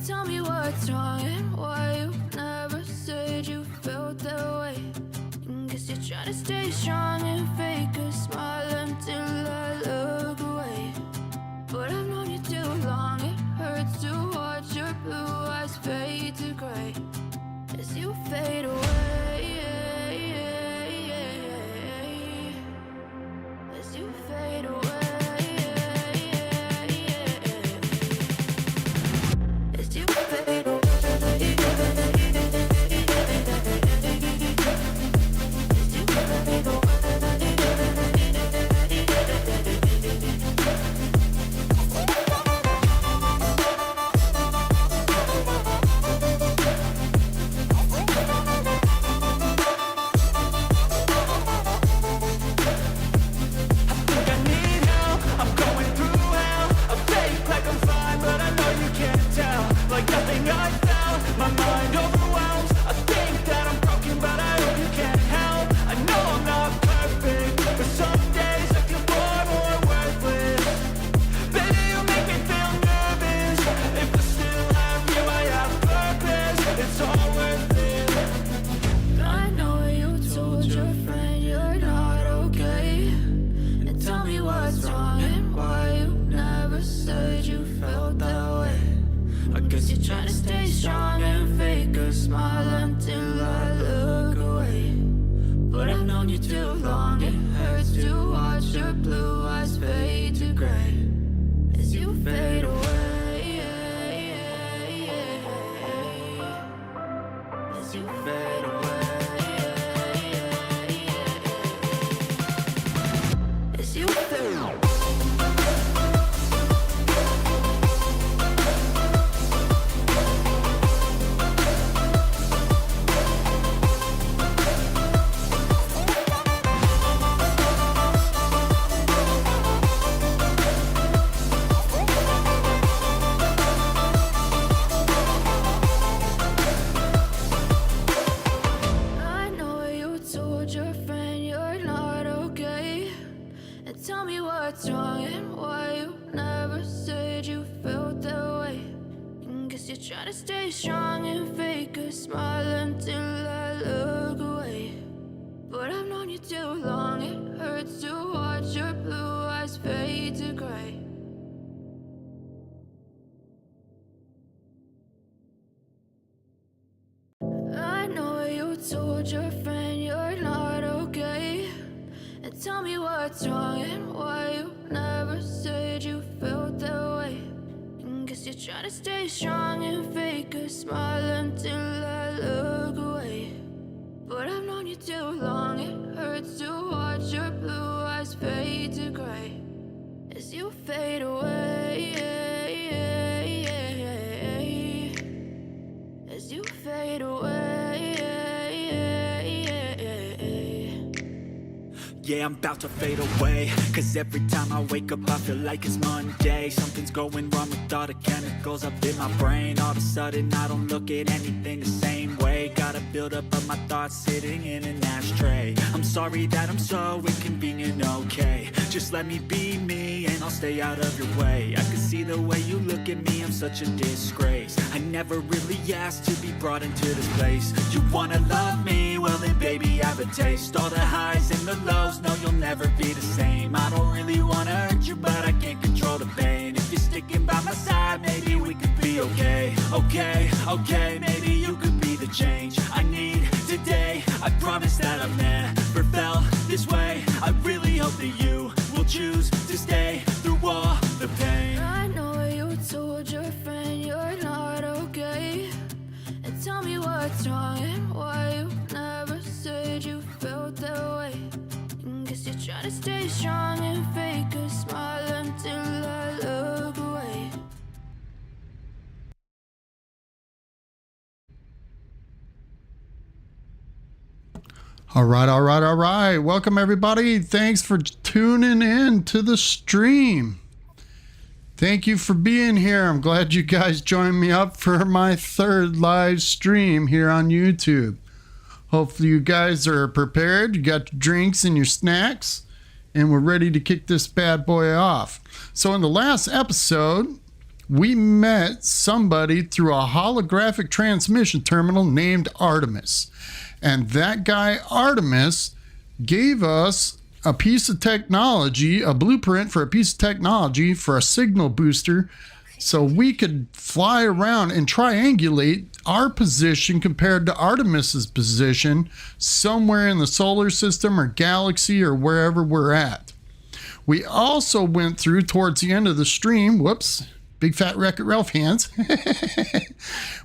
Tell me what's wrong and why you never said you felt that way. Guess you're trying to stay strong and fake a smile until I look away. But I've known you too long, it hurts to watch your blue eyes fade to gray as you fade away. As you fade away. Yeah, I'm about to fade away, cause every time I wake up I feel like it's Monday. Something's going wrong with all the chemicals up in my brain. All of a sudden I don't look at anything the same way. Got a buildup of my thoughts sitting in an ashtray. I'm sorry that I'm so inconvenient, okay. Just let me be me and I'll stay out of your way. I can see the way you look at me, I'm such a disgrace. I never really asked to be brought into this place. You wanna love me? Well then baby I have a taste. All the highs and the lows, no you'll never be the same. I don't really wanna hurt you but I can't control the pain. If you're sticking by my side maybe we could be okay. Okay, maybe you could be the change I need today. I promise that I've never felt this way. I really hope that you will choose to stay through all the pain. I know you told your friend you're not okay, and tell me what's wrong and why you never said you felt that way. Guess you're trying to stay strong and fake a smile until I look away. All right. Welcome, everybody. Thanks for tuning in to the stream. Thank you for being here. I'm glad you guys joined me up for my third live stream here on YouTube. Hopefully you guys are prepared. You got your drinks and your snacks, and we're ready to kick this bad boy off. So in the last episode, we met somebody through a holographic transmission terminal named Artemis. And that guy, Artemis, gave us a piece of technology, a blueprint for a piece of technology for a signal booster, so we could fly around and triangulate our position compared to Artemis's position somewhere in the solar system or galaxy or wherever we're at. We also went through towards the end of the stream, whoops, big fat Wreck-It Ralph hands.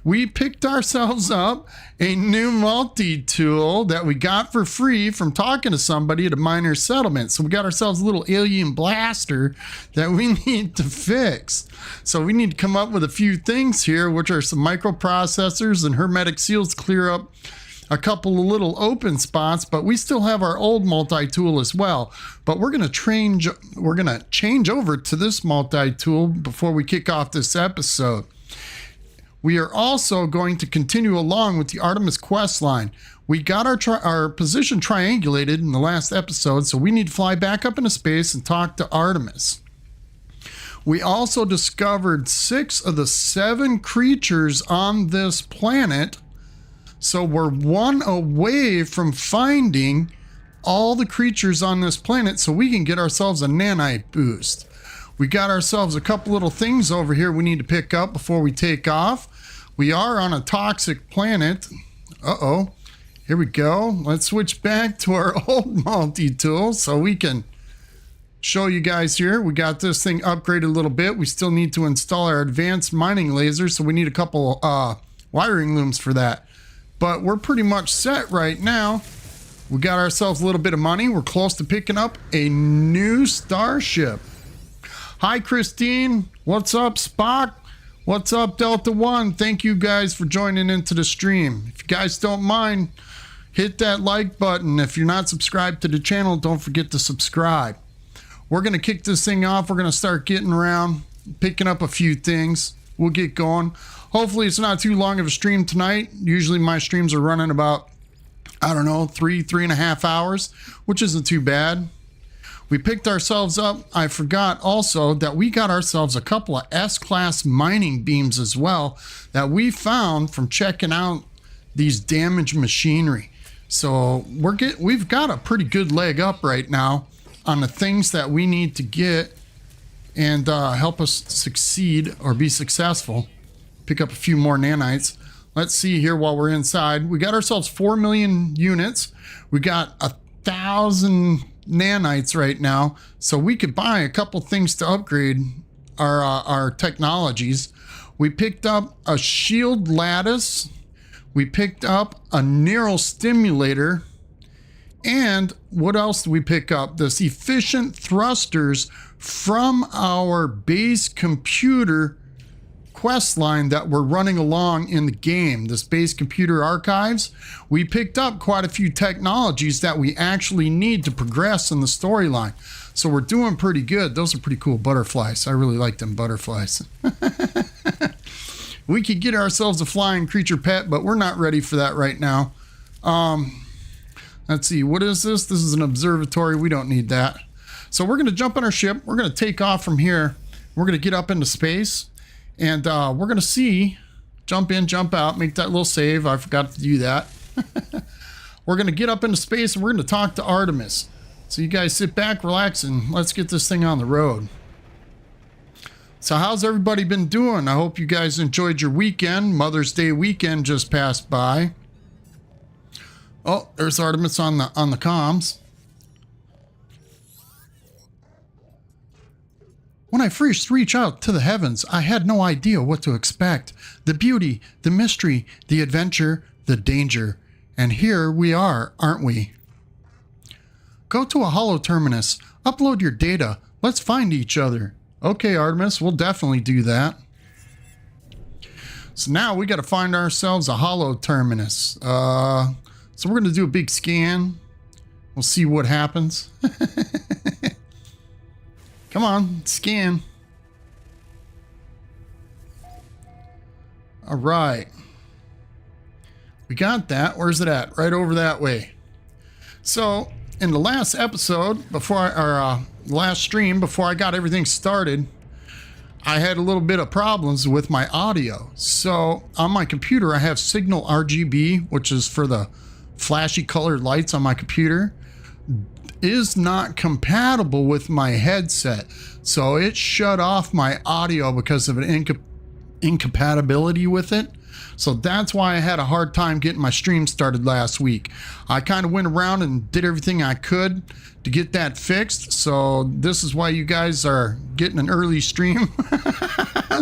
We picked ourselves up a new multi-tool that we got for free from talking to somebody at a minor settlement. So we got ourselves a little alien blaster that we need to fix. So we need to come up with a few things here, which are some microprocessors and hermetic seals to clear up a couple of little open spots, but we still have our old multi-tool as well. But we're gonna change over to this multi-tool before we kick off this episode. We are also going to continue along with the Artemis questline. We got our position triangulated in the last episode, so we need to fly back up into space and talk to Artemis. We also discovered 6 of the 7 creatures on this planet. So we're 1 away from finding all the creatures on this planet so we can get ourselves a nanite boost. We got ourselves a couple little things over here we need to pick up before we take off. We are on a toxic planet. Uh-oh. Here we go. Let's switch back to our old multi-tool so we can show you guys here. We got this thing upgraded a little bit. We still need to install our advanced mining lasers, so we need a couple wiring looms for that. But we're pretty much set right now. We got ourselves a little bit of money. We're close to picking up a new starship. Hi, Christine. What's up, Spock? What's up, Delta One? Thank you guys for joining into the stream. If you guys don't mind, hit that like button. If you're not subscribed to the channel, don't forget to subscribe. We're going to kick this thing off. We're going to start getting around, picking up a few things. We'll get going. Hopefully it's not too long of a stream tonight. Usually my streams are running about, I don't know, 3.5 hours, which isn't too bad. We picked ourselves up. I forgot also that we got ourselves a couple of S-class mining beams as well that we found from checking out these damaged machinery. So we've got a pretty good leg up right now on the things that we need to get and help us succeed or be successful. Pick up a few more nanites. Let's see here while we're inside. We got ourselves 4 million units. We got 1,000 nanites right now, so we could buy a couple things to upgrade our technologies. We picked up a shield lattice. We picked up a neural stimulator. And what else did we pick up? This efficient thrusters from our base computer quest line that we're running along in the game, the Space Computer Archives. We picked up quite a few technologies that we actually need to progress in the storyline. So we're doing pretty good. Those are pretty cool butterflies. I really like them butterflies. We could get ourselves a flying creature pet, but we're not ready for that right now. Let's see, what is this? This is an observatory. We don't need that. So we're going to jump on our ship. We're going to take off from here. We're going to get up into space. And we're going to see, jump in, jump out, make that little save. I forgot to do that. We're going to get up into space and we're going to talk to Artemis. So you guys sit back, relax, and let's get this thing on the road. So how's everybody been doing? I hope you guys enjoyed your weekend. Mother's Day weekend just passed by. Oh, there's Artemis on the comms. When I first reached out to the heavens, I had no idea what to expect. The beauty, the mystery, the adventure, the danger. And here we are, aren't we? Go to a holo terminus. Upload your data. Let's find each other. Okay, Artemis, we'll definitely do that. So now we got to find ourselves a holo terminus. So we're going to do a big scan. We'll see what happens. Come on, scan. All right. We got that. Where's it at? Right over that way. So in the last episode, last stream, before I got everything started, I had a little bit of problems with my audio. So on my computer, I have Signal RGB, which is for the flashy colored lights on my computer, is not compatible with my headset. So it shut off my audio because of an incompatibility with it. So that's why I had a hard time getting my stream started last week. I kind of went around and did everything I could to get that fixed. So this is why you guys are getting an early stream,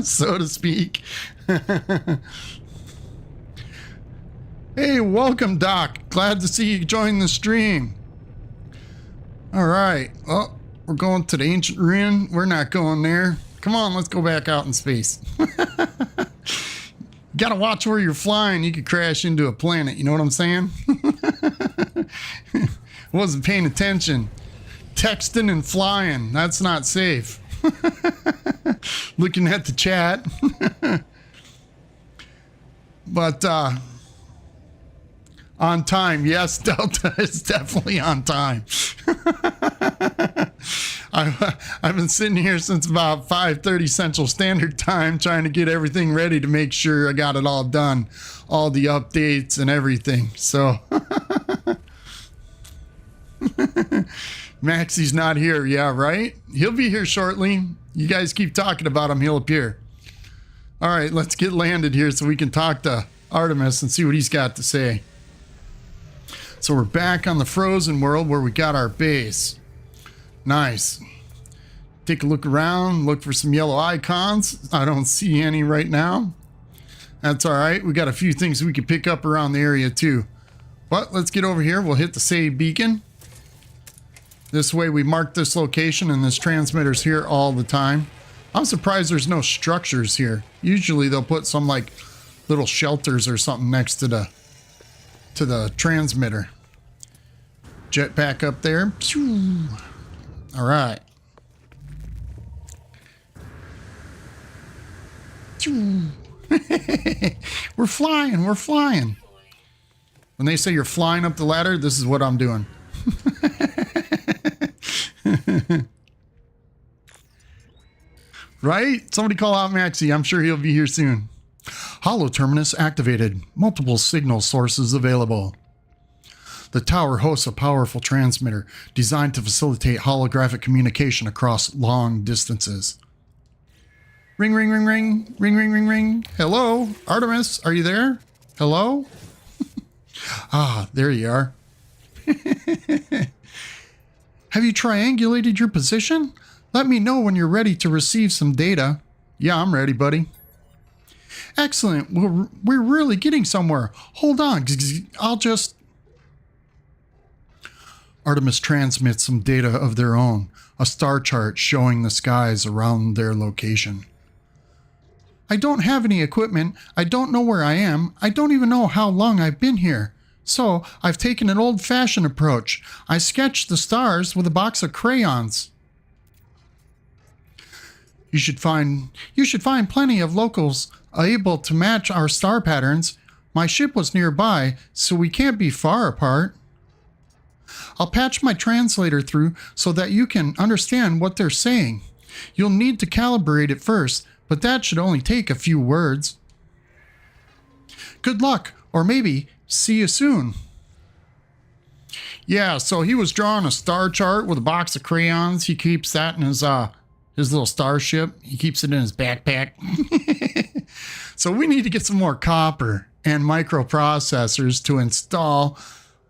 so to speak. Hey, welcome, Doc. Glad to see you join the stream. All right. Well, we're going to the ancient ruin. We're not going there. Come on, let's go back out in space. Gotta watch where you're flying. You could crash into a planet. You know what I'm saying? Wasn't paying attention. Texting and flying. That's not safe. Looking at the chat. But on time. Yes, Delta is definitely on time. I've been sitting here since about 5:30 Central Standard Time trying to get everything ready to make sure I got it all done, all the updates and everything. So Maxie's not here. Yeah, right? He'll be here shortly. You guys keep talking about him. He'll appear. All right, let's get landed here so we can talk to Artemis and see what he's got to say. So we're back on the frozen world where we got our base. Nice. Take a look around, look for some yellow icons. I don't see any right now. That's all right. We got a few things we can pick up around the area too. But let's get over here. We'll hit the save beacon. This way we mark this location and this transmitter's here all the time. I'm surprised there's no structures here. Usually they'll put some like little shelters or something next to the transmitter. Jetpack up there. All right. We're flying. We're flying. When they say you're flying up the ladder, this is what I'm doing. Right? Somebody call out Maxie. I'm sure he'll be here soon. Holo terminus activated. Multiple signal sources available. The tower hosts a powerful transmitter designed to facilitate holographic communication across long distances. Ring, ring, ring, ring, ring, ring, ring, ring. Hello, Artemis, are you there? Hello? Ah, there you are. Have you triangulated your position? Let me know when you're ready to receive some data. Yeah, I'm ready, buddy. Excellent. We're really getting somewhere. Hold on. I'll just... Artemis transmits some data of their own, a star chart showing the skies around their location. I don't have any equipment. I don't know where I am. I don't even know how long I've been here. So I've taken an old-fashioned approach. I sketched the stars with a box of crayons. You should find plenty of locals able to match our star patterns. My ship was nearby, so we can't be far apart. I'll patch my translator through so that you can understand what they're saying. You'll need to calibrate it first, but that should only take a few words. Good luck, or maybe see you soon. Yeah, so he was drawing a star chart with a box of crayons. He keeps that in his little starship. He keeps it in his backpack. So we need to get some more copper and microprocessors to install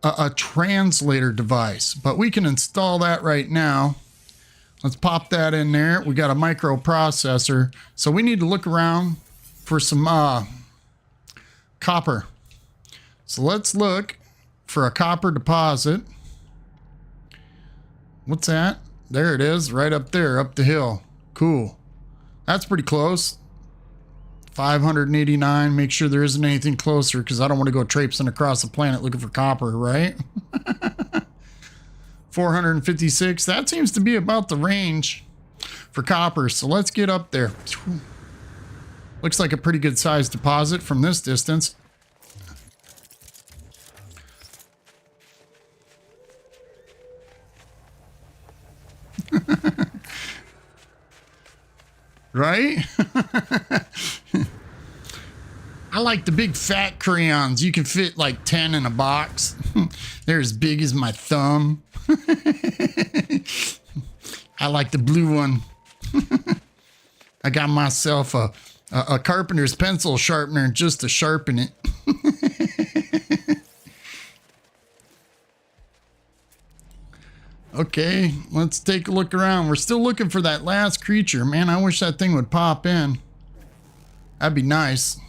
a translator device, but we can install that right now. Let's pop that in there. We got a microprocessor, so we need to look around for some copper. So let's look for a copper deposit. What's that? There it is, right up there, up the hill. Cool. That's pretty close. 589. Make sure there isn't anything closer because I don't want to go traipsing across the planet looking for copper, right? 456. That seems to be about the range for copper. So let's get up there. Looks like a pretty good sized deposit from this distance. right? I like the big fat crayons. You can fit like 10 in a box. They're as big as my thumb. I like the blue one. I got myself a carpenter's pencil sharpener just to sharpen it. Okay, let's take a look around. We're still looking for that last creature. Man, I wish that thing would pop in. That'd be nice.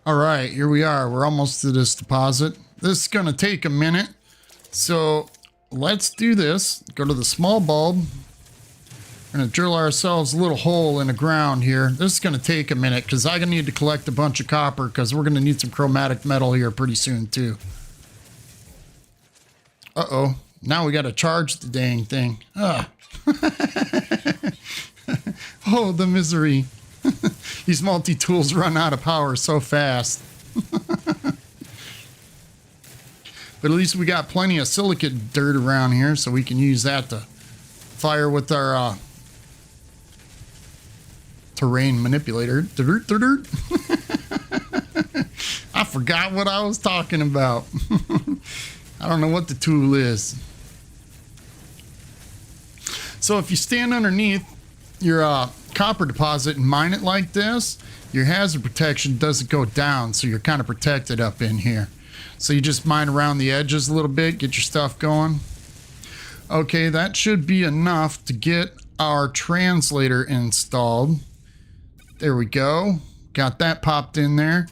All right, here we are. We're almost to this deposit. This is going to take a minute. So let's do this. Go to the small bulb. We're going to drill ourselves a little hole in the ground here. This is going to take a minute because I'm going to need to collect a bunch of copper because we're going to need some chromatic metal here pretty soon too. Uh-oh. Now we got to charge the dang thing. Ah. Oh, the misery. These multi-tools run out of power so fast. But at least we got plenty of silicate dirt around here, so we can use that to fire with our terrain manipulator. I forgot what I was talking about. I don't know what the tool is. So if you stand underneath your copper deposit and mine it like this, your hazard protection doesn't go down, so you're kind of protected up in here. So you just mine around the edges a little bit, get your stuff going. Okay, that should be enough to get our translator installed. There we go. Got that popped in there.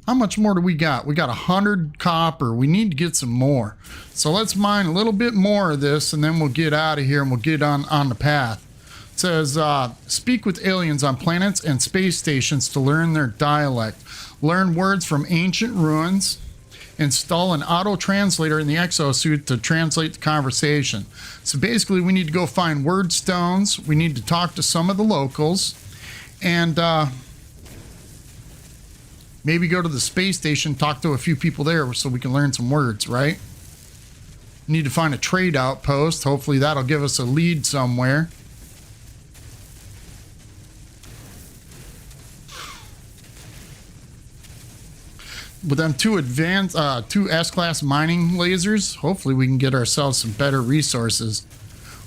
How much more do we got? We got 100 copper. We need to get some more. So let's mine a little bit more of this, and then we'll get out of here and we'll get on the path. It says, speak with aliens on planets and space stations to learn their dialect. Learn words from ancient ruins. Install an auto translator in the exosuit to translate the conversation. So basically we need to go find word stones. We need to talk to some of the locals. And maybe go to the space station, talk to a few people there so we can learn some words, right? We need to find a trade outpost. Hopefully that'll give us a lead somewhere. With them two S-class mining lasers, hopefully we can get ourselves some better resources.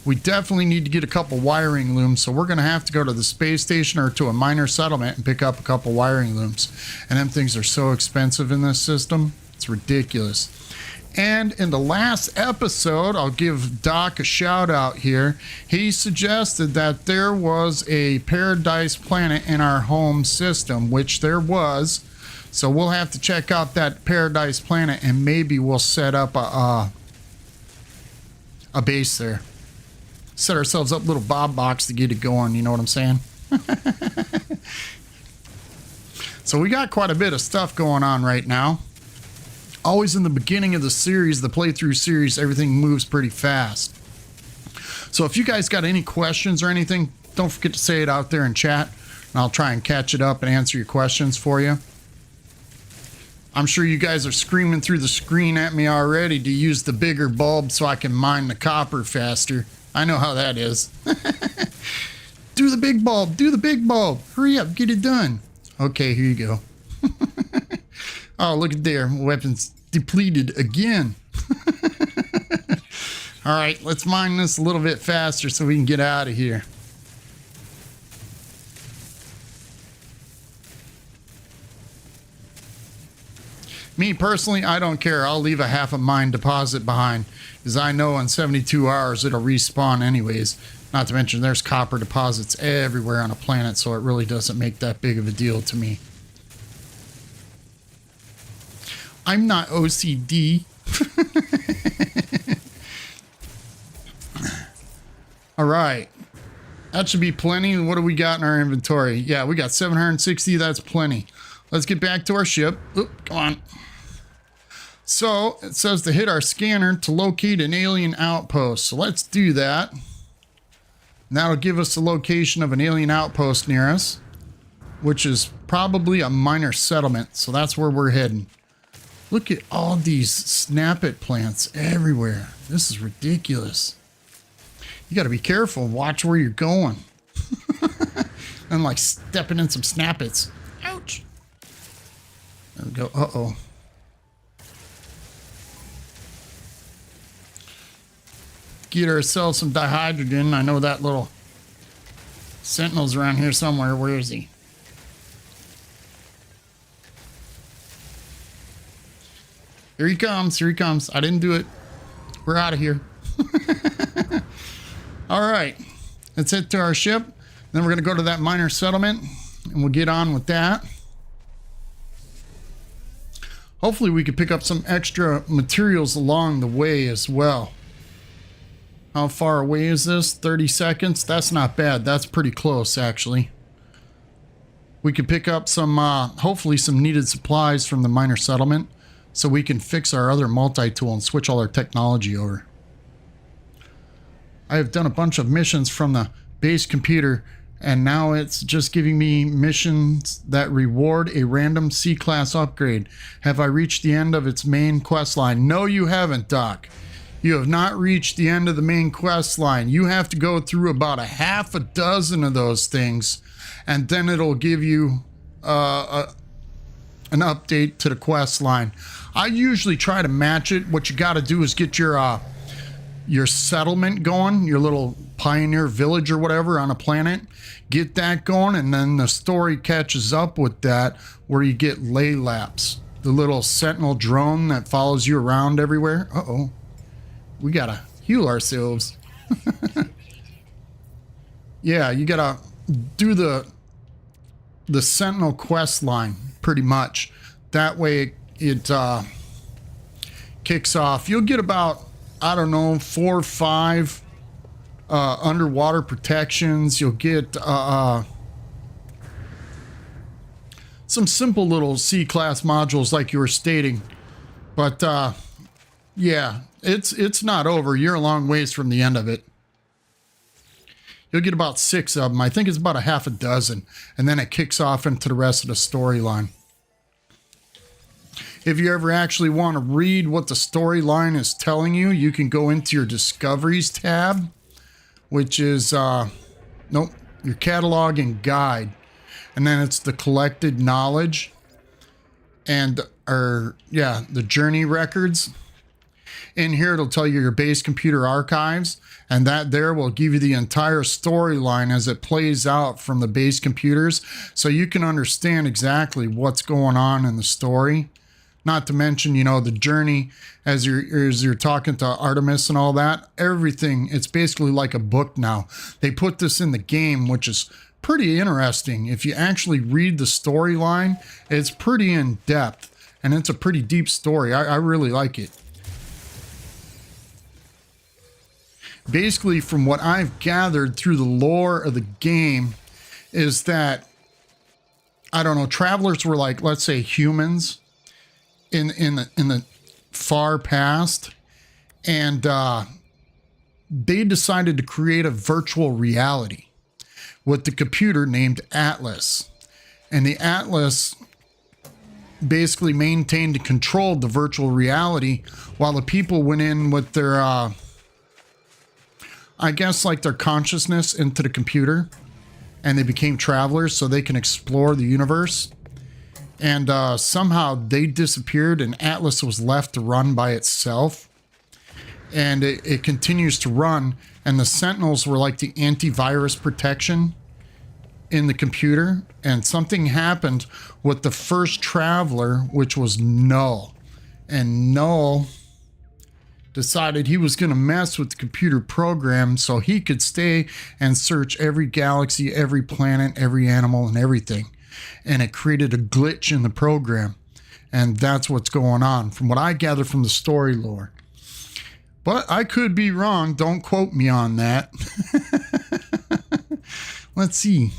We definitely need to get a couple wiring looms, so we're going to have to go to the space station or to a miner settlement and pick up a couple wiring looms. And them things are so expensive in this system, it's ridiculous. And in the last episode, I'll give Doc a shout out here. He suggested that there was a paradise planet in our home system, which there was. So we'll have to check out that paradise planet and maybe we'll set up a base there. Set ourselves up a little Bob box to get it going, you know what I'm saying? So we got quite a bit of stuff going on right now. Always in the beginning of the series, the playthrough series, everything moves pretty fast. So if you guys got any questions or anything, don't forget to say it out there in chat, and I'll try and catch it up and answer your questions for you. I'm sure you guys are screaming through the screen at me already to use the bigger bulb so I can mine the copper faster. I know how that is. Do the big bulb, do the big bulb. Hurry up, get it done. Okay, here you go. Oh, look at there. Weapons depleted again. All right, let's mine this a little bit faster so we can get out of here. Me personally, I don't care. I'll leave a half a mine deposit behind because I know in 72 hours it'll respawn anyways. Not to mention there's copper deposits everywhere on a planet, so it really doesn't make that big of a deal to me. I'm not OCD. All right. That should be plenty. What do we got in our inventory? Yeah, we got 760. That's plenty. Let's get back to our ship. Oop, come on. So it says to hit our scanner to locate an alien outpost. So let's do that. And that'll give us the location of an alien outpost near us, which is probably a miner settlement. So that's where we're heading. Look at all these snap it plants everywhere. This is ridiculous. You got to be careful. Watch where you're going. And like stepping in some snappets. Ouch. There we go. Uh-oh. Get ourselves some dihydrogen. I know that little sentinel's around here somewhere. Where is he? Here he comes. Here he comes. I didn't do it. We're out of here. All right. Let's head to our ship. Then we're going to go to that minor settlement and we'll get on with that. Hopefully we could pick up some extra materials along the way as well. How far away is this? 30 seconds? That's not bad. That's pretty close, actually. We could pick up some, hopefully some needed supplies from the minor settlement so we can fix our other multi-tool and switch all our technology over. I have done a bunch of missions from the base computer, and now it's just giving me missions that reward a random C-class upgrade. Have I reached the end of its main quest line? No, you haven't, Doc. You have not reached the end of the main quest line. You have to go through about a half a dozen of those things, and then it'll give you an update to the quest line. I usually try to match it. What you got to do is get your settlement going, your little pioneer village or whatever on a planet. Get that going, and then the story catches up with that, where you get lay laps, the little sentinel drone that follows you around everywhere. Uh-oh. We gotta heal ourselves. Yeah, you gotta do the sentinel quest line pretty much. That way it kicks off. You'll get about, I don't know, 4 or 5 underwater protections. You'll get some simple little C-class modules like you were stating. But yeah, it's not over. You're a long ways from the end of it. You'll get about 6 of them. I think it's about a half a dozen. And then it kicks off into the rest of the storyline. If you ever actually want to read what the storyline is telling you, you can go into your Discoveries tab, which is, nope, your catalog and guide. And then it's the collected knowledge and, the journey records. In here, it'll tell you your base computer archives, and that there will give you the entire storyline as it plays out from the base computers, so you can understand exactly what's going on in the story. Not to mention, the journey as you're talking to Artemis and all that. Everything, it's basically like a book now. They put this in the game, which is pretty interesting. If you actually read the storyline, it's pretty in depth, and it's a pretty deep story. I really like it. Basically, from what I've gathered through the lore of the game, is that, I don't know, travelers were like, let's say, humans in the far past, and they decided to create a virtual reality with the computer named Atlas. And the Atlas basically maintained and controlled the virtual reality, while the people went in with their I guess like their consciousness into the computer, and they became travelers so they can explore the universe. And somehow they disappeared, and Atlas was left to run by itself. And it continues to run, and the Sentinels were like the antivirus protection in the computer. And something happened with the first traveler, which was Null. And Null decided he was going to mess with the computer program so he could stay and search every galaxy, every planet, every animal, and everything. And it created a glitch in the program. And that's what's going on, from what I gather from the story lore. But I could be wrong. Don't quote me on that. Let's see.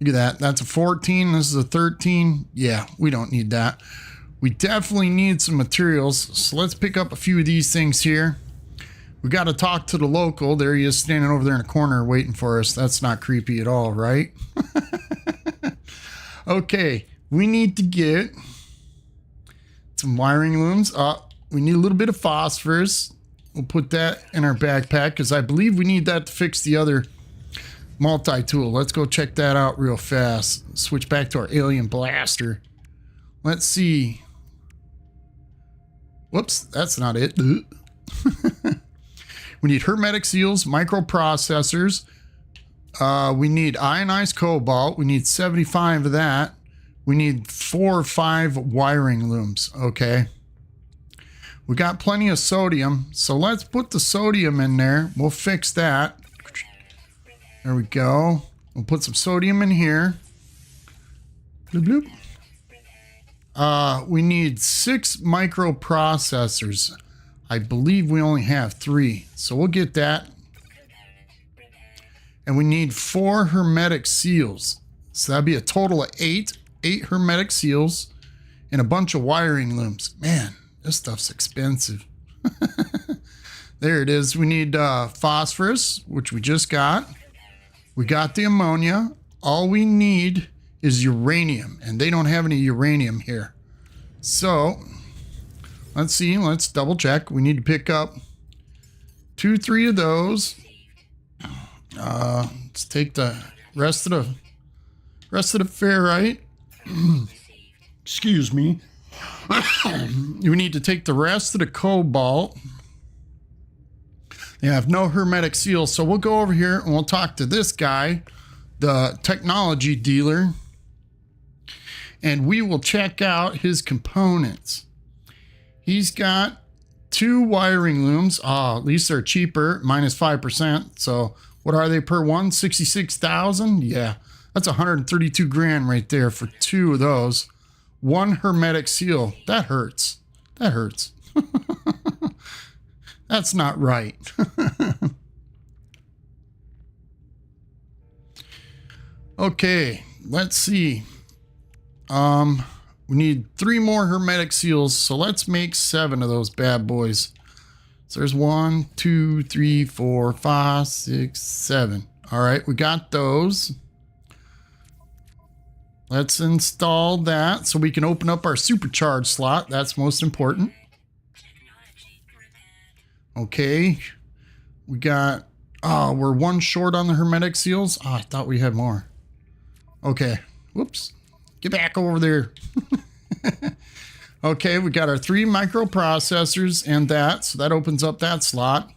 Look at that. That's a 14. This is a 13. Yeah, we don't need that. We definitely need some materials, so let's pick up a few of these things here. We got to talk to the local. There he is, standing over there in the corner waiting for us. That's not creepy at all, right? Okay, we need to get Some wiring looms. We need a little bit of phosphorus. We'll put that in our backpack because I believe we need that to fix the other multi-tool. Let's go check that out real fast. Switch back to our alien blaster. Let's see. Whoops, that's not it. We need hermetic seals, microprocessors. We need ionized cobalt. We need 75 of that. We need 4 or 5 wiring looms. Okay. We got plenty of sodium. So let's put the sodium in there. We'll fix that. There we go. We'll put some sodium in here. Bloop, bloop. We need 6 microprocessors. I believe we only have 3. So we'll get that. And we need 4 hermetic seals. So that'd be a total of 8 hermetic seals and a bunch of wiring looms. Man, this stuff's expensive. There it is. We need phosphorus, which we just got. We got the ammonia. All we need is uranium, and they don't have any uranium here. So let's see. Let's double check. We need to pick up 2, 3 of those. Let's take the rest of the ferrite. Excuse me. We need to take the rest of the cobalt. They have no hermetic seal, so we'll go over here and we'll talk to this guy, the technology dealer, and we will check out his components. He's got 2 wiring looms. At least they're cheaper, minus 5%. So what are they per one? 66,000? Yeah, that's 132 grand right there for 2 of those. 1 hermetic seal. That hurts. That hurts. That's not right. Okay, let's see. We need 3 more hermetic seals, so let's make 7 of those bad boys. So there's 1, 2, 3, 4, 5, 6, 7. All right, we got those. Let's install that so we can open up our supercharge slot. That's most important. Okay, we got, we're 1 short on the hermetic seals. I thought we had more. Okay, whoops, get back over there. Okay, we got our 3 microprocessors and that, so that opens up that slot.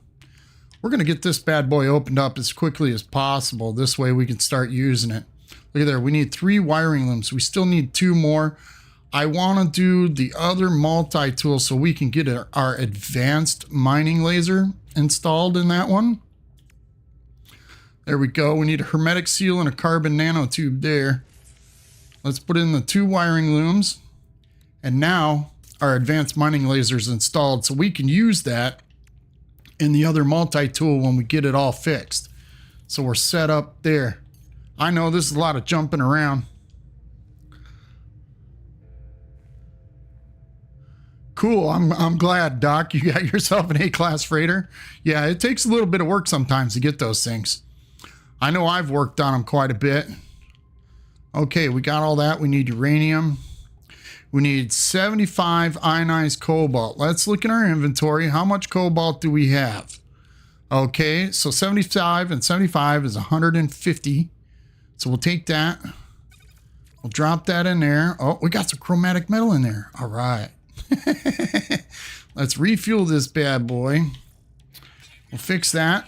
We're gonna get this bad boy opened up as quickly as possible. This way we can start using it. Look at there, we need 3 wiring looms. We still need 2 more. I want to do the other multi-tool so we can get our advanced mining laser installed in that one. There we go. We need a hermetic seal and a carbon nanotube there. Let's put in the 2 wiring looms. And now our advanced mining laser is installed so we can use that in the other multi-tool when we get it all fixed. So we're set up there. I know this is a lot of jumping around. Cool. I'm glad, Doc, you got yourself an A-class freighter. Yeah, it takes a little bit of work sometimes to get those things. I know I've worked on them quite a bit. Okay, we got all that. We need uranium. We need 75 ionized cobalt. Let's look in our inventory. How much cobalt do we have? Okay, so 75 and 75 is 150. So we'll take that. We'll drop that in there. Oh, we got some chromatic metal in there. All right. Let's refuel this bad boy. We'll fix that.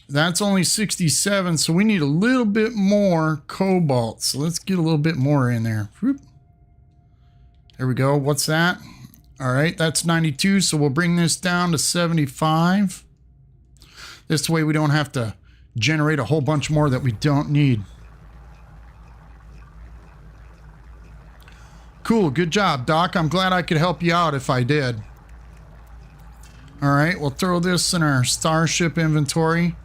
That's only 67, so we need a little bit more cobalt. So let's get a little bit more in there. Whoop. There we go. What's that? All right, that's 92, so we'll bring this down to 75. This way we don't have to generate a whole bunch more that we don't need. Cool, good job, Doc. I'm glad I could help you out if I did. All right, we'll throw this in our Starship inventory.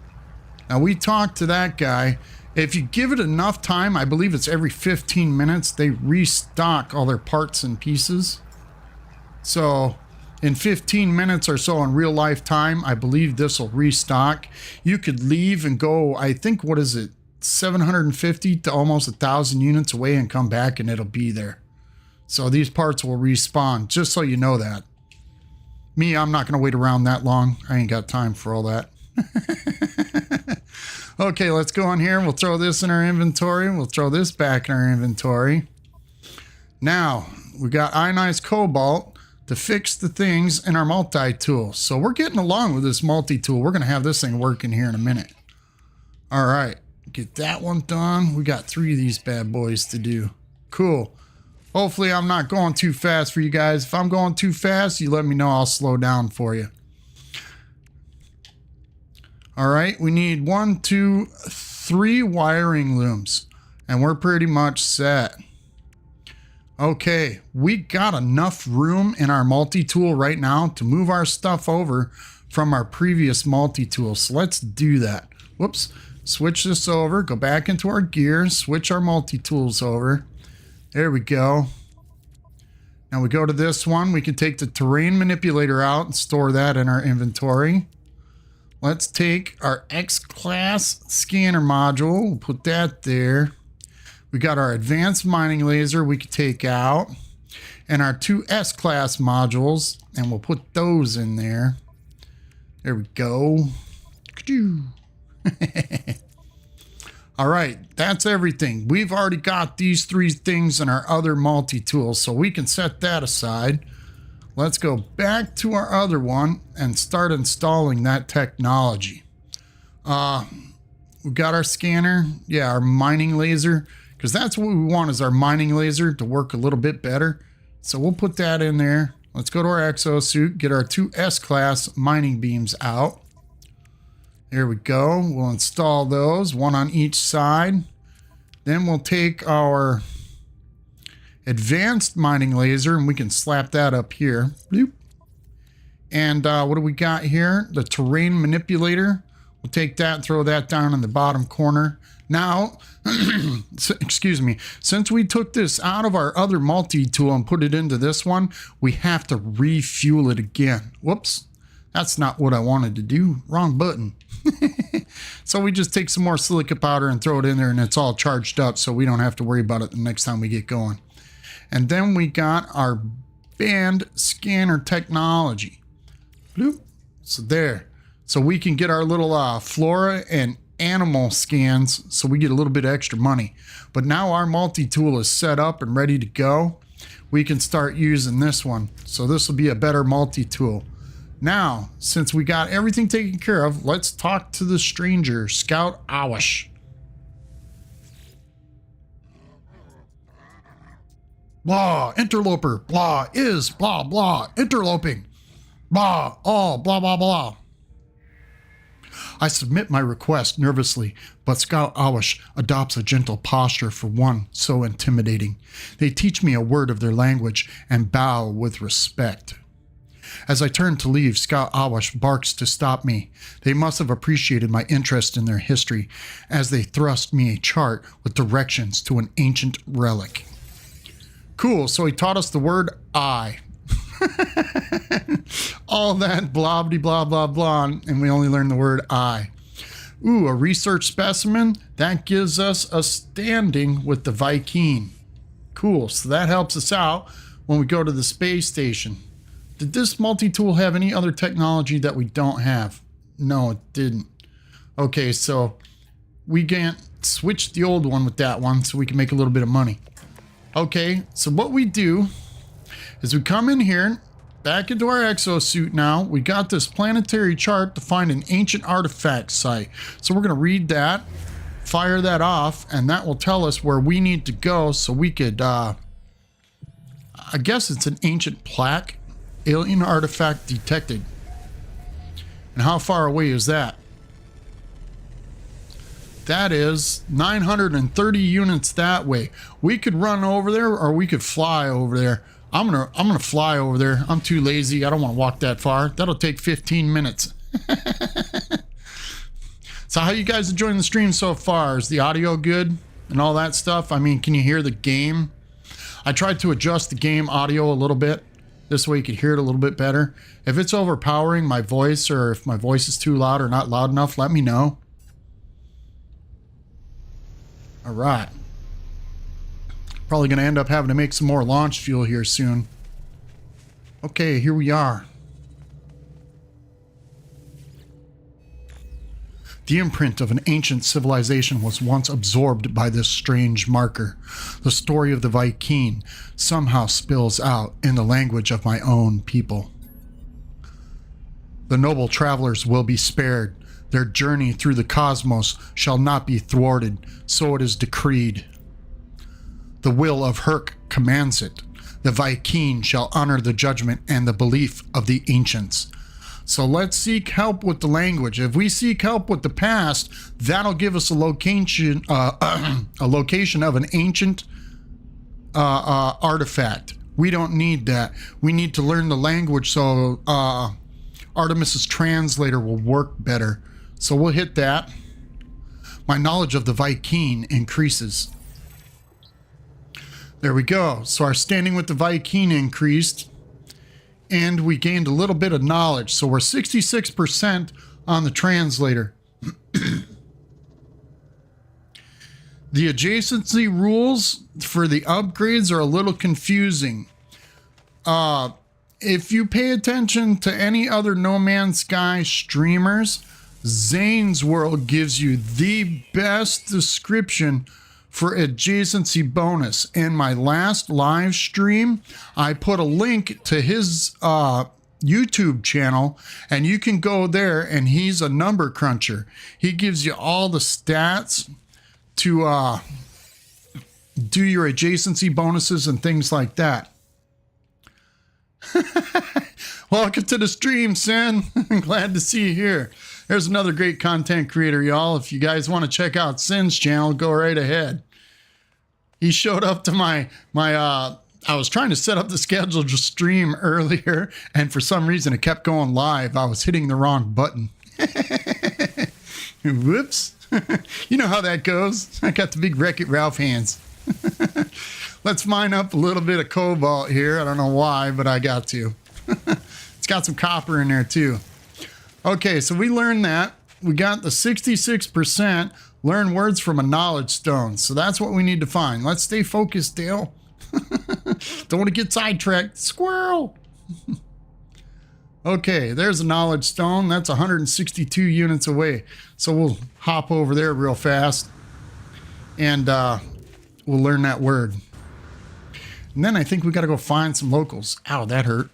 Now, we talked to that guy. If you give it enough time, I believe it's every 15 minutes, they restock all their parts and pieces. So, in 15 minutes or so in real life time, I believe this will restock. You could leave and go, I think, what is it, 750 to almost 1,000 units away and come back and it'll be there. So these parts will respawn, just so you know that. Me, I'm not going to wait around that long. I ain't got time for all that. Okay, let's go on here. We'll throw this in our inventory. We'll throw this back in our inventory. Now, we got ionized cobalt to fix the things in our multi-tool. So we're getting along with this multi-tool. We're going to have this thing working here in a minute. All right, get that one done. We got 3 of these bad boys to do. Cool. Hopefully I'm not going too fast for you guys. If I'm going too fast, you let me know. I'll slow down for you. All right, we need 1, 2, 3 wiring looms, and we're pretty much set. Okay, we got enough room in our multi-tool right now to move our stuff over from our previous multi-tool. So let's do that. Whoops, switch this over, go back into our gear, switch our multi-tools over. There we go. Now we go to this one. We can take the terrain manipulator out and store that in our inventory. Let's take our X-class scanner module. We'll put that there. We got our advanced mining laser we could take out. And our 2 S-class modules. And we'll put those in there. There we go. All right, that's everything. We've already got these 3 things in our other multi-tools, so we can set that aside. Let's go back to our other one and start installing that technology. We got our scanner, yeah, our mining laser, because that's what we want is our mining laser to work a little bit better. So we'll put that in there. Let's go to our exosuit, get our 2 S-class mining beams out. There we go. We'll install those, 1 on each side. Then we'll take our advanced mining laser and we can slap that up here. Bloop. And what do we got here? The terrain manipulator. We'll take that and throw that down in the bottom corner. Now, excuse me, since we took this out of our other multi-tool and put it into this one, we have to refuel it again. Whoops, that's not what I wanted to do. Wrong button. So we just take some more silica powder and throw it in there and it's all charged up so we don't have to worry about it the next time we get going. And then we got our band scanner technology. Bloop. So there. So we can get our little flora and animal scans so we get a little bit of extra money. But now our multi-tool is set up and ready to go. We can start using this one. So this will be a better multi-tool. Now, since we got everything taken care of, let's talk to the stranger, Scout Awash. Blah, interloper, blah, is, blah, blah, interloping, blah, all, blah, blah, blah. I submit my request nervously, but Scout Awash adopts a gentle posture for one so intimidating. They teach me a word of their language and bow with respect. As I turn to leave, Scout Awash barks to stop me. They must have appreciated my interest in their history, as they thrust me a chart with directions to an ancient relic. Cool, so he taught us the word I. All that blah, blah, blah, blah, and we only learned the word I. Ooh, a research specimen? That gives us a standing with the Viking. Cool, so that helps us out when we go to the space station. Did this multi-tool have any other technology that we don't have? No, it didn't. Okay, so we can't switch the old one with that one so we can make a little bit of money. Okay, so what we do is we come in here, back into our exosuit now. We got this planetary chart to find an ancient artifact site. So we're going to read that, fire that off, and that will tell us where we need to go so we could, I guess it's an ancient plaque. Alien artifact detected. And how far away is that? That is 930 units that way. We could run over there or we could fly over there. I'm gonna fly over there. I'm too lazy. I don't want to walk that far. That'll take 15 minutes. So how you guys enjoying the stream so far? Is the audio good and all that stuff? I mean, can you hear the game? I tried to adjust the game audio a little bit. This way you could hear it a little bit better. If it's overpowering my voice or if my voice is too loud or not loud enough, let me know. All right. Probably going to end up having to make some more launch fuel here soon. Okay, here we are. The imprint of an ancient civilization was once absorbed by this strange marker. The story of the Viking somehow spills out in the language of my own people. The noble travelers will be spared. Their journey through the cosmos shall not be thwarted, so it is decreed. The will of Herc commands it. The Viking shall honor the judgment and the belief of the ancients. So let's seek help with the language. If we seek help with the past, that'll give us a location of an ancient artifact. We don't need that. We need to learn the language so Artemis's translator will work better. So we'll hit that. My knowledge of the Viking increases. There we go. So our standing with the Viking increased. And we gained a little bit of knowledge. So we're 66% on the translator. The adjacency rules for the upgrades are a little confusing. If you pay attention to any other No Man's Sky streamers, Zane's World gives you the best description for adjacency bonus. In my last live stream, I put a link to his YouTube channel, and you can go there, and he's a number cruncher. He gives you all the stats to do your adjacency bonuses and things like that. Welcome to the stream, Sin. Glad to see you here. There's another great content creator, y'all. If you guys want to check out Sin's channel, go right ahead. He showed up to my I was trying to set up the schedule to stream earlier, and for some reason it kept going live. I was hitting the wrong button. Whoops. You know how that goes. I got the big Wreck-It Ralph hands. Let's mine up a little bit of cobalt here. I don't know why, but I got to. It's got some copper in there too. Okay, so we learned that. We got the 66%. Learn words from a knowledge stone. So that's what we need to find. Let's stay focused, Dale. Don't want to get sidetracked. Squirrel. Okay, there's a knowledge stone. That's 162 units away. So we'll hop over there real fast. And we'll learn that word. And then I think we got to go find some locals. Ow, that hurt.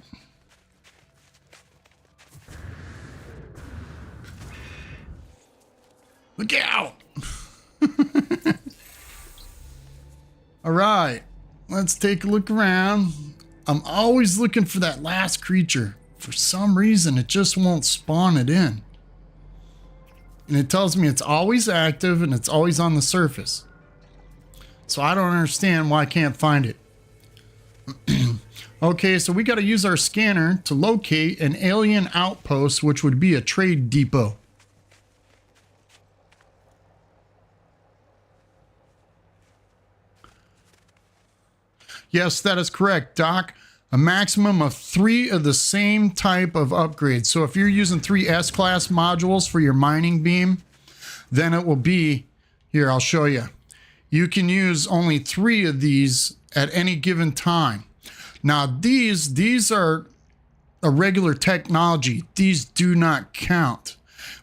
Look out! All right, let's take a look around. I'm always looking for that last creature. For some reason, it just won't spawn it in. And it tells me it's always active and it's always on the surface. So I don't understand why I can't find it. Okay, so we got to use our scanner to locate an alien outpost, which would be a trade depot. Yes, that is correct, Doc. A maximum of 3 of the same type of upgrades. So if you're using 3 S-class modules for your mining beam, then it will be, here, I'll show you. You can use only 3 of these at any given time. Now, these are a regular technology. These do not count.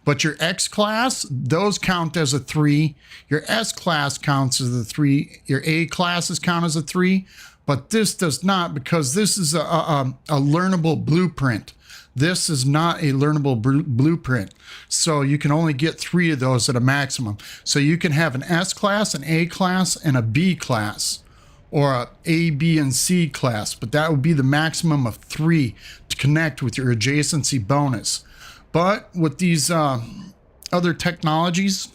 But your X-class, those count as a 3. Your S-class counts as a 3. Your A-classes count as a 3. But this does not, because this is a learnable blueprint. This is not a learnable blueprint. So you can only get 3 of those at a maximum. So you can have an S-class, an A-class, and a B-class. Or a A, B, and C class. But that would be the maximum of 3 to connect with your adjacency bonus. But with these other technologies,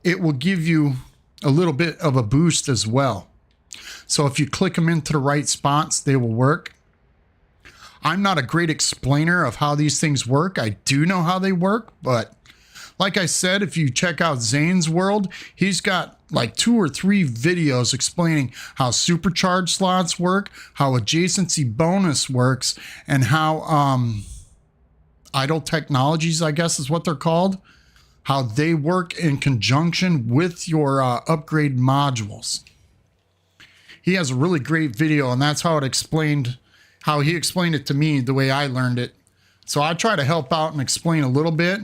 it will give you a little bit of a boost as well. So if you click them into the right spots, they will work. I'm not a great explainer of how these things work. I do know how they work, but like I said, if you check out Zane's World, he's got like 2 or 3 videos explaining how supercharged slots work, how adjacency bonus works, and how idle technologies, I guess is what they're called, how they work in conjunction with your upgrade modules. He has a really great video, and that's how he explained it to me the way I learned it. So I try to help out and explain a little bit.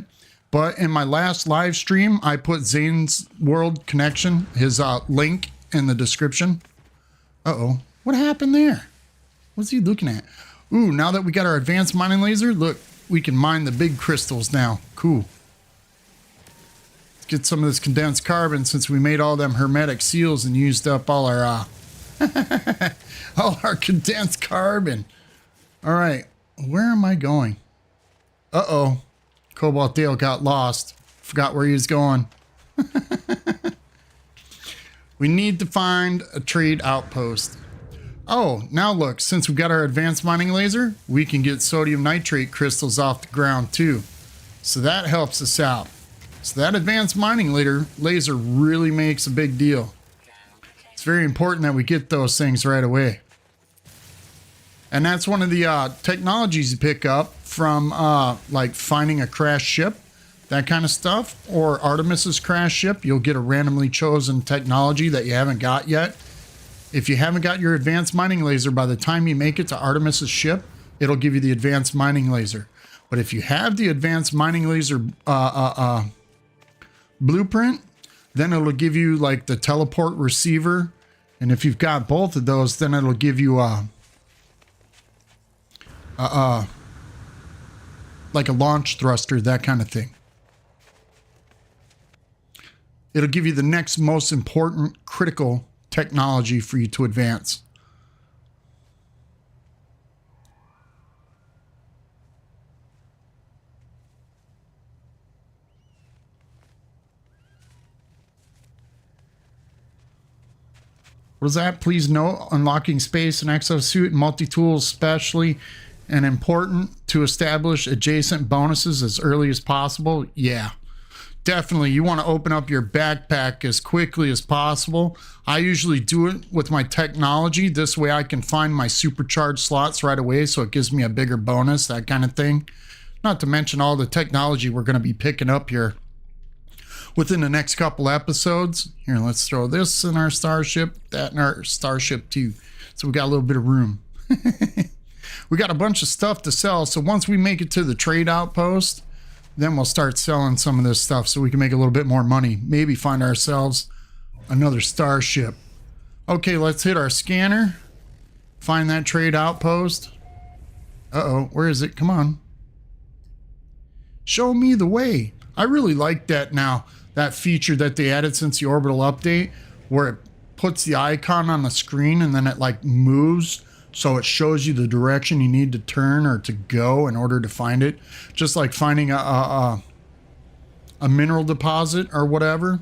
But in my last live stream, I put Zane's World Connection, his link in the description. Uh-oh. What happened there? What's he looking at? Ooh, now that we got our advanced mining laser, look, we can mine the big crystals now. Cool. Let's get some of this condensed carbon since we made all them hermetic seals and used up all our all our condensed carbon. All right, where am I going? Uh-oh. Cobalt Dale got lost. Forgot where he was going. We need to find a trade outpost. Oh, now look, since we've got our advanced mining laser, we can get sodium nitrate crystals off the ground too. So that helps us out. So that advanced mining laser really makes a big deal. It's very important that we get those things right away. And that's one of the technologies you pick up from like finding a crashed ship, that kind of stuff, or Artemis's crashed ship. You'll get a randomly chosen technology that you haven't got yet. If you haven't got your advanced mining laser, by the time you make it to Artemis's ship, it'll give you the advanced mining laser. But if you have the advanced mining laser blueprint, then it'll give you like the teleport receiver. And if you've got both of those, then it'll give you like a launch thruster, that kind of thing. It'll give you the next most important critical technology for you to advance. What is that? Please note, unlocking space and exosuit and multi-tools especially and important to establish adjacent bonuses as early as possible. Yeah, definitely. You want to open up your backpack as quickly as possible. I usually do it with my technology. This way I can find my supercharged slots right away, so it gives me a bigger bonus, that kind of thing. Not to mention all the technology we're going to be picking up here within the next couple episodes. Here, let's throw this in our starship, that in our starship too. So we got a little bit of room. We got a bunch of stuff to sell. So once we make it to the trade outpost, then we'll start selling some of this stuff so we can make a little bit more money. Maybe find ourselves another starship. Okay, let's hit our scanner. Find that trade outpost. Uh-oh, where is it? Come on. Show me the way. I really like that now. That feature that they added since the Orbital update, where it puts the icon on the screen and then it like moves, so it shows you the direction you need to turn or to go in order to find it. Just like finding a mineral deposit or whatever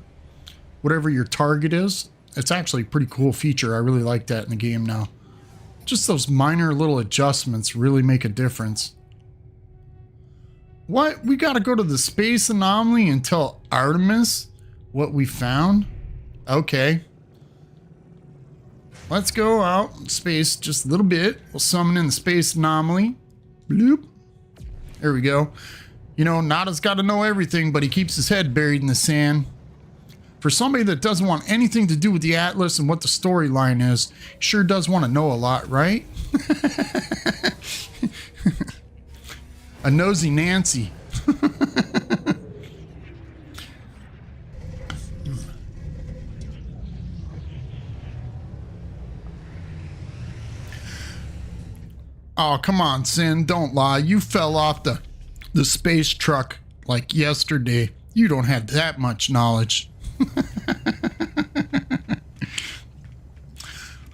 your target is. It's actually a pretty cool feature. I really like that in the game now. Just those minor little adjustments really make a difference. What? We got to go to the Space Anomaly and tell Artemis what we found? Okay. Let's go out in space just a little bit. We'll summon in the Space Anomaly. Bloop. There we go. You know, Nada's got to know everything, but he keeps his head buried in the sand. For somebody that doesn't want anything to do with the Atlas and what the storyline is, sure does want to know a lot, right? A nosy Nancy. Oh, come on, Sin, don't lie. You fell off the space truck like yesterday. You don't have that much knowledge.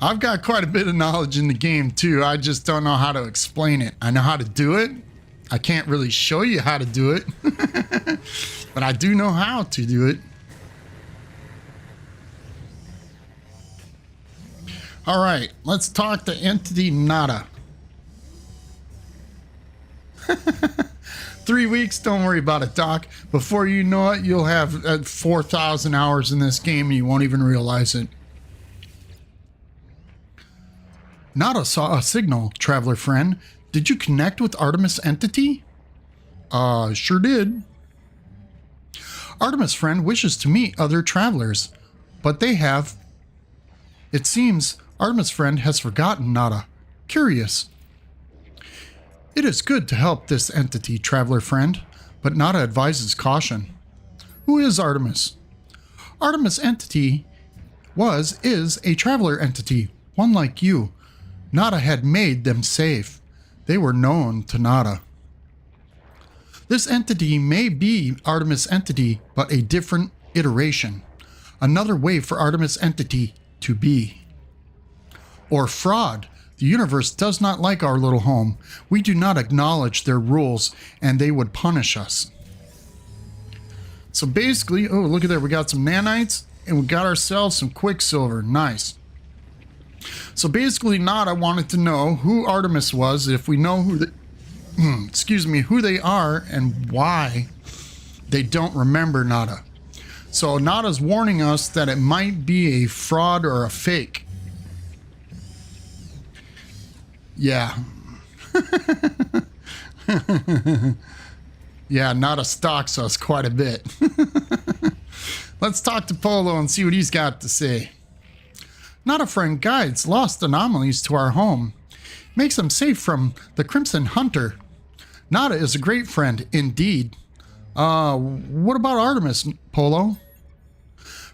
I've got quite a bit of knowledge in the game too. I just don't know how to explain it. I know how to do it. I can't really show you how to do it, but I do know how to do it. All right, let's talk to Entity Nada. 3 weeks, don't worry about it, Doc. Before you know it, you'll have 4,000 hours in this game and you won't even realize it. Nada saw a signal, traveler friend. Did you connect with Artemis Entity? Sure did. Artemis friend wishes to meet other travelers, but they have... It seems Artemis friend has forgotten Nada. Curious. It is good to help this entity, traveler friend, but Nada advises caution. Who is Artemis? Artemis entity is a traveler entity, one like you. Nada had made them safe. They were known to Nada. This entity may be Artemis entity, but a different iteration. Another way for Artemis entity to be. Or fraud. The universe does not like our little home. We do not acknowledge their rules, and they would punish us. So basically, oh, look at there. We got some nanites, and we got ourselves some quicksilver. Nice. So basically, Nada wanted to know who Artemis was, if we know who who they are and why they don't remember Nada. So Nada's warning us that it might be a fraud or a fake. Yeah. Yeah, Nada stalks us quite a bit. Let's talk to Polo and see what he's got to say. Nada friend guides lost anomalies to our home. Makes them safe from the Crimson Hunter. Nada is a great friend, indeed. What about Artemis, Polo?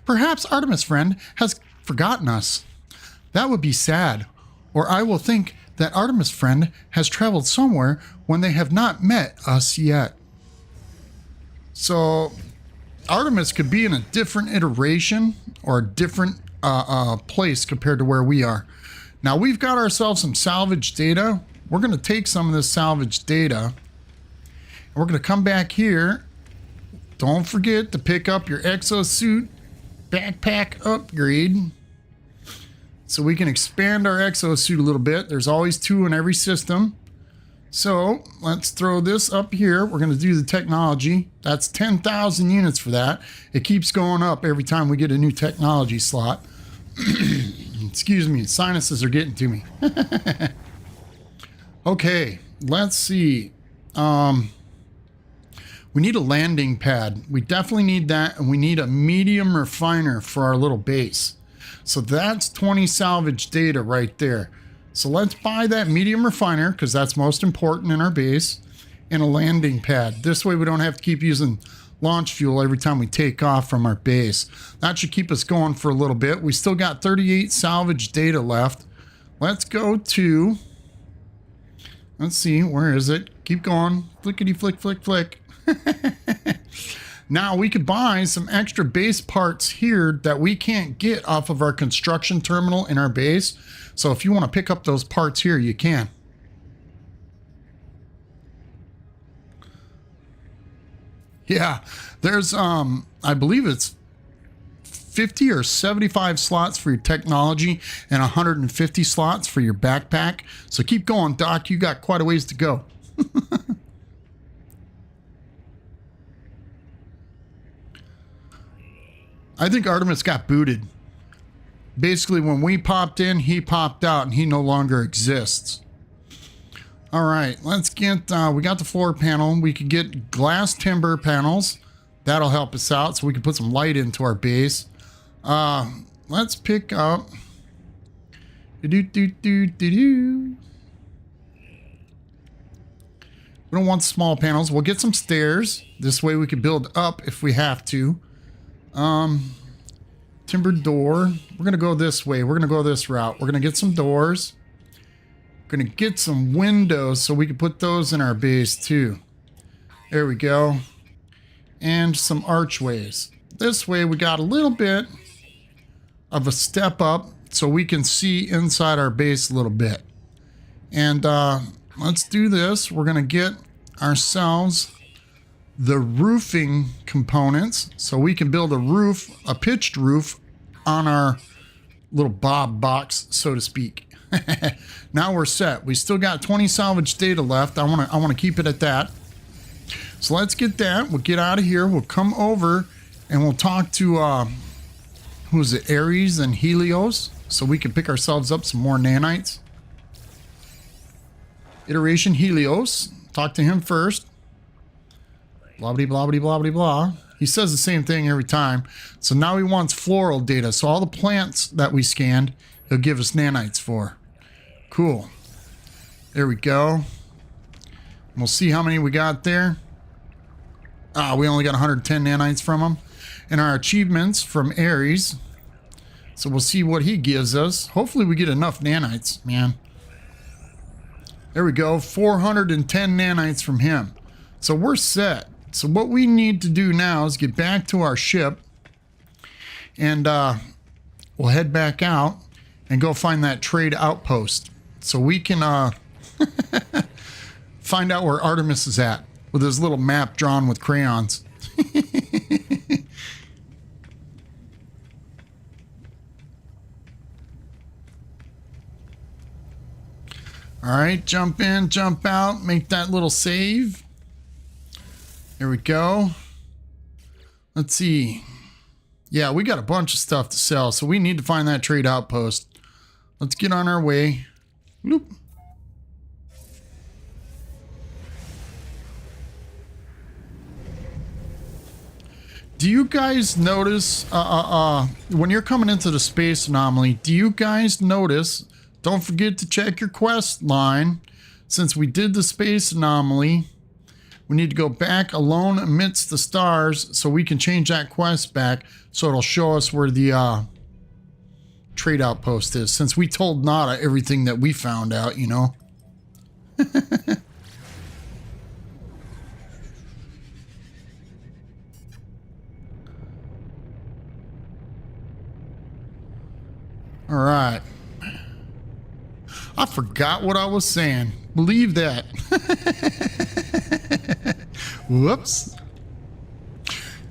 Perhaps Artemis friend has forgotten us. That would be sad. Or I will think that Artemis friend has traveled somewhere when they have not met us yet. So Artemis could be in a different iteration or a different place compared to where we are. Now we've got ourselves some salvage data. We're going to take some of this salvage data and we're going to come back here. Don't forget to pick up your exosuit backpack upgrade so we can expand our exosuit a little bit. There's always 2 in every system. So let's throw this up here. We're going to do the technology. That's 10,000 units for that. It keeps going up every time we get a new technology slot. Excuse me, sinuses are getting to me. Okay, let's see. We need a landing pad. We definitely need that, and we need a medium refiner for our little base. So that's 20 salvage data right there. So let's buy that medium refiner because that's most important in our base, and a landing pad. This way we don't have to keep using launch fuel every time we take off from our base. That should keep us going for a little bit. We still got 38 salvage data left. Let's go to, let's see, where is it? Keep going. Flickety flick, flick, flick. Now we could buy some extra base parts here that we can't get off of our construction terminal in our base. So if you want to pick up those parts here, you can. Yeah, there's I believe it's 50 or 75 slots for your technology and 150 slots for your backpack. So keep going, Doc. You got quite a ways to go. I think Artemis got booted. Basically, when we popped in, he popped out, and he no longer exists. All right, let's get, we got the floor panel. We could get glass timber panels. That'll help us out, so we can put some light into our base. Let's pick up. We don't want small panels. We'll get some stairs. This way we can build up if we have to. Timber door. We're going to go this way. We're going to go this route. We're going to get some doors. We're going to get some windows so we can put those in our base too. There we go. And some archways. This way we got a little bit of a step up so we can see inside our base a little bit. And let's do this. We're going to get ourselves the roofing components so we can build a roof, a pitched roof on our little Bob box, so to speak. Now we're set. We still got 20 salvage data left. I want to keep it at that. So let's get that. We'll get out of here. We'll come over and we'll talk to who is it, Ares and Helios, so we can pick ourselves up some more nanites. Iteration Helios. Talk to him first. Blah, blah, blah, blah, blah, blah. He says the same thing every time. So now he wants floral data. So all the plants that we scanned, he'll give us nanites for. Cool. There we go. We'll see how many we got there. We only got 110 nanites from him. And our achievements from Ares. So we'll see what he gives us. Hopefully we get enough nanites, man. There we go. 410 nanites from him. So we're set. So what we need to do now is get back to our ship. And we'll head back out and go find that trade outpost. So we can find out where Artemis is at with his little map drawn with crayons. All right, jump in, jump out, make that little save. There we go. Let's see. Yeah, we got a bunch of stuff to sell, so we need to find that trade outpost. Let's get on our way. Loop. Do you guys notice, when you're coming into the Space Anomaly, do you guys notice, don't forget to check your quest line. Since we did the Space Anomaly, we need to go back alone amidst the stars so we can change that quest back so it'll show us where the trade outpost is. Since we told Nada everything that we found out, you know. All right. I forgot what I was saying. Believe that. Whoops.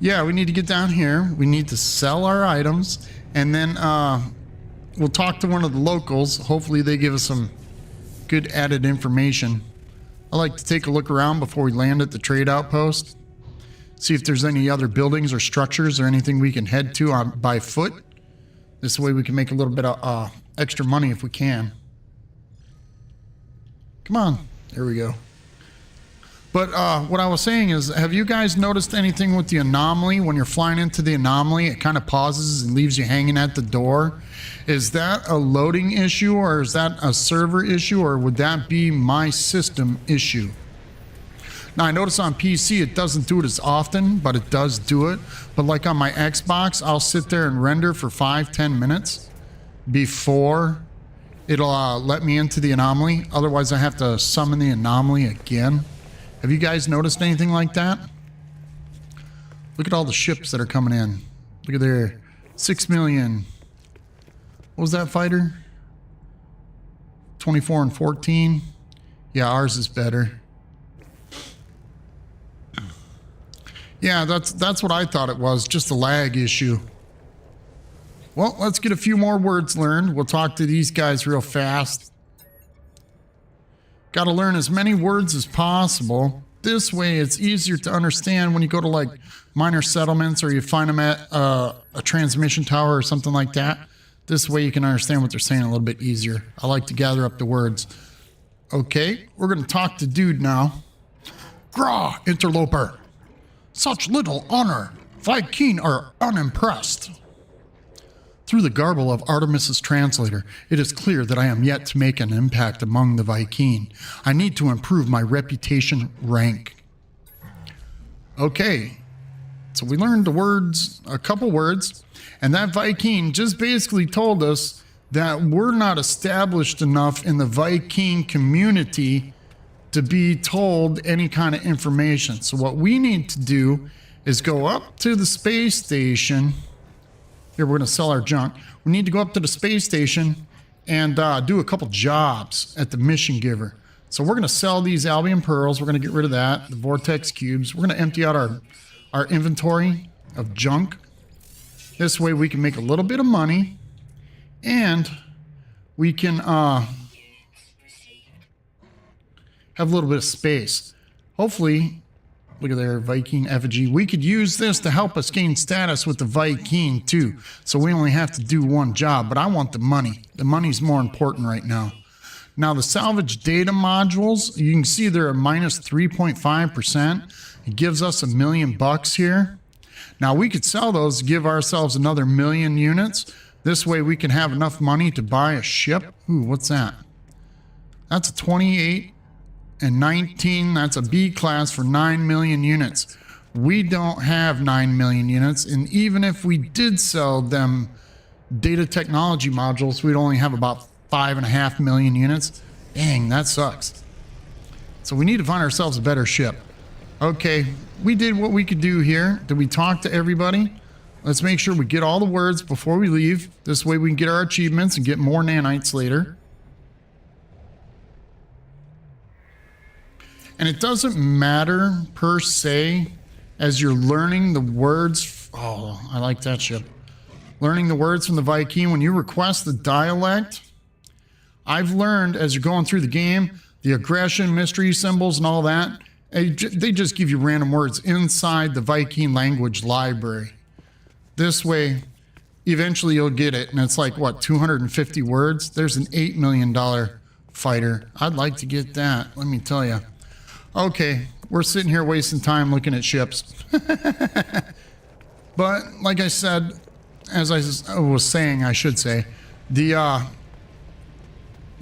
Yeah, we need to get down here. We need to sell our items. And then we'll talk to one of the locals. Hopefully they give us some good added information. I like to take a look around before we land at the trade outpost. See if there's any other buildings or structures or anything we can head to by foot. This way we can make a little bit of extra money if we can. Come on. There we go. But what I was saying is, have you guys noticed anything with the anomaly? When you're flying into the anomaly, it kind of pauses and leaves you hanging at the door. Is that a loading issue, or is that a server issue, or would that be my system issue? Now, I notice on PC it doesn't do it as often, but it does do it. But like on my Xbox, I'll sit there and render for 5-10 minutes before it'll let me into the anomaly. Otherwise, I have to summon the anomaly again. Have you guys noticed anything like that? Look at all the ships that are coming in. Look at there. 6 million. What was that fighter? 24 and 14. Yeah, ours is better. Yeah, that's what I thought it was. Just a lag issue. Well, let's get a few more words learned. We'll talk to these guys real fast. Got to learn as many words as possible. This way it's easier to understand when you go to like minor settlements or you find them at a transmission tower or something like that. This way you can understand what they're saying a little bit easier. I like to gather up the words. Okay, we're going to talk to dude now. Grah, interloper. Such little honor. Vy'keen are unimpressed. Through the garble of Artemis's translator, it is clear that I am yet to make an impact among the Vy'keen. I need to improve my reputation rank. Okay, so we learned the words, a couple words, and that Vy'keen just basically told us that we're not established enough in the Vy'keen community to be told any kind of information. So what we need to do is go up to the space station. Here, we're going to sell our junk. We need to go up to the space station and do a couple jobs at the mission giver. So we're going to sell these Albion Pearls. We're going to get rid of that, the Vortex Cubes. We're going to empty out our inventory of junk. This way we can make a little bit of money and we can have a little bit of space. Hopefully, look at their Vy'keen effigy. We could use this to help us gain status with the Vy'keen too. So we only have to do one job, but I want the money. The money's more important right now. Now the salvage data modules, you can see they're at minus 3.5%. It gives us $1 million here. Now we could sell those to give ourselves another 1 million units. This way we can have enough money to buy a ship. Ooh, what's that? That's a 28 and 19. That's a B class for 9 million units. We don't have 9 million units. And even if we did sell them data technology modules, we'd only have about 5.5 million units. Dang, that sucks. So we need to find ourselves a better ship. Okay, we did what we could do here. Did we talk to everybody? Let's make sure we get all the words before we leave. This way we can get our achievements and get more nanites later. And it doesn't matter per se as you're learning the words. Oh, I like that ship. Learning the words from the Viking. When you request the dialect, I've learned as you're going through the game, the aggression, mystery symbols, and all that, they just give you random words inside the Viking language library. This way, eventually you'll get it. And it's like, what, 250 words? There's an $8 million fighter. I'd like to get that, let me tell you. Okay, we're sitting here wasting time looking at ships. But like I said, as I was saying, I should say, the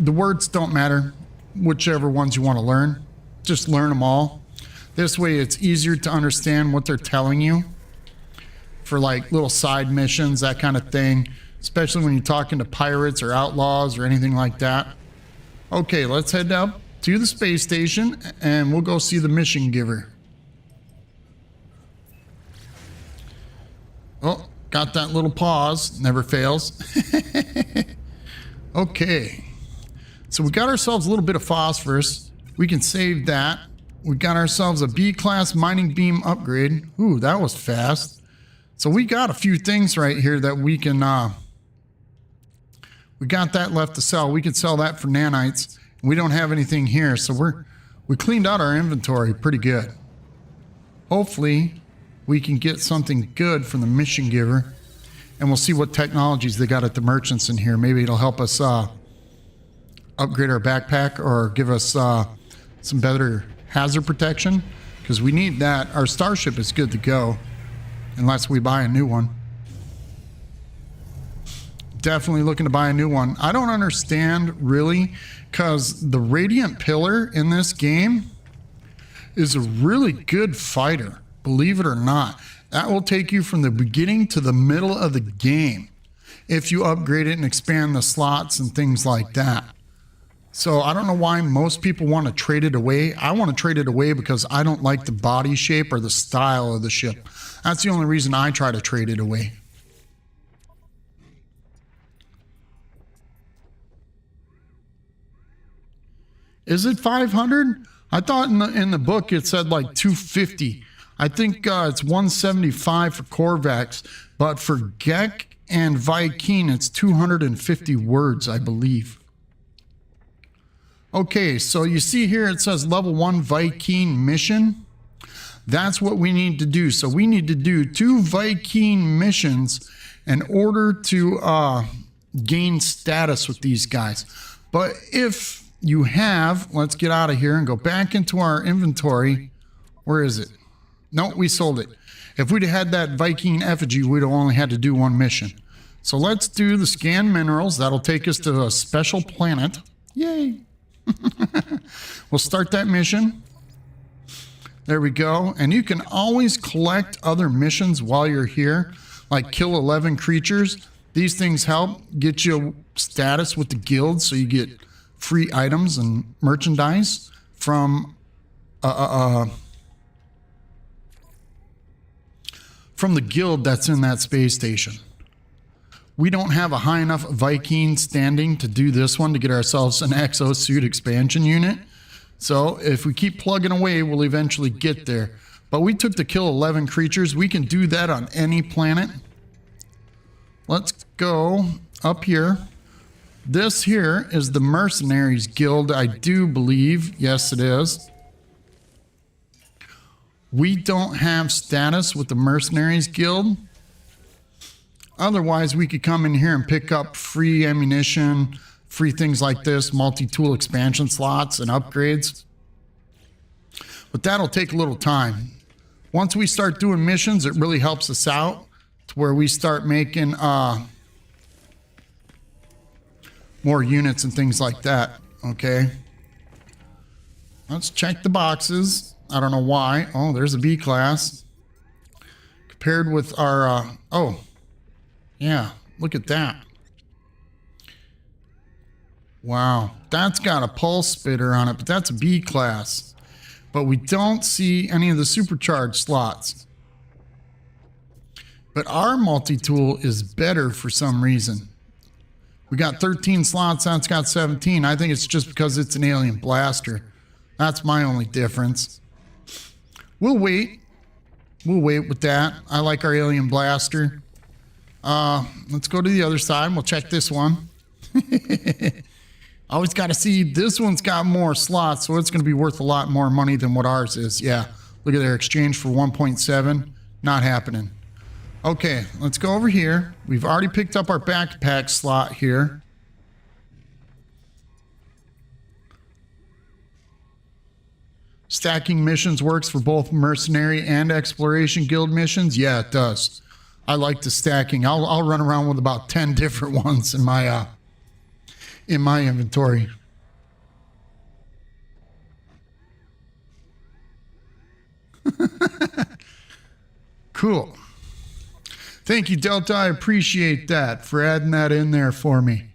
words don't matter, whichever ones you want to learn. Just learn them all. This way it's easier to understand what they're telling you for like little side missions, that kind of thing, especially when you're talking to pirates or outlaws or anything like that. Okay, let's head up to the space station and we'll go see the mission giver. Oh, got that little pause, never fails. Okay, so we got ourselves a little bit of phosphorus. We can save that. We got ourselves a B-class mining beam upgrade. Ooh, that was fast. So we got a few things right here that we can, we got that left to sell. We could sell that for nanites. We don't have anything here, so we cleaned out our inventory pretty good. Hopefully, we can get something good from the mission giver, and we'll see what technologies they got at the merchants in here. Maybe it'll help us upgrade our backpack or give us some better hazard protection, because we need that. Our starship is good to go, unless we buy a new one. Definitely looking to buy a new one. I don't understand really, because the Radiant Pillar in this game is a really good fighter, believe it or not. That will take you from the beginning to the middle of the game if you upgrade it and expand the slots and things like that. So I don't know why most people want to trade it away. I want to trade it away because I don't like the body shape or the style of the ship. That's the only reason I try to trade it away. Is it 500? I thought in the book it said like 250. I think it's 175 for Corvax, but for Gek and Viking it's 250 words, I believe. Okay, so you see here it says level 1 Viking mission. That's what we need to do. So we need to do 2 Viking missions in order to gain status with these guys. But if you have, let's get out of here and go back into our inventory. Where is it? No, we sold it. If we'd had that Viking effigy, we'd have only had to do 1 mission. So let's do the scan minerals. That'll take us to a special planet. Yay. We'll start that mission. There we go. And you can always collect other missions while you're here, like kill 11 creatures. These things help get you status with the guild, so you get free items and merchandise from the guild that's in that space station. We don't have a high enough Viking standing to do this one to get ourselves an exosuit expansion unit. So if we keep plugging away, we'll eventually get there. But we took to kill 11 creatures. We can do that on any planet. Let's go up here. This here is the Mercenaries Guild, I do believe. Yes, it is. We don't have status with the Mercenaries Guild. Otherwise, we could come in here and pick up free ammunition, free things like this, multi-tool expansion slots and upgrades. But that'll take a little time. Once we start doing missions, it really helps us out to where we start making more units and things like that. Okay. Let's check the boxes. I don't know why. Oh, there's a B class. Compared with our, oh, yeah, look at that. Wow, that's got a pulse spitter on it, but that's a B class. But we don't see any of the supercharged slots. But our multi-tool is better for some reason. We got 13 slots, that's got 17. I think it's just because it's an alien blaster. That's my only difference. We'll wait. We'll wait with that. I like our alien blaster. Let's go to the other side. We'll check this one. Always got to see, this one's got more slots, so it's going to be worth a lot more money than what ours is. Yeah, look at their exchange for 1.7. Not happening. Okay, let's go over here. We've already picked up our backpack slot here. Stacking missions works for both mercenary and exploration guild missions. Yeah, it does. I like the stacking. I'll run around with about 10 different ones in my inventory. Cool. Thank you, Delta. I appreciate that for adding that in there for me.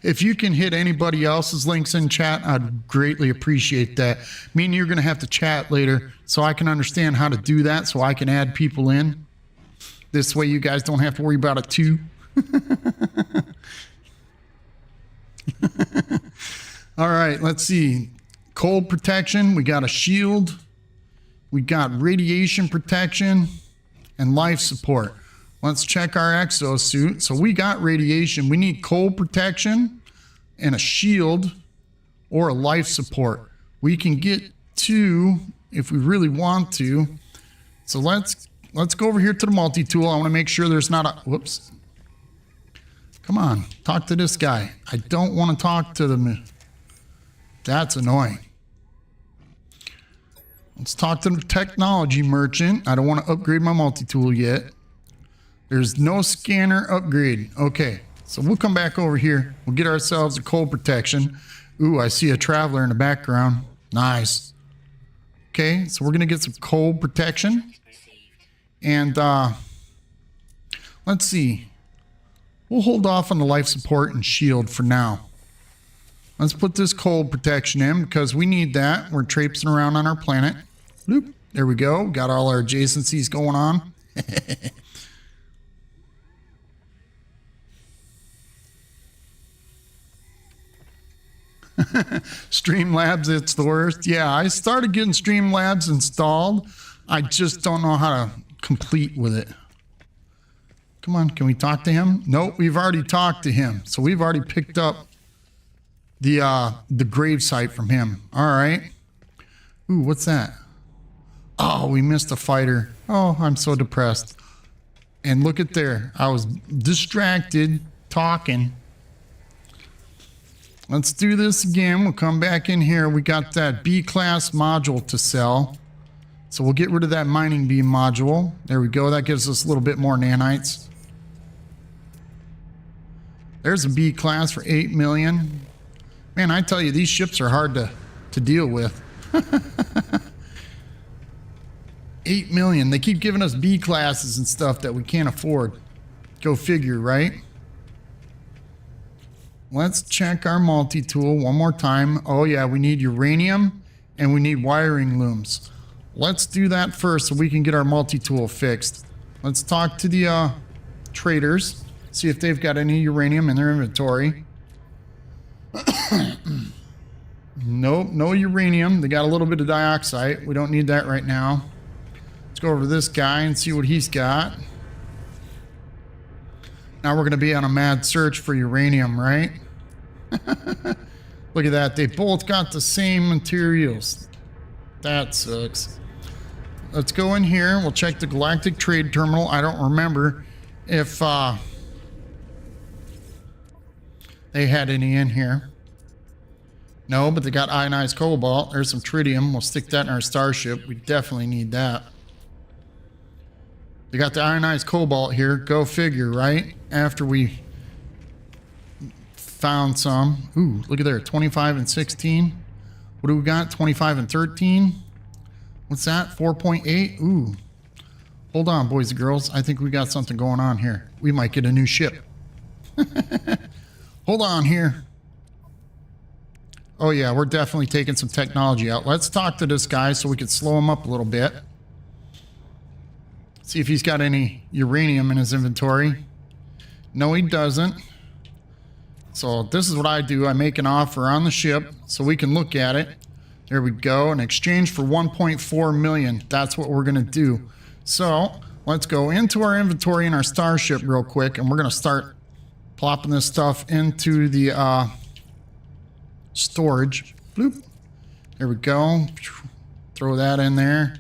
If you can hit anybody else's links in chat, I'd greatly appreciate that. Me and you're going to have to chat later so I can understand how to do that, so I can add people in. This way you guys don't have to worry about it too. All right, let's see. Cold protection. We got a shield. We got radiation protection and life support. Let's check our exosuit. So we got radiation. We need cold protection and a shield or a life support. We can get two if we really want to. So let's go over here to the multi-tool. I want to make sure there's not a... Whoops. Come on. Talk to this guy. I don't want to talk to them. That's annoying. Let's talk to the technology merchant. I don't want to upgrade my multi-tool yet. There's no scanner upgrade. Okay, so we'll come back over here. We'll get ourselves a cold protection. Ooh, I see a traveler in the background. Nice. Okay, so we're going to get some cold protection. And let's see. We'll hold off on the life support and shield for now. Let's put this cold protection in because we need that. We're traipsing around on our planet. Bloop. There we go. Got all our adjacencies going on. Streamlabs, it's the worst. Yeah, I started getting Streamlabs installed. I just don't know how to complete with it. Come on, can we talk to him? Nope, we've already talked to him. So we've already picked up the grave site from him. All right. Ooh, what's that? Oh, we missed a fighter. Oh, I'm so depressed. And look at there. I was distracted talking. Let's do this again. We'll come back in here. We got that B-class module to sell. So we'll get rid of that mining beam module. There we go. That gives us a little bit more nanites. There's a B-class for 8 million. Man, I tell you, these ships are hard to deal with. 8 million. They keep giving us B classes and stuff that we can't afford. Go figure, right? Let's check our multi-tool one more time. Oh yeah, we need uranium and we need wiring looms. Let's do that first so we can get our multi-tool fixed. Let's talk to the traders. See if they've got any uranium in their inventory. Nope, no uranium. They got a little bit of dioxide. We don't need that right now. Let's go over to this guy and see what he's got. Now we're going to be on a mad search for uranium, right? Look at that. They both got the same materials. That sucks. Let's go in here. We'll check the Galactic Trade Terminal. I don't remember if they had any in here. No, but they got ionized cobalt. There's some tritium. We'll stick that in our starship. We definitely need that. They got the ionized cobalt here. Go figure, right? After we found some. Ooh, look at there, 25 and 16. What do we got? 25 and 13. What's that? 4.8. Ooh. Hold on, boys and girls. I think we got something going on here. We might get a new ship. Hold on here. Oh yeah, we're definitely taking some technology out. Let's talk to this guy so we can slow him up a little bit. See if he's got any uranium in his inventory. No, he doesn't. So this is what I do. I make an offer on the ship so we can look at it. There we go. In exchange for 1.4 million. That's what we're going to do. So let's go into our inventory in our starship real quick, and we're going to start plopping this stuff into the storage. Bloop. There we go. Throw that in there.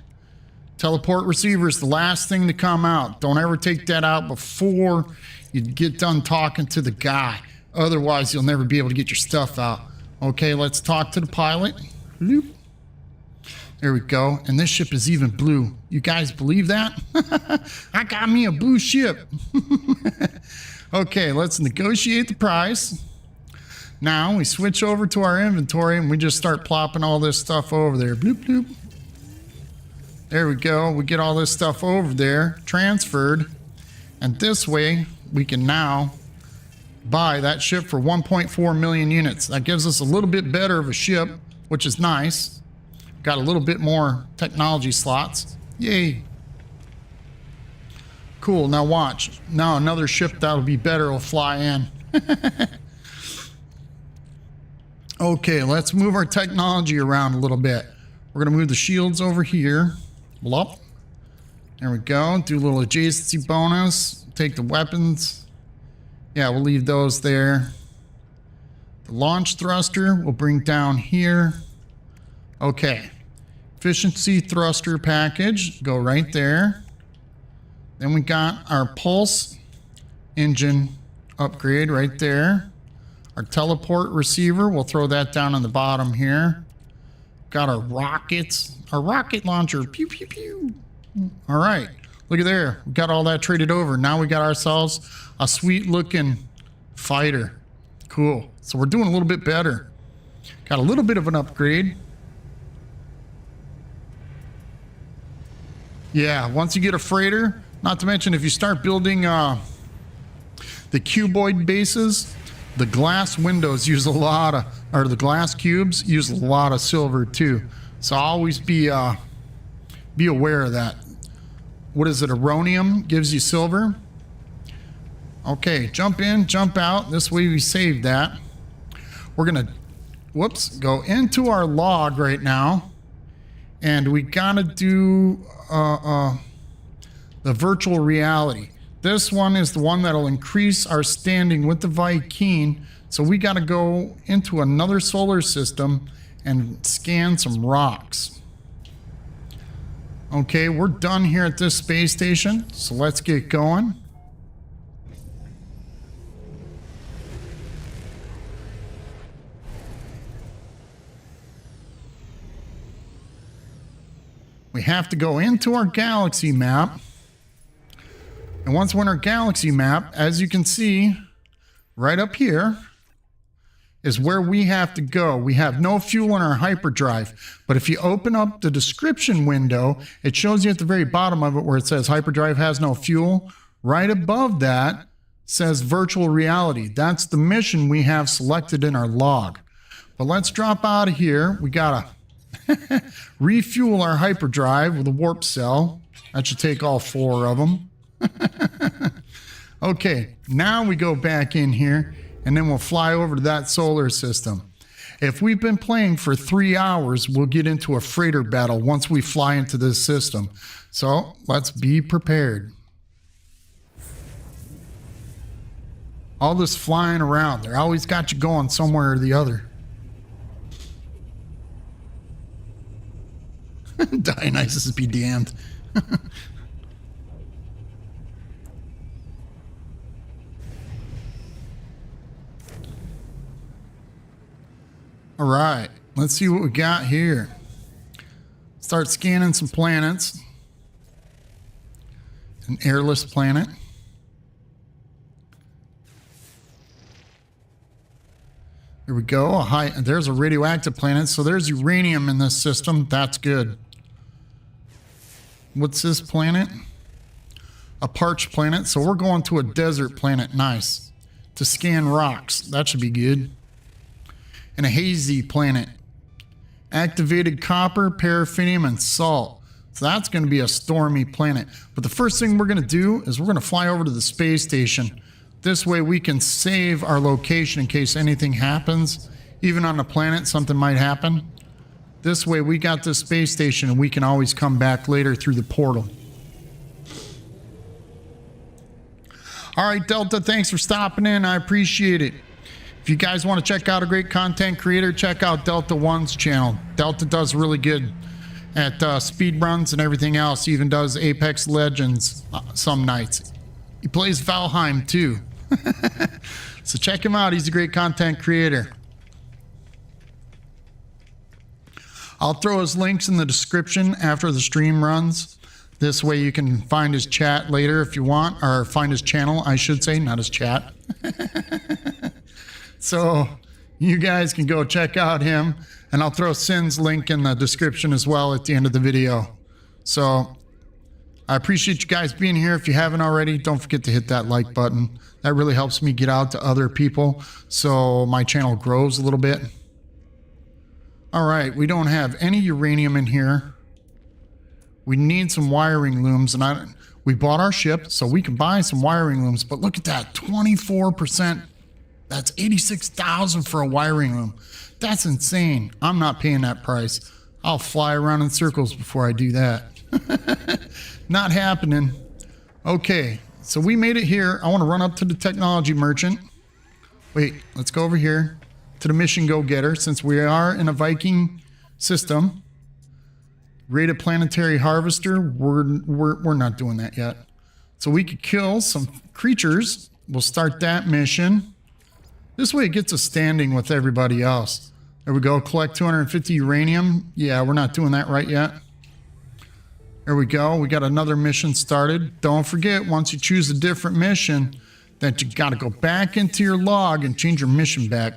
Teleport receiver is the last thing to come out. Don't ever take that out before you get done talking to the guy. Otherwise, you'll never be able to get your stuff out. Okay, let's talk to the pilot. Bloop. There we go. And this ship is even blue. You guys believe that? I got me a blue ship. Okay, let's negotiate the price. Now we switch over to our inventory and we just start plopping all this stuff over there. Bloop, bloop. There we go. We get all this stuff over there, transferred. And this way, we can now buy that ship for 1.4 million units. That gives us a little bit better of a ship, which is nice. Got a little bit more technology slots. Yay. Cool. Now watch. Now another ship that'll be better will fly in. Okay, let's move our technology around a little bit. We're going to move the shields over here. Blop. There we go. Do a little adjacency bonus. Take the weapons. Yeah, we'll leave those there. The launch thruster we'll bring down here. Okay. Efficiency thruster package. Go right there. Then we got our pulse engine upgrade right there. Our teleport receiver, we'll throw that down on the bottom here. Got our rockets, our rocket launcher. Pew, pew, pew. All right. Look at there. We got all that traded over. Now we got ourselves a sweet looking fighter. Cool. So we're doing a little bit better. Got a little bit of an upgrade. Yeah, once you get a freighter, not to mention if you start building the cuboid bases, the glass windows use a lot of, or the glass cubes use a lot of silver too. So always be aware of that. What is it? Aronium gives you silver. Okay, jump in, jump out. This way we save that. We're gonna, whoops, go into our log right now, and we gotta do the virtual reality. This one is the one that'll increase our standing with the Vy'keen. So we gotta go into another solar system and scan some rocks. Okay, we're done here at this space station, so let's get going. We have to go into our galaxy map. And once we're in our galaxy map, as you can see, right up here is where we have to go. We have no fuel in our hyperdrive, but if you open up the description window, it shows you at the very bottom of it where it says hyperdrive has no fuel. Right above that says virtual reality. That's the mission we have selected in our log. But let's drop out of here. We gotta refuel our hyperdrive with a warp cell. That should take all 4 of them. Okay, now we go back in here and then we'll fly over to that solar system. If we've been playing for 3 hours, we'll get into a freighter battle once we fly into this system. So let's be prepared. All this flying around, they always got you going somewhere or the other. Dionysus be damned. All right, let's see what we got here. Start scanning some planets. An airless planet. Here we go. There's a radioactive planet. So there's uranium in this system. That's good. What's this planet? A parched planet. So we're going to a desert planet. Nice. To scan rocks. That should be good. And a hazy planet. Activated copper, paraffinium, and salt. So that's going to be a stormy planet. But the first thing we're going to do is we're going to fly over to the space station. This way we can save our location in case anything happens. Even on the planet, something might happen. This way we got this space station and we can always come back later through the portal. All right, Delta, thanks for stopping in. I appreciate it. If you guys want to check out a great content creator, check out Delta One's channel. Delta does really good at speed runs and everything else. He even does Apex Legends some nights. He plays Valheim too. So check him out. He's a great content creator. I'll throw his links in the description after the stream runs. This way you can find his chat later if you want, or find his channel, I should say, not his chat. So you guys can go check out him, and I'll throw Sin's link in the description as well at the end of the video. So I appreciate you guys being here. If you haven't already, don't forget to hit that like button. That really helps me get out to other people so my channel grows a little bit. All right, we don't have any uranium in here. We need some wiring looms, and we bought our ship, so we can buy some wiring looms. But look at that, 24%. That's 86,000 for a wiring loom. That's insane. I'm not paying that price. I'll fly around in circles before I do that. Not happening. Okay, so we made it here. I want to run up to the technology merchant. Wait, let's go over here to the mission go-getter, since we are in a Viking system. Rated planetary harvester. We're not doing that yet. So we could kill some creatures. We'll start that mission. This way it gets us standing with everybody else. There we go. Collect 250 uranium. Yeah, we're not doing that right yet. There we go. We got another mission started. Don't forget, once you choose a different mission, that you got to go back into your log and change your mission back.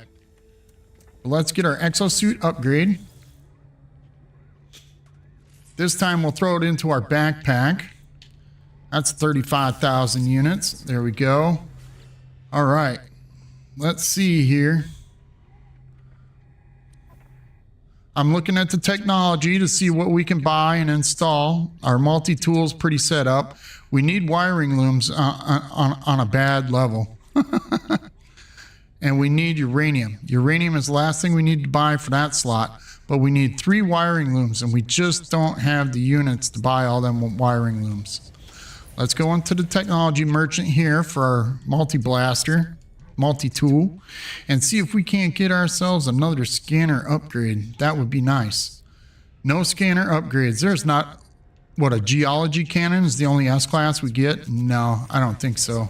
Let's get our exosuit upgrade. This time we'll throw it into our backpack. That's 35,000 units. There we go. All right. Let's see here. I'm looking at the technology to see what we can buy and install. Our multi-tool's pretty set up. We need wiring looms on a bad level. And we need uranium. Uranium is the last thing we need to buy for that slot. But we need 3 wiring looms, and we just don't have the units to buy all them wiring looms. Let's go into the technology merchant here for our multi-blaster. Multi-tool, and see if we can't get ourselves another scanner upgrade. That would be nice. No scanner upgrades. There's not, what, a geology cannon is the only S-class we get? No, I don't think so.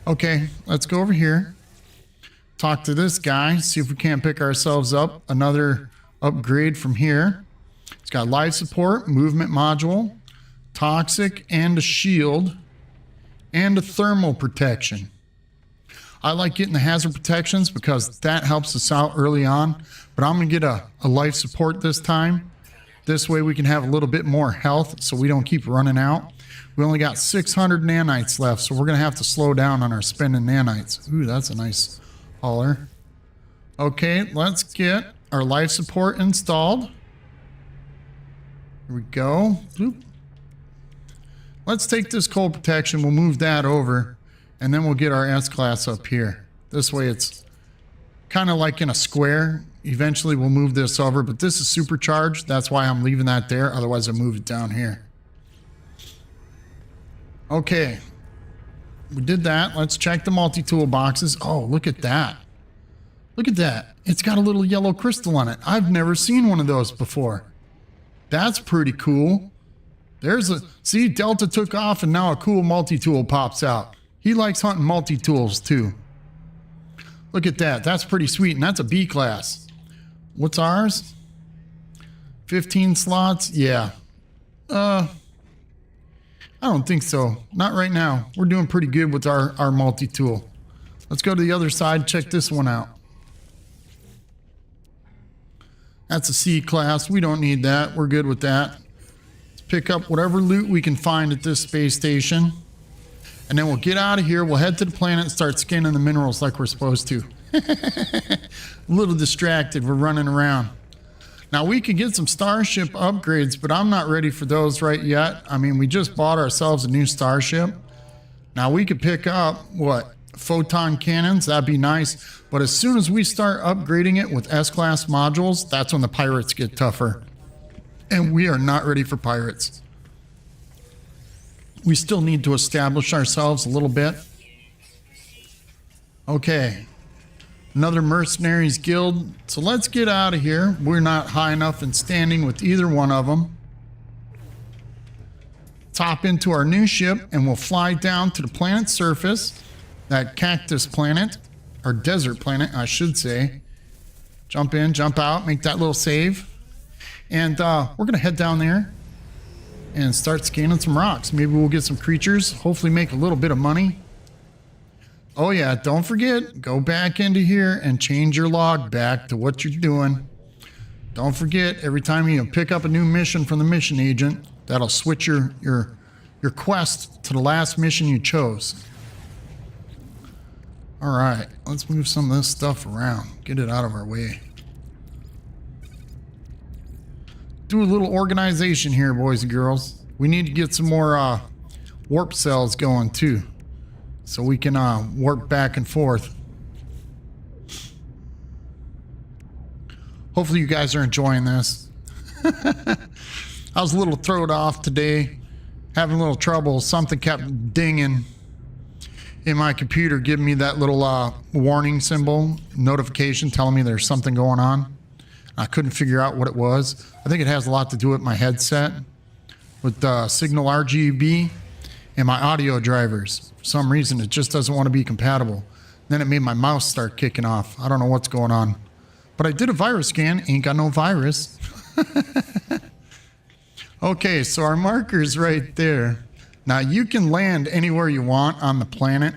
Okay, let's go over here. Talk to this guy, see if we can't pick ourselves up another upgrade from here. It's got life support, movement module, toxic, and a shield, and a thermal protection. I like getting the hazard protections because that helps us out early on, but I'm going to get a life support this time. This way we can have a little bit more health so we don't keep running out. We only got 600 nanites left, so we're going to have to slow down on our spending nanites. Ooh, that's a nice hauler. Okay, let's get our life support installed. Here we go. Bloop. Let's take this cold protection. We'll move that over. And then we'll get our S-class up here. This way it's kind of like in a square. Eventually we'll move this over, but this is supercharged. That's why I'm leaving that there. Otherwise I move it down here. Okay. We did that. Let's check the multi-tool boxes. Oh, look at that. Look at that. It's got a little yellow crystal on it. I've never seen one of those before. That's pretty cool. There's a... See, Delta took off and now a cool multi-tool pops out. He likes hunting multi-tools too. Look at that. That's pretty sweet. And that's a B class. What's ours? 15 slots? Yeah. I don't think so. Not right now. We're doing pretty good with our multi-tool. Let's go to the other side. Check this one out. That's a C class. We don't need that. We're good with that. Let's pick up whatever loot we can find at this space station. And then we'll get out of here. We'll head to the planet and start scanning the minerals like we're supposed to. A little distracted. We're running around. Now, we could get some starship upgrades, but I'm not ready for those right yet. I mean, we just bought ourselves a new starship. Now, we could pick up, what, photon cannons? That'd be nice. But as soon as we start upgrading it with S-class modules, that's when the pirates get tougher. And we are not ready for pirates. We still need to establish ourselves a little bit. Okay. Another mercenaries guild. So let's get out of here. We're not high enough in standing with either one of them. Top into our new ship and we'll fly down to the planet's surface. That cactus planet, or desert planet, I should say. Jump in, jump out, make that little save. And we're going to head down there and start scanning some rocks. Maybe we'll get some creatures, hopefully make a little bit of money. Oh yeah, don't forget, go back into here and change your log back to what you're doing. Don't forget, every time you pick up a new mission from the mission agent, that'll switch your quest to the last mission you chose. All right, let's move some of this stuff around. Get it out of our way. Do a little organization here, boys and girls. We need to get some more warp cells going too, so we can warp back and forth. Hopefully you guys are enjoying this. I was a little thrown off today, having a little trouble. Something kept dinging in my computer, giving me that little warning symbol, notification telling me there's something going on. I couldn't figure out what it was. I think it has a lot to do with my headset, with the signal RGB and my audio drivers. For some reason, it just doesn't want to be compatible. Then it made my mouse start kicking off. I don't know what's going on. But I did a virus scan. Ain't got no virus. Okay, so our marker's right there. Now, you can land anywhere you want on the planet,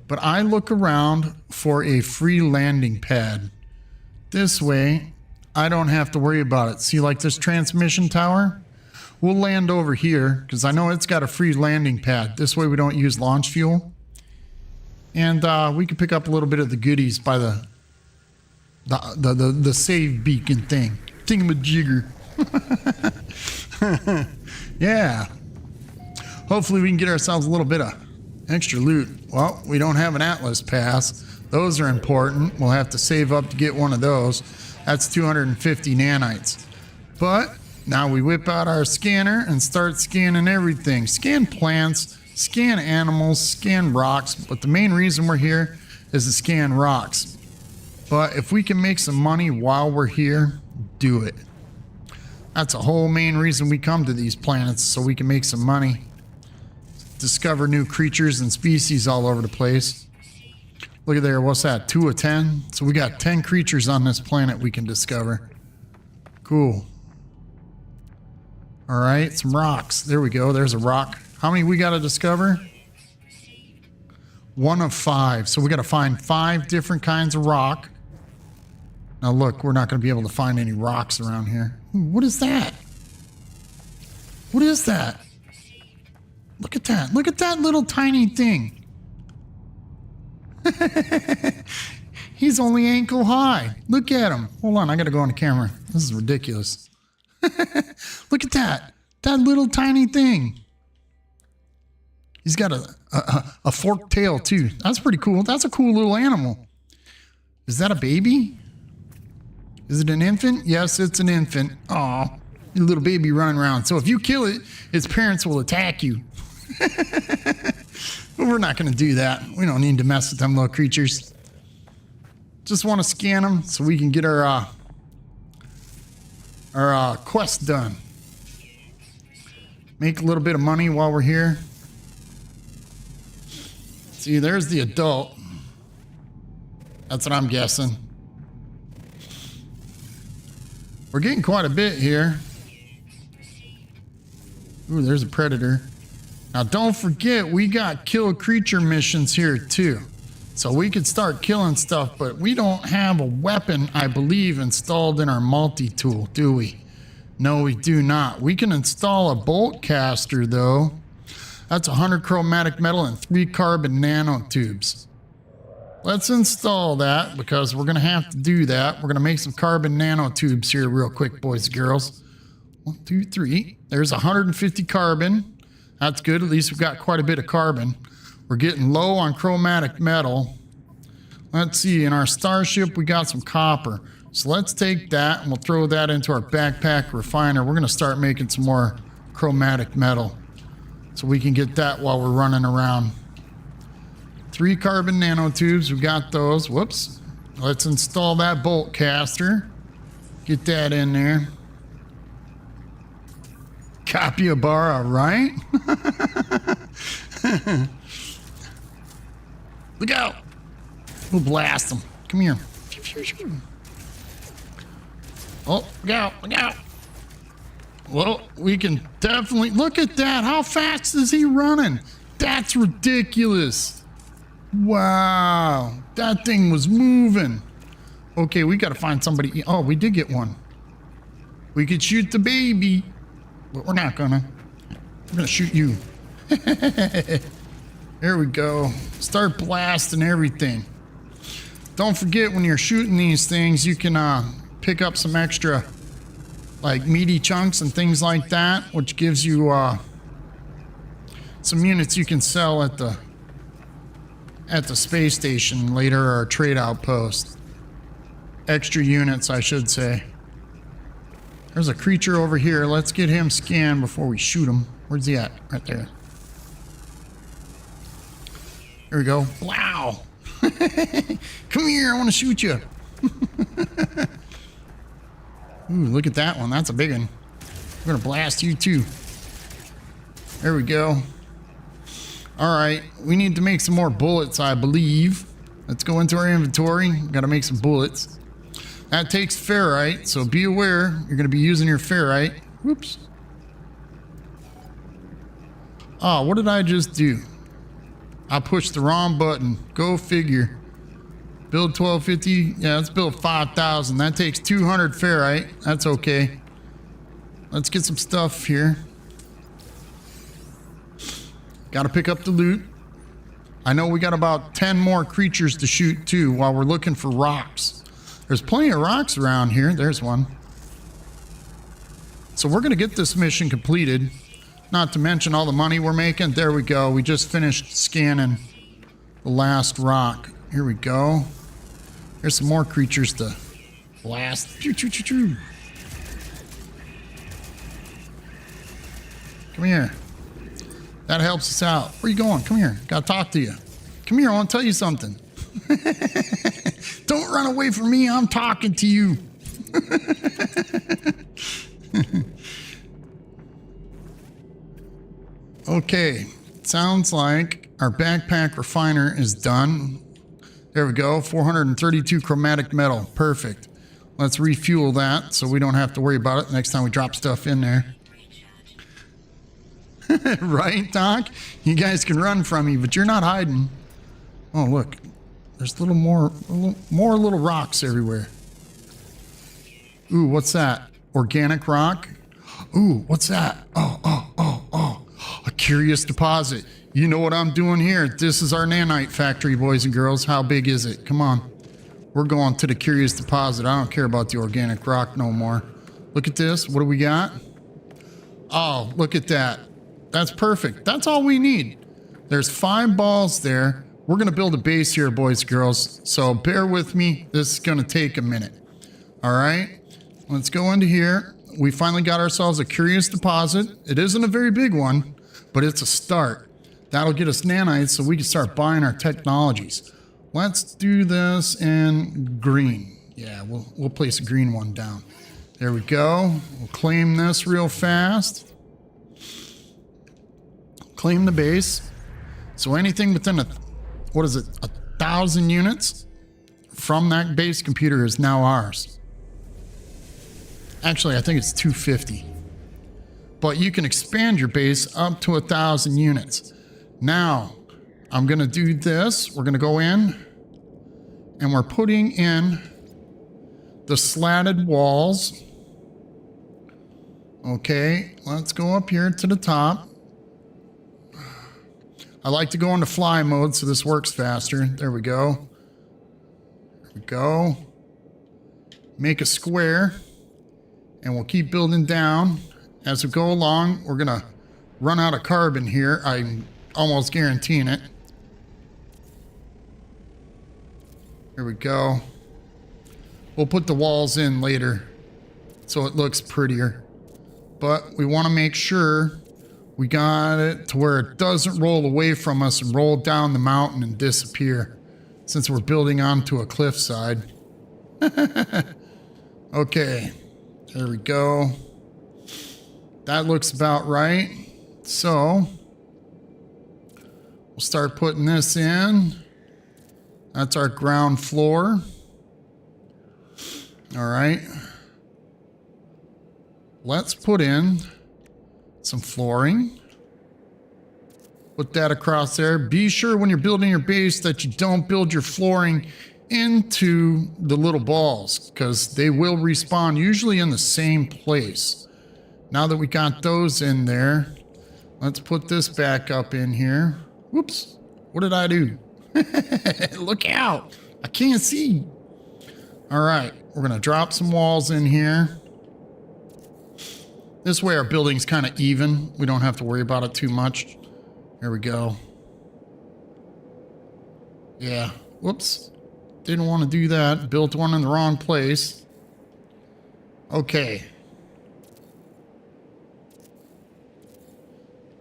but I look around for a free landing pad. This way, I don't have to worry about it. See, like this transmission tower? We'll land over here, because I know it's got a free landing pad. This way we don't use launch fuel. And we can pick up a little bit of the goodies by the save beacon thing. Thingamajigger. Yeah. Hopefully we can get ourselves a little bit of extra loot. Well, we don't have an Atlas pass. Those are important. We'll have to save up to get one of those. That's 250 nanites. But now we whip out our scanner and start scanning everything. Scan plants, scan animals, scan rocks. But the main reason we're here is to scan rocks. But if we can make some money while we're here, do it. That's a whole main reason we come to these planets, so we can make some money. Discover new creatures and species all over the place. Look at there, what's that, 2 of 10? So we got 10 creatures on this planet we can discover. Cool. All right, some rocks. There we go, there's a rock. How many we got to discover? 1 of 5. So we got to find 5 different kinds of rock. Now look, we're not going to be able to find any rocks around here. Ooh, what is that? What is that? Look at that. Look at that little tiny thing. He's only ankle high. Look at him. Hold on, I got to go on the camera. This is ridiculous. Look at that. That little tiny thing. He's got a forked tail too. That's pretty cool. That's a cool little animal. Is that a baby? Is it an infant? Yes, it's an infant. Aw, little baby running around. So if you kill it, its parents will attack you. But we're not going to do that. We don't need to mess with them little creatures. Just want to scan them so we can get our quest done. Make a little bit of money while we're here. See, there's the adult. That's what I'm guessing. We're getting quite a bit here. Ooh, there's a predator. Now don't forget, we got kill creature missions here too. So we could start killing stuff, but we don't have a weapon, I believe, installed in our multi-tool, do we? No, we do not. We can install a bolt caster, though. That's 100 chromatic metal and 3 carbon nanotubes. Let's install that because we're going to have to do that. We're going to make some carbon nanotubes here real quick, boys and girls. 1, 2, 3. There's 150 carbon. That's good. At least we've got quite a bit of carbon. We're getting low on chromatic metal. Let's see. In our starship, we got some copper. So let's take that and we'll throw that into our backpack refiner. We're going to start making some more chromatic metal so we can get that while we're running around. 3 carbon nanotubes. We got those. Whoops. Let's install that bolt caster. Get that in there. Capybara, right? Look out. We'll blast them. Come here. Oh, look out. Look out. Well, we can definitely... Look at that. How fast is he running? That's ridiculous. Wow. That thing was moving. Okay, we got to find somebody... Oh, we did get one. We could shoot the baby. But we're not gonna. We're gonna shoot you. There we go. Start blasting everything. Don't forget when you're shooting these things, you can pick up some extra like meaty chunks and things like that, which gives you some units you can sell at the space station later, or trade outpost. Extra units, I should say. There's a creature over here. Let's get him scanned before we shoot him. Where's he at? Right there. There we go. Wow. Come here. I want to shoot you. Ooh, look at that one. That's a big one. I'm going to blast you too. There we go. All right. We need to make some more bullets, I believe. Let's go into our inventory. Got to make some bullets. That takes ferrite, so be aware. You're going to be using your ferrite. Whoops. Oh, what did I just do? I pushed the wrong button. Go figure. Build 1250. Yeah, let's build 5,000. That takes 200 ferrite. That's okay. Let's get some stuff here. Got to pick up the loot. I know we got about 10 more creatures to shoot too while we're looking for rocks. There's plenty of rocks around here. There's one. So we're going to get this mission completed. Not to mention all the money we're making. There we go. We just finished scanning the last rock. Here we go. There's some more creatures to blast. Choo, choo, choo, choo. Come here. That helps us out. Where you going? Come here. Got to talk to you. Come here. I want to tell you something. Don't run away from me. I'm talking to you. Okay. Sounds like our backpack refiner is done. There we go. 432 chromatic metal. Perfect. Let's refuel that so we don't have to worry about it next time we drop stuff in there. Right, Doc? You guys can run from me, but you're not hiding. Oh, look. There's more little rocks everywhere. Ooh, what's that? Organic rock? Ooh, what's that? Oh. A curious deposit. You know what I'm doing here. This is our nanite factory, boys and girls. How big is it? Come on. We're going to the curious deposit. I don't care about the organic rock no more. Look at this. What do we got? Oh, look at that. That's perfect. That's all we need. There's 5 balls there. We're going to build a base here, boys and girls. So bear with me. This is going to take a minute. All right. Let's go into here. We finally got ourselves a curious deposit. It isn't a very big one, but it's a start. That'll get us nanites so we can start buying our technologies. Let's do this in green. Yeah, we'll place a green one down. There we go. We'll claim this real fast. Claim the base. So anything within 1,000 units from that base computer is now ours. Actually, I think it's 250. But you can expand your base up to 1,000 units. Now, I'm going to do this. We're going to go in and we're putting in the slatted walls. Okay, let's go up here to the top. I like to go into fly mode so this works faster. There we go. There we go. Make a square. And we'll keep building down. As we go along, we're going to run out of carbon here. I'm almost guaranteeing it. Here we go. We'll put the walls in later so it looks prettier. But we want to make sure we got it to where it doesn't roll away from us and roll down the mountain and disappear, since we're building onto a cliffside. Okay, there we go. That looks about right. So we'll start putting this in. That's our ground floor. All right. Let's put in some flooring. Put that across there. Be sure when you're building your base that you don't build your flooring into the little balls, because they will respawn usually in the same place. Now that we got those in there, let's put this back up in here. Whoops. What did I do? Look out. I can't see. All right. We're going to drop some walls in here. This way our building's kind of even. We don't have to worry about it too much. There we go. Yeah. Whoops. Didn't want to do that. Built one in the wrong place. Okay.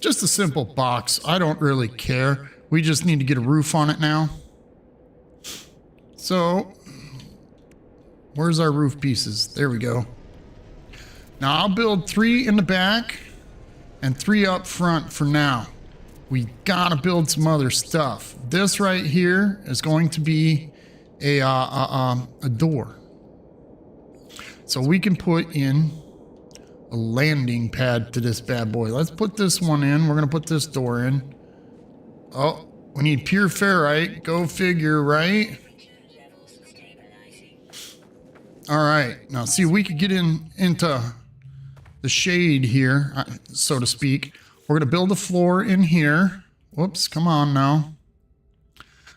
Just a simple box. I don't really care. We just need to get a roof on it now. So, where's our roof pieces? There we go. Now I'll build 3 in the back and 3 up front for now. We gotta build some other stuff. This right here is going to be a door. So we can put in a landing pad to this bad boy. Let's put this one in. We're gonna put this door in. Oh, we need pure ferrite. Go figure, right? All right. Now see, we could get into the shade here, so to speak. We're going to build a floor in here. Whoops, come on now.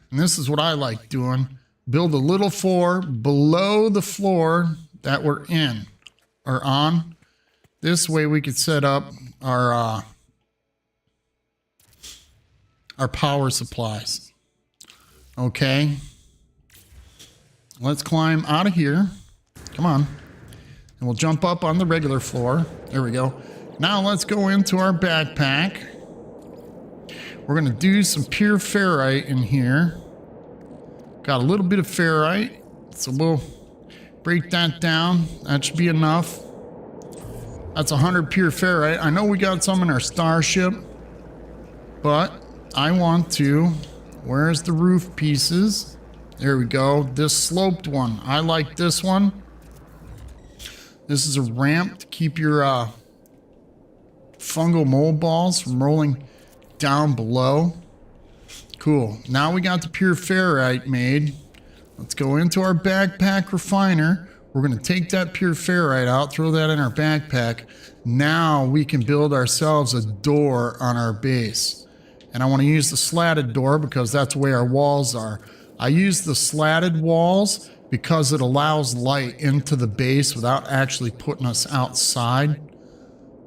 And this is what I like doing. Build a little floor below the floor that we're in or on. This way we could set up our power supplies. Okay. Let's climb out of here. Come on. And we'll jump up on the regular floor. There we go. Now let's go into our backpack. We're going to do some pure ferrite in here. Got a little bit of ferrite. So we'll break that down. That should be enough. That's 100 pure ferrite. I know we got some in our starship. But I want to... Where's the roof pieces? There we go. This sloped one. I like this one. This is a ramp to keep your fungal mold balls from rolling down below. Cool. Now we got the pure ferrite made. Let's go into our backpack refiner. We're going to take that pure ferrite out, throw that in our backpack. Now we can build ourselves a door on our base. And I want to use the slatted door because that's the way our walls are. I use the slatted walls because it allows light into the base without actually putting us outside.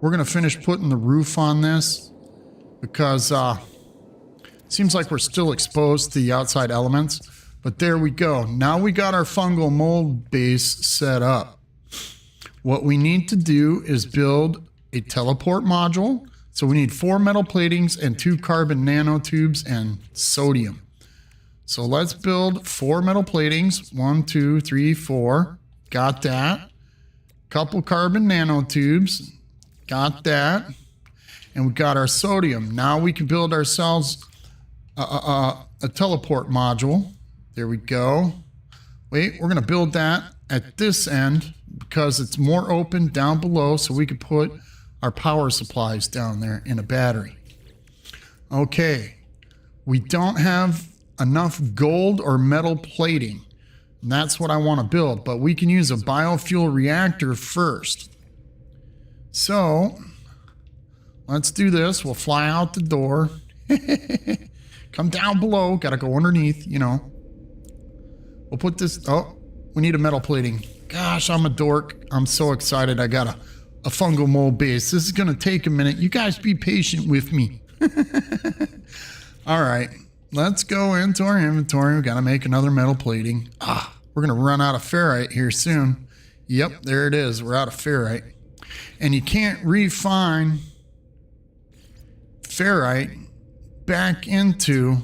We're going to finish putting the roof on this because it seems like we're still exposed to the outside elements. But there we go. Now we got our fungal mold base set up. What we need to do is build a teleport module. So we need 4 metal platings and 2 carbon nanotubes and sodium. So let's build 4 metal platings. 1, 2, 3, 4. Got that. Couple carbon nanotubes. Got that. And we got our sodium. Now we can build ourselves a teleport module. There we go. Wait, we're going to build that at this end because it's more open down below so we could put our power supplies down there in a battery. Okay. We don't have enough gold or metal plating. And that's what I want to build, but we can use a biofuel reactor first. So let's do this. We'll fly out the door. Come down below. Got to go underneath, you know. We'll put this. Oh, we need a metal plating. Gosh, I'm a dork. I'm so excited. I got a fungal mold base. This is going to take a minute. You guys be patient with me. All right. Let's go into our inventory. We got to make another metal plating. We're going to run out of ferrite here soon. Yep, there it is. We're out of ferrite. And you can't refine ferrite back into,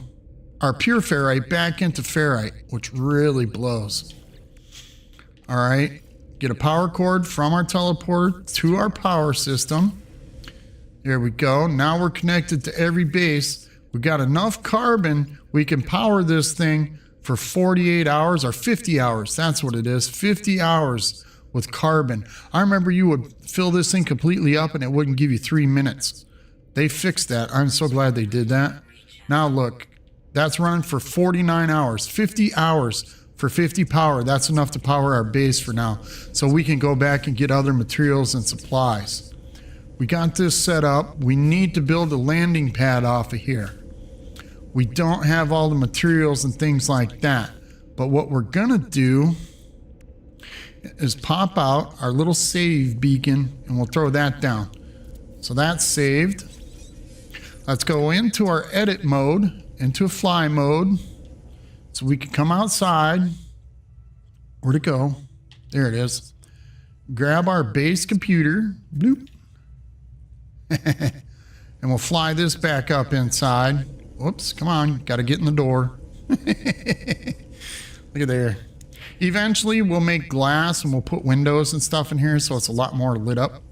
our pure ferrite back into ferrite, which really blows. All right. Get a power cord from our teleporter to our power system. There we go. Now we're connected to every base. We got enough carbon. We can power this thing for 48 hours or 50 hours. That's what it is. 50 hours with carbon. I remember you would fill this thing completely up and it wouldn't give you 3 minutes. They fixed that. I'm so glad they did that. Now look, that's running for 49 hours, 50 hours for 50 power. That's enough to power our base for now. So we can go back and get other materials and supplies. We got this set up. We need to build a landing pad off of here. We don't have all the materials and things like that. But what we're gonna do is pop out our little save beacon and we'll throw that down. So that's saved. Let's go into our edit mode, into a fly mode, so we can come outside. Where'd it go? There it is. Grab our base computer, bloop, and we'll fly this back up inside. Whoops, come on, gotta get in the door. Look at there. Eventually we'll make glass and we'll put windows and stuff in here so it's a lot more lit up.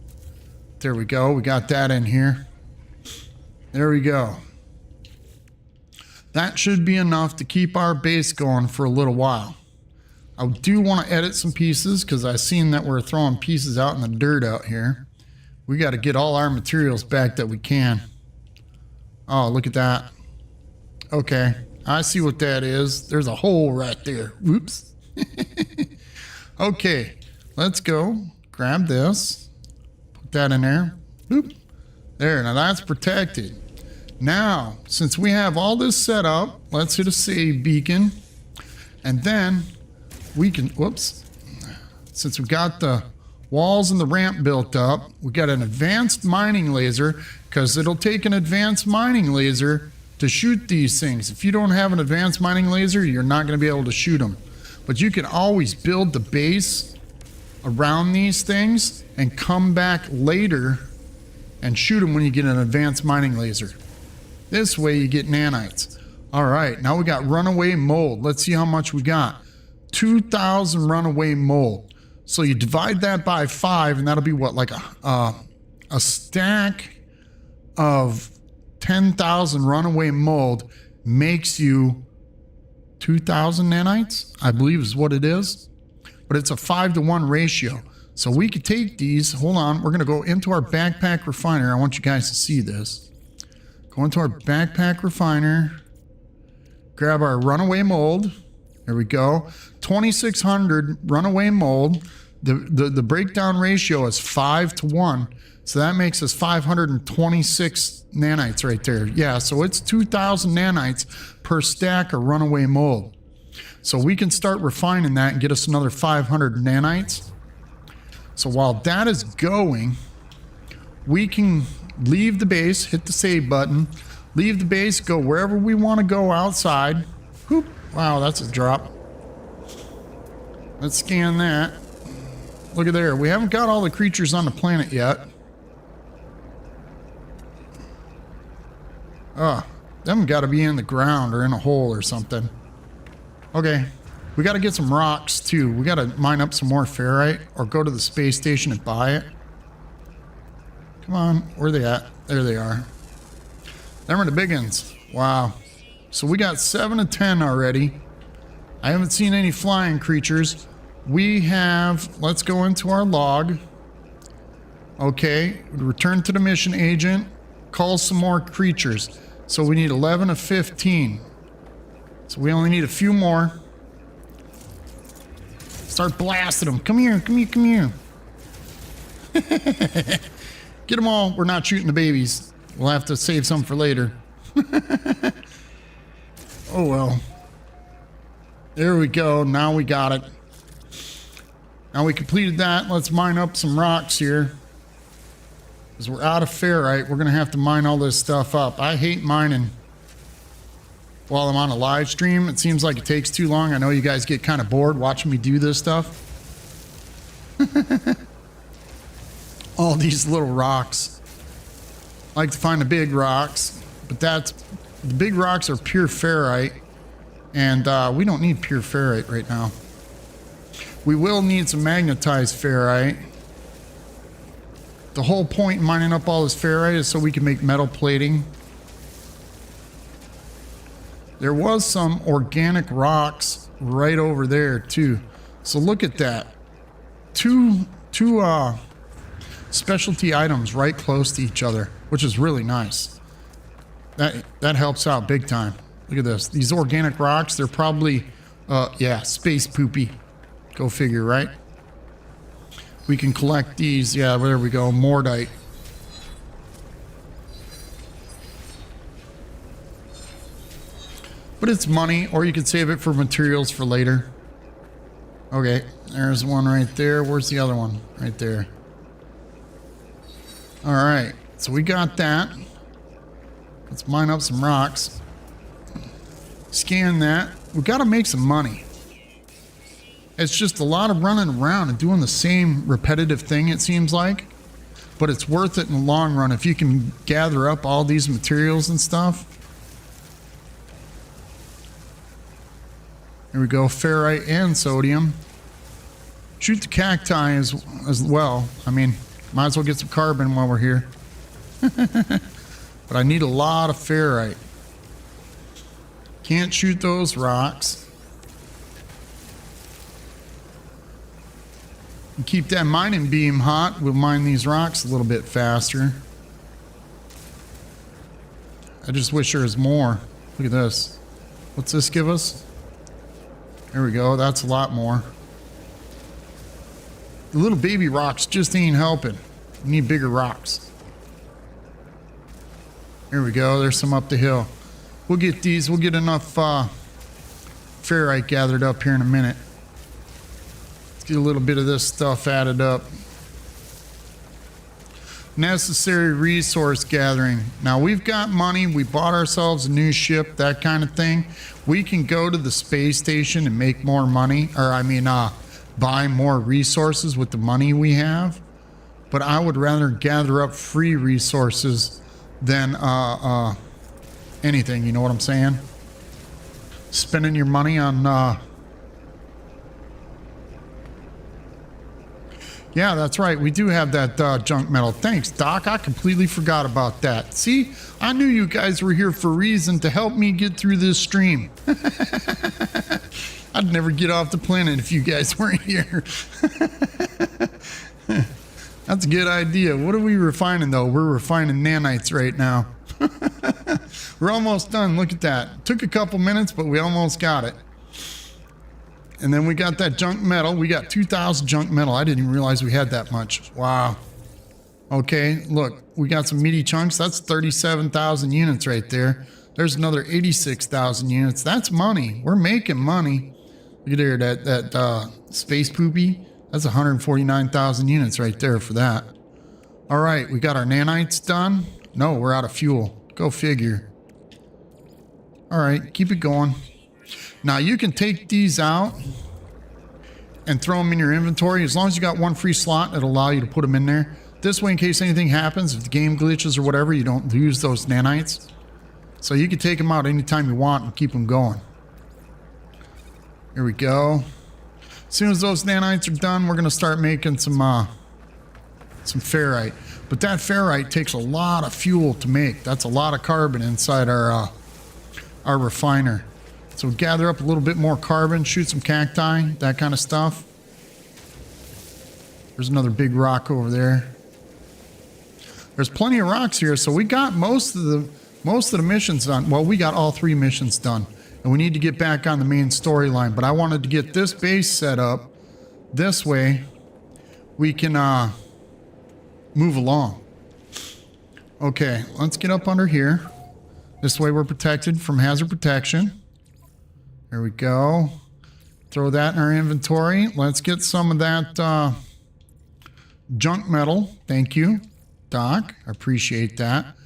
There we go, we got that in here. There we go. That should be enough to keep our base going for a little while. I do want to edit some pieces because I've seen that we're throwing pieces out in the dirt out here. We got to get all our materials back that we can. Oh, look at that. Okay, I see what that is. There's a hole right there. Whoops. Okay, let's go. Grab this. Put that in there. Boop. There, now that's protected. Now, since we have all this set up, let's hit a save beacon. And then we can, whoops. Since we got the walls and the ramp built up, we got an advanced mining laser because it'll take an advanced mining laser to shoot these things. If you don't have an advanced mining laser, you're not going to be able to shoot them. But you can always build the base around these things and come back later and shoot them when you get an advanced mining laser. This way you get nanites. All right, now we got runaway mold. Let's see how much we got. 2,000 runaway mold. So you divide that by 5 and that'll be what, like a stack of 10,000 runaway mold makes you 2,000 nanites, I believe is what it is. But it's a 5-to-1 ratio. So we could take these, hold on, we're gonna go into our backpack refiner. I want you guys to see this. Go into our backpack refiner, grab our runaway mold. There we go. 2,600 runaway mold. The breakdown ratio is 5-to-1. So that makes us 526 nanites right there. Yeah, so it's 2,000 nanites per stack of runaway mold. So we can start refining that and get us another 500 nanites. So while that is going, we can leave the base, hit the save button, leave the base, go wherever we want to go outside. Whoop. Wow, that's a drop. Let's scan that. Look at there. We haven't got all the creatures on the planet yet. Oh, them got to be in the ground or in a hole or something. Okay. We got to get some rocks too. We got to mine up some more ferrite or go to the space station and buy it. Come on, where are they at? There they are. Them are the big ones. Wow. So we got 7 of 10 already. I haven't seen any flying creatures. We have, let's go into our log. Okay, return to the mission agent. Call some more creatures. So we need 11 of 15. So we only need a few more. Start blasting them. Come here, come here, come here. Get them all. We're not shooting the babies. We'll have to save some for later. Oh well. There we go. Now we got it. Now we completed that. Let's mine up some rocks here. Because we're out of ferrite. We're going to have to mine all this stuff up. I hate mining while I'm on a live stream. It seems like it takes too long. I know you guys get kind of bored watching me do this stuff. All these little rocks. I like to find the big rocks, but the big rocks are pure ferrite, and we don't need pure ferrite right now. We will need some magnetized ferrite. The whole point in mining up all this ferrite is so we can make metal plating. There was some organic rocks right over there too. So look at that. Two specialty items right close to each other, which is really nice. That helps out big time. Look at this. These organic rocks, they're probably yeah, space poopy. Go figure, right? We can collect these. Yeah, there we go. Mordite. But it's money, or you could save it for materials for later. Okay, there's one right there. Where's the other one? Right there. All right, so we got that. Let's mine up some rocks. Scan that. We got to make some money. It's just a lot of running around and doing the same repetitive thing, it seems like. But it's worth it in the long run if you can gather up all these materials and stuff. Here we go, ferrite and sodium. Shoot the cacti as well. I mean, might as well get some carbon while we're here. But I need a lot of ferrite. Can't shoot those rocks. And keep that mining beam hot. We'll mine these rocks a little bit faster. I just wish there was more. Look at this. What's this give us? There we go. That's a lot more. The little baby rocks just ain't helping. We need bigger rocks. Here we go. There's some up the hill. We'll get these. We'll get enough ferrite gathered up here in a minute. Let's get a little bit of this stuff added up. Necessary resource gathering. Now we've got money. We bought ourselves a new ship, that kind of thing. We can go to the space station and make more money, or I mean, buy more resources with the money we have. But I would rather gather up free resources than anything. You know what I'm saying? Spending your money on. Yeah, that's right. We do have that junk metal. Thanks, Doc. I completely forgot about that. See, I knew you guys were here for a reason to help me get through this stream. I'd never get off the planet if you guys weren't here. That's a good idea. What are we refining, though? We're refining nanites right now. We're almost done. Look at that. Took a couple minutes, but we almost got it. And then we got that junk metal. We got 2,000 junk metal. I didn't even realize we had that much. Wow. Okay, look. We got some meaty chunks. That's 37,000 units right there. There's another 86,000 units. That's money. We're making money. Look at there, that space poopy. That's 149,000 units right there for that. All right, we got our nanites done. No, we're out of fuel. Go figure. All right, keep it going. Now you can take these out and throw them in your inventory. As long as you got one free slot, it'll allow you to put them in there. This way, in case anything happens, if the game glitches or whatever, you don't lose those nanites. So you can take them out anytime you want and keep them going. Here we go. As soon as those nanites are done, we're going to start making some ferrite. But that ferrite takes a lot of fuel to make. That's a lot of carbon inside our refiner. So gather up a little bit more carbon, shoot some cacti, that kind of stuff. There's another big rock over there. There's plenty of rocks here, so we got most of most of the missions done. Well, we got all 3 missions done. And we need to get back on the main storyline. But I wanted to get this base set up. This way, we can move along. Okay, let's get up under here. This way we're protected from hazard protection. There we go. Throw that in our inventory. Let's get some of that junk metal. Thank you, Doc. I appreciate that.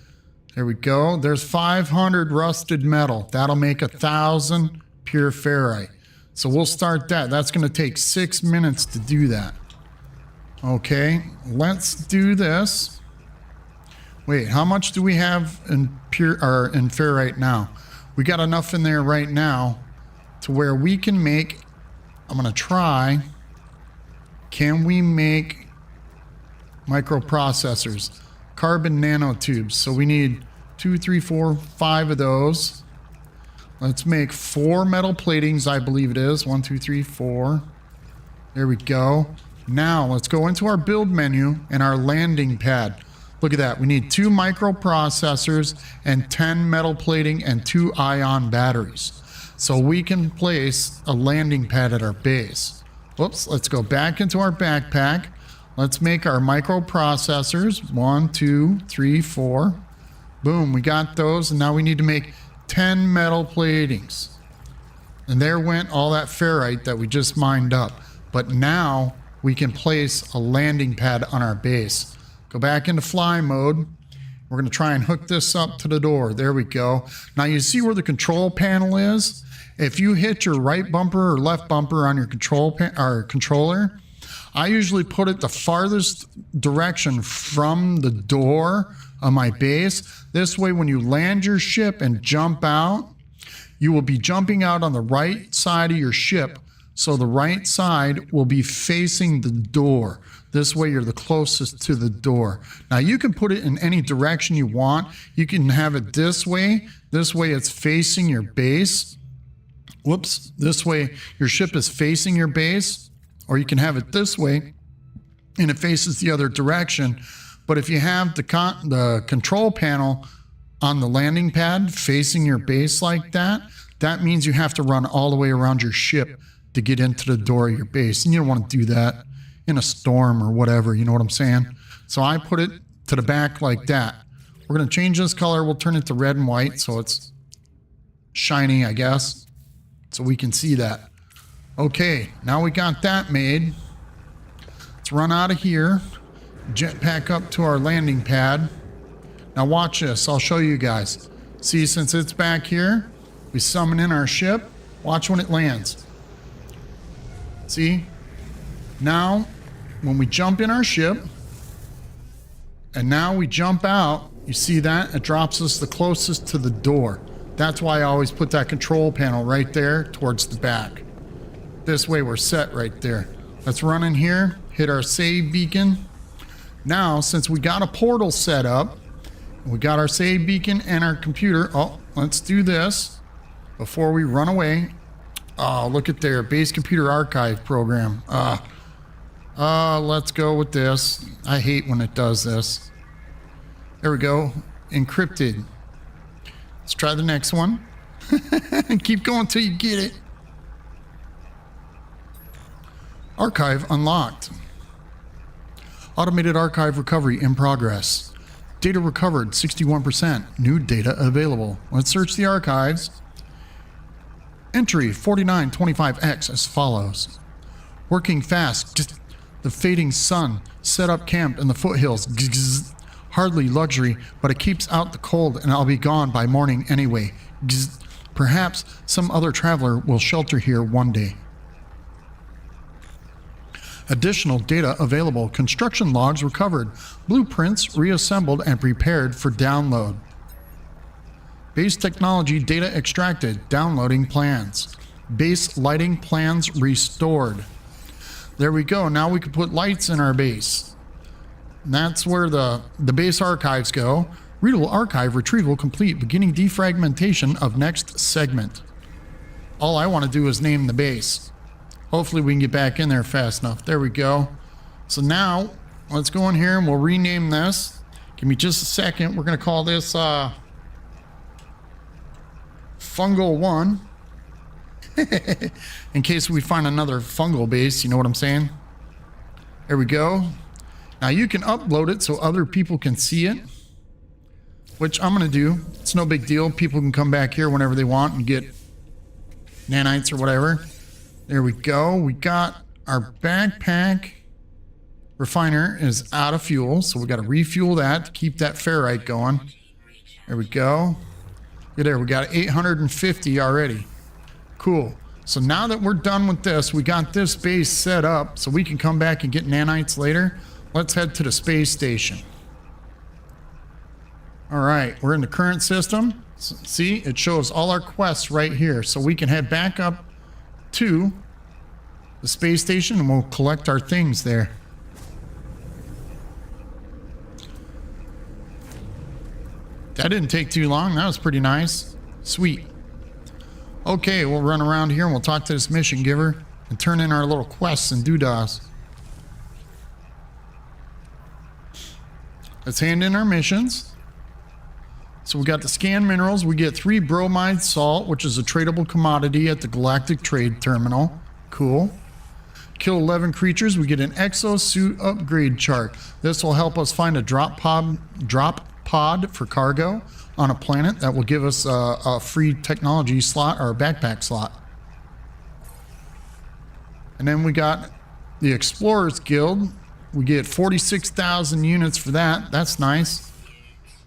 There we go. There's 500 rusted metal. That'll make 1,000 pure ferrite. So we'll start that. That's going to take 6 minutes to do that. Okay, let's do this. Wait, how much do we have in in ferrite now? We got enough in there right now to where we can make. I'm going to try. Can we make microprocessors? Carbon nanotubes. So we need 2, 3, 4, 5 of those. Let's make 4 metal platings, I believe it is. 1, 2, 3, 4. There we go. Now let's go into our build menu and our landing pad. Look at that. We need 2 microprocessors and 10 metal plating and 2 ion batteries. So we can place a landing pad at our base. Whoops. Let's go back into our backpack. Let's make our microprocessors. 1, 2, 3, 4. Boom, we got those. And now we need to make 10 metal platings. And there went all that ferrite that we just mined up. But now we can place a landing pad on our base. Go back into fly mode. We're going to try and hook this up to the door. There we go. Now you see where the control panel is? If you hit your right bumper or left bumper on your controller, I usually put it the farthest direction from the door of my base. This way, when you land your ship and jump out, you will be jumping out on the right side of your ship. So the right side will be facing the door. This way, you're the closest to the door. Now, you can put it in any direction you want. You can have it this way. This way, it's facing your base. Whoops. This way, your ship is facing your base. Or you can have it this way, and it faces the other direction. But if you have the control panel on the landing pad facing your base like that, that means you have to run all the way around your ship to get into the door of your base. And you don't want to do that in a storm or whatever, you know what I'm saying? So I put it to the back like that. We're going to change this color. We'll turn it to red and white so it's shiny, I guess, so we can see that. Okay, now we got that made. Let's run out of here. Jetpack up to our landing pad. Now watch this. I'll show you guys. See, since it's back here, we summon in our ship. Watch when it lands. See? Now, when we jump in our ship, and now we jump out, you see that? It drops us the closest to the door. That's why I always put that control panel right there towards the back. This way we're set right there. Let's run in here, hit our save beacon. Now, since we got a portal set up, we got our save beacon and our computer. Oh, let's do this before we run away. Oh, look at there, base computer archive program. Let's go with this. I hate when it does this. There we go, encrypted. Let's try the next one. And keep going till you get it. Archive unlocked. Automated archive recovery in progress. Data recovered 61%. New data available. Let's search the archives. Entry 4925X as follows. Working fast. The fading sun set up camp in the foothills. Hardly luxury, but it keeps out the cold and I'll be gone by morning anyway. Perhaps some other traveler will shelter here one day. Additional data available. Construction logs recovered. Blueprints reassembled and prepared for download. Base technology data extracted. Downloading plans. Base lighting plans restored. There we go. Now we can put lights in our base. And that's where the base archives go. Readable archive retrieval complete. Beginning defragmentation of next segment. All I want to do is name the base. Hopefully we can get back in there fast enough. There we go. So now, let's go in here and we'll rename this. Give me just a second. We're going to call this fungal one. In case we find another fungal base, you know what I'm saying? There we go. Now you can upload it so other people can see it, which I'm going to do. It's no big deal. People can come back here whenever they want and get nanites or whatever. There we go. We got our backpack refiner is out of fuel, so we got to refuel that to keep that ferrite going. There we go. Look there, we got 850 already. Cool. So now that we're done with this, we got this base set up so we can come back and get nanites later. Let's head to the space station. All right, we're in the current system. See, it shows all our quests right here. So we can head back up to the space station and we'll collect our things there. That didn't take too long. That was pretty nice. Sweet. Okay, we'll run around here and we'll talk to this mission giver and turn in our little quests and doodahs. Let's hand in our missions. So we got the scan minerals. We get 3 bromide salt, which is a tradable commodity at the Galactic Trade Terminal. Cool. Kill 11 creatures. We get an exosuit upgrade chart. This will help us find a drop pod for cargo on a planet that will give us a free technology slot or a backpack slot. And then we got the Explorers Guild. We get 46,000 units for that. That's nice.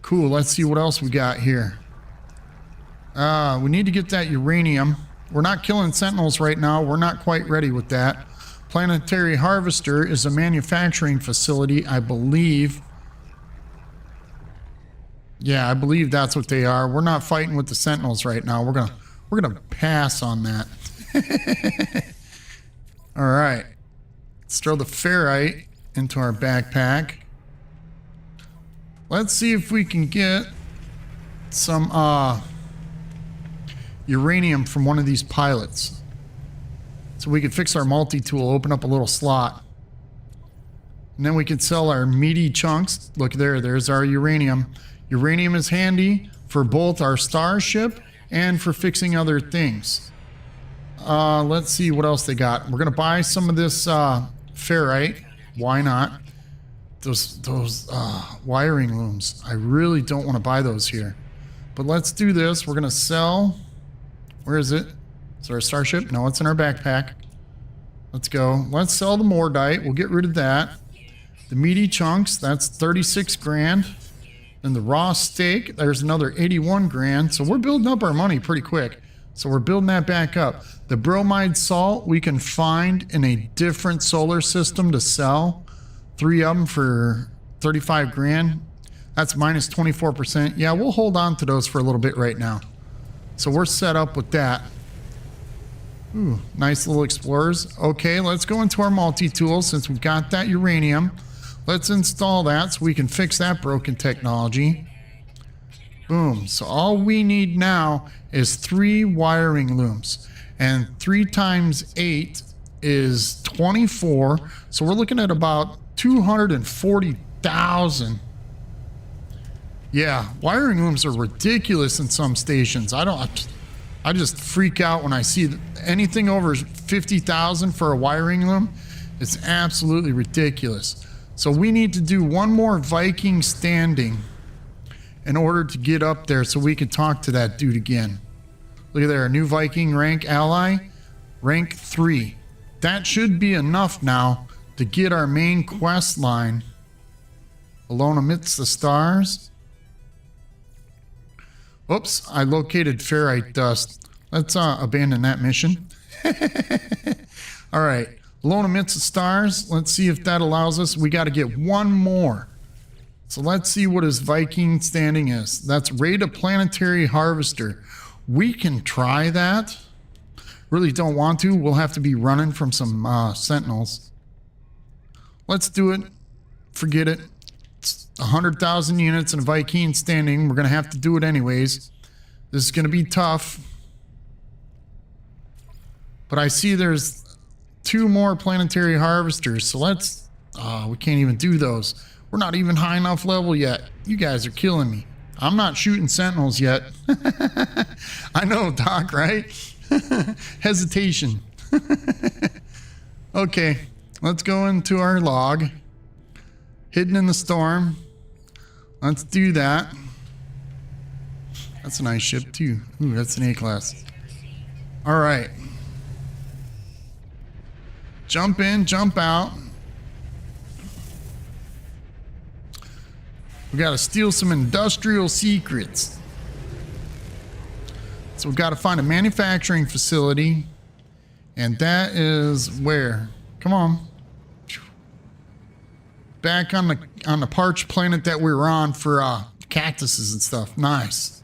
Cool. Let's see what else we got here. We need to get that uranium. We're not killing sentinels right now. We're not quite ready with that. Planetary Harvester is a manufacturing facility, I believe. Yeah, I believe that's what they are. We're not fighting with the sentinels right now. We're gonna pass on that. All right. Let's throw the ferrite into our backpack. Let's see if we can get some uranium from one of these pilots. So we can fix our multi-tool, open up a little slot. And then we can sell our meaty chunks. Look there, there's our uranium. Uranium is handy for both our starship and for fixing other things. Let's see what else they got. We're gonna buy some of this ferrite. Why not? Those wiring looms. I really don't want to buy those here. But let's do this. We're gonna sell. Where is it? Is there a starship? No, it's in our backpack. Let's go. Let's sell the mordite. We'll get rid of that. The meaty chunks, that's 36 grand. And the raw steak, there's another 81 grand. So we're building up our money pretty quick. So we're building that back up. The bromide salt we can find in a different solar system to sell. 3 of them for 35 grand. That's minus 24%. Yeah, we'll hold on to those for a little bit right now. So we're set up with that. Ooh, nice little explorers. Okay, let's go into our multi-tool since we've got that uranium. Let's install that so we can fix that broken technology. Boom. So all we need now is 3 wiring looms. And 3 times 8 is 24. So we're looking at about 240,000. Yeah, wiring looms are ridiculous in some stations. I just freak out when I see anything over 50,000 for a wiring loom. It's absolutely ridiculous. So we need to do one more Viking standing in order to get up there so we can talk to that dude again. Look at there, a new Viking rank ally, rank 3. That should be enough now to get our main quest line. Alone amidst the stars. Oops, I located ferrite dust. Let's abandon that mission. All right, alone amidst the stars. Let's see if that allows us. We got to get one more. So let's see what his Viking standing is. That's raid a planetary harvester. We can try that. Really don't want to. We'll have to be running from some sentinels. Let's do it. Forget it. It's 100,000 units in a Viking standing. We're going to have to do it anyways. This is going to be tough. But I see there's 2 more planetary harvesters. So let's... we can't even do those. We're not even high enough level yet. You guys are killing me. I'm not shooting sentinels yet. I know, Doc, right? Hesitation. Okay, let's go into our log. Hidden in the storm. Let's do that. That's a nice ship too. Ooh, that's an A-class. All right. Jump in, jump out. We got to steal some industrial secrets. So we've got to find a manufacturing facility. And that is where? Come on. Back on the parched planet that we were on for cactuses and stuff. Nice.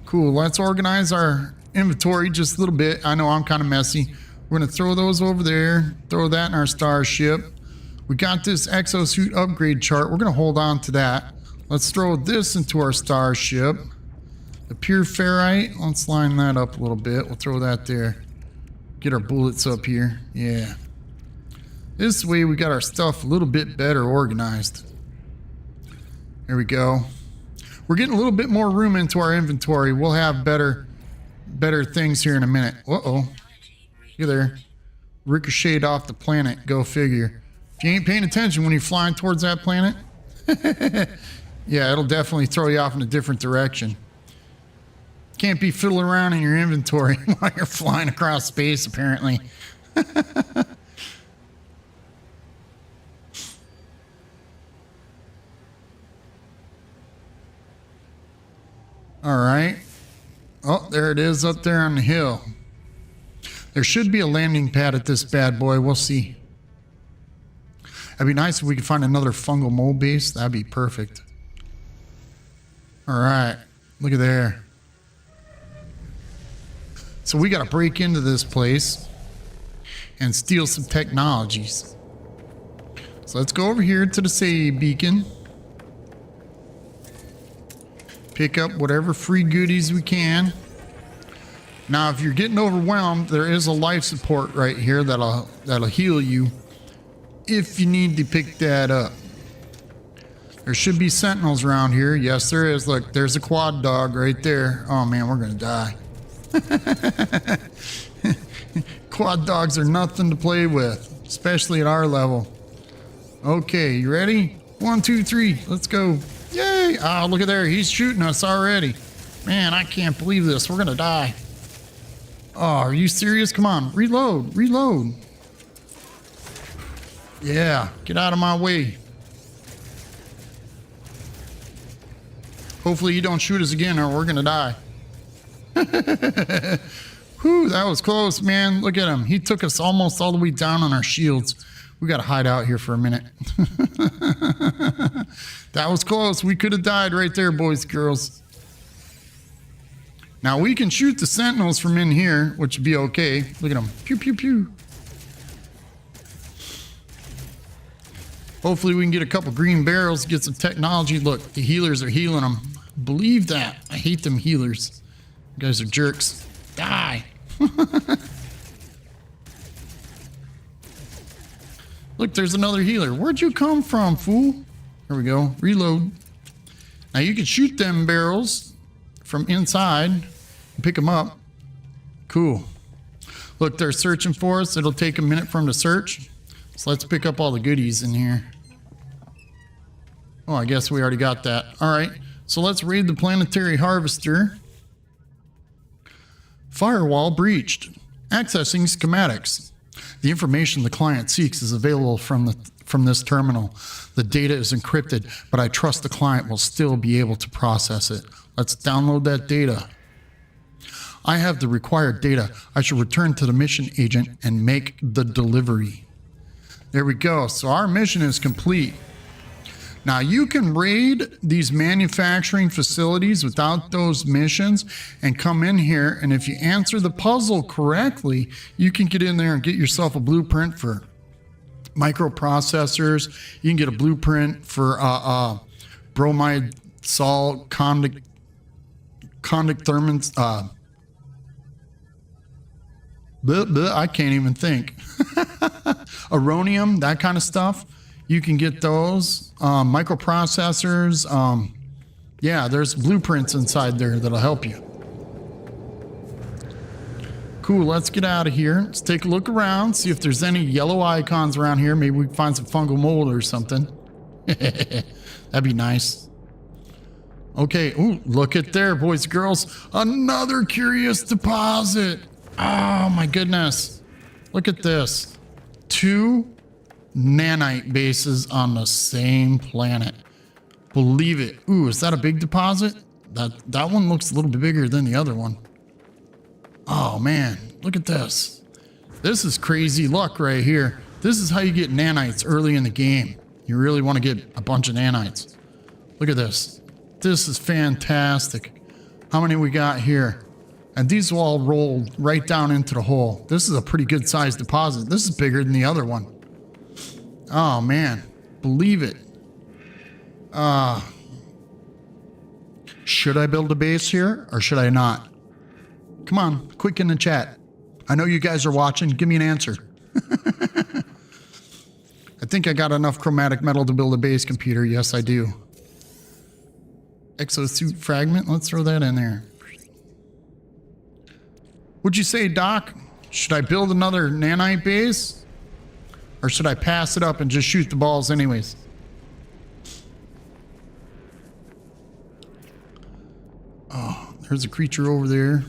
Cool. Let's organize our inventory just a little bit. I know I'm kind of messy. We're going to throw those over there. Throw that in our starship. We got this exosuit upgrade chart. We're going to hold on to that. Let's throw this into our starship. The pure ferrite. Let's line that up a little bit. We'll throw that there. Get our bullets up here. Yeah. This way we got our stuff a little bit better organized. There we go. We're getting a little bit more room into our inventory. We'll have better things here in a minute. Uh-oh. You're there. Ricocheted off the planet. Go figure. If you ain't paying attention when you're flying towards that planet, yeah, it'll definitely throw you off in a different direction. Can't be fiddling around in your inventory while you're flying across space, apparently. All right. Oh, there it is up there on the hill. There should be a landing pad at this bad boy. We'll see. That'd be nice if we could find another fungal mold base. That'd be perfect. All right. Look at there. So we got to break into this place and steal some technologies. So let's go over here to the Say beacon. Pick up whatever free goodies we can. Now, if you're getting overwhelmed, there is a life support right here that'll heal you if you need to pick that up. There should be sentinels around here. Yes, there is. Look, there's a quad dog right there. Oh man, we're gonna die. Quad dogs are nothing to play with, especially at our level. Okay, you ready? 1, 2, 3, let's go. Yay! Oh, look at there. He's shooting us already. Man, I can't believe this. We're gonna die. Oh, are you serious? Come on, reload, reload. Yeah, get out of my way. Hopefully you don't shoot us again or we're gonna die. Whew, that was close, man. Look at him. He took us almost all the way down on our shields. We gotta hide out here for a minute. That was close. We could have died right there, boys and girls. Now we can shoot the sentinels from in here, which would be okay. Look at them. Pew, pew, pew. Hopefully we can get a couple green barrels, get some technology. Look, the healers are healing them. Believe that. I hate them healers. You guys are jerks. Die. Look, there's another healer. Where'd you come from, fool? There we go. Reload. Now you can shoot them barrels from inside and pick them up. Cool. Look, they're searching for us. It'll take a minute for them to search. So let's pick up all the goodies in here. Oh, I guess we already got that. All right. So let's raid the planetary harvester. Firewall breached. Accessing schematics. The information the client seeks is available from this terminal. The data is encrypted, but I trust the client will still be able to process it. Let's download that data. I have the required data. I should return to the mission agent and make the delivery. There we go. So our mission is complete. Now you can raid these manufacturing facilities without those missions and come in here, and if you answer the puzzle correctly, you can get in there and get yourself a blueprint for microprocessors. You can get a blueprint for bromide salt, conduct thermins, I can't even think. Aronium, that kind of stuff. You can get those. Microprocessors. Yeah, there's blueprints inside there that'll help you. Cool, let's get out of here. Let's take a look around, see if there's any yellow icons around here. Maybe we can find some fungal mold or something. That'd be nice. Okay, ooh, look at there, boys and girls. Another curious deposit. Oh my goodness. Look at this. 2 nanite bases on the same planet. Believe it. Ooh, is that a big deposit? That one looks a little bit bigger than the other one. Oh man, look at this. This is crazy luck right here. This is how you get nanites early in the game. You really want to get a bunch of nanites. Look at this. This is fantastic. How many we got here? And these will all roll right down into the hole. This is a pretty good sized deposit. This is bigger than the other one. Oh man, believe it. Should I build a base here or should I not? Come on, quick in the chat. I know you guys are watching. Give me an answer. I think I got enough chromatic metal to build a base computer. Yes, I do. Exosuit fragment. Let's throw that in there. What'd you say, Doc? Should I build another nanite base? Or should I pass it up and just shoot the balls anyways? Oh, there's a creature over there.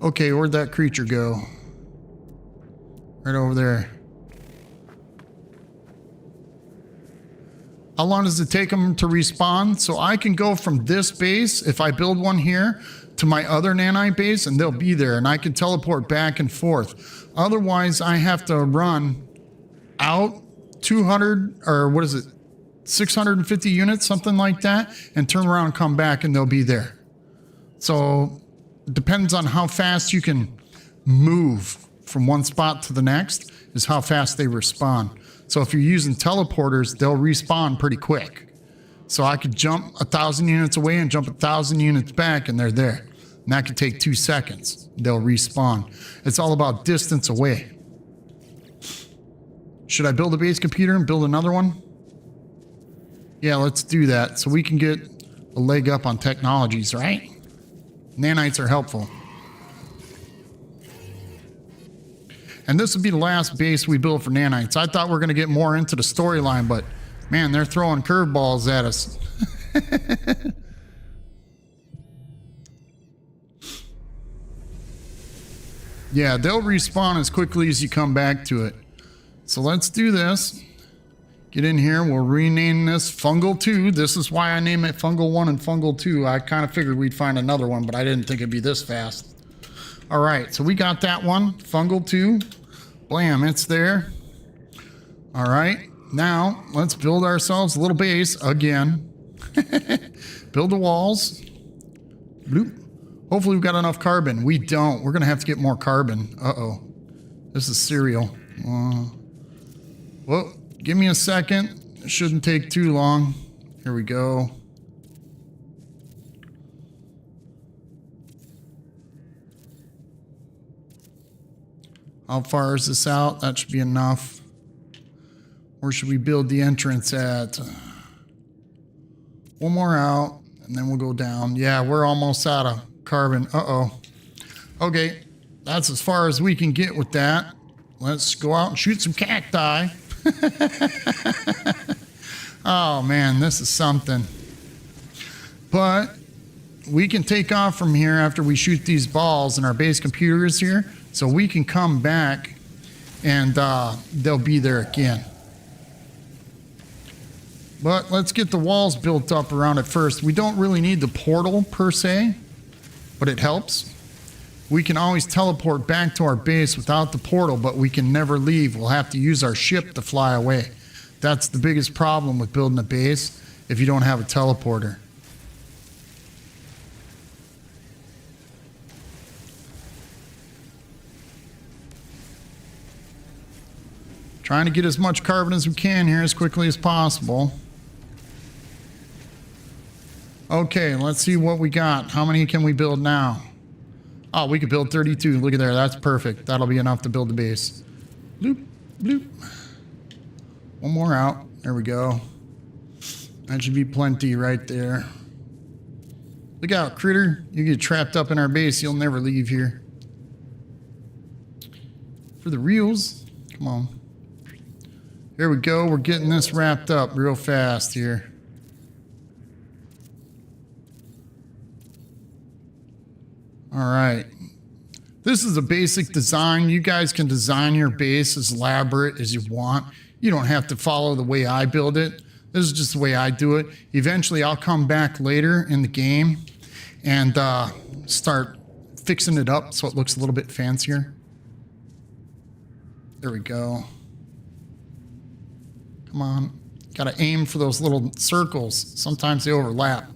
Okay, where'd that creature go? Right over there. How long does it take them to respawn? So I can go from this base, if I build one here, to my other nanite base, and they'll be there, and I can teleport back and forth. Otherwise, I have to run out 200, or what is it, 650 units, something like that, and turn around and come back, and they'll be there. So it depends on how fast you can move from one spot to the next, is how fast they respawn. So if you're using teleporters, they'll respawn pretty quick. So I could jump 1,000 units away and jump 1,000 units back, and they're there. And that could take 2 seconds. They'll respawn. It's all about distance away. Should I build a base computer and build another one? Yeah, let's do that so we can get a leg up on technologies, right? Nanites are helpful. And this would be the last base we build for nanites. I thought we were going to get more into the storyline, but man, they're throwing curveballs at us. Yeah, they'll respawn as quickly as you come back to it. So let's do this. Get in here. We'll rename this Fungal 2. This is why I name it Fungal 1 and Fungal 2. I kind of figured we'd find another one, but I didn't think it'd be this fast. All right, so we got that one, Fungal 2. Blam, it's there. All right, now let's build ourselves a little base again. Build the walls. Bloop. Hopefully we've got enough carbon. We don't. We're going to have to get more carbon. Uh-oh. This is serial. Whoa, give me a second. It shouldn't take too long. Here we go. How far is this out? That should be enough. Where should we build the entrance at? One more out, and then we'll go down. Yeah, we're almost out of carbon. Uh-oh. Okay, that's as far as we can get with that. Let's go out and shoot some cacti. Oh, man, this is something. But we can take off from here after we shoot these balls, and our base computer is here. So we can come back and they'll be there again. But let's get the walls built up around it first. We don't really need the portal per se, but it helps. We can always teleport back to our base without the portal, but we can never leave. We'll have to use our ship to fly away. That's the biggest problem with building a base if you don't have a teleporter. Trying to get as much carbon as we can here as quickly as possible. Okay, let's see what we got. How many can we build now? Oh, we could build 32. Look at there. That's perfect. That'll be enough to build the base. Bloop, bloop. One more out. There we go. That should be plenty right there. Look out, critter. You get trapped up in our base. You'll never leave here. For the reals. Come on. Here we go. We're getting this wrapped up real fast here. All right. This is a basic design. You guys can design your base as elaborate as you want. You don't have to follow the way I build it. This is just the way I do it. Eventually, I'll come back later in the game and start fixing it up so it looks a little bit fancier. There we go. Come on. Got to aim for those little circles. Sometimes they overlap.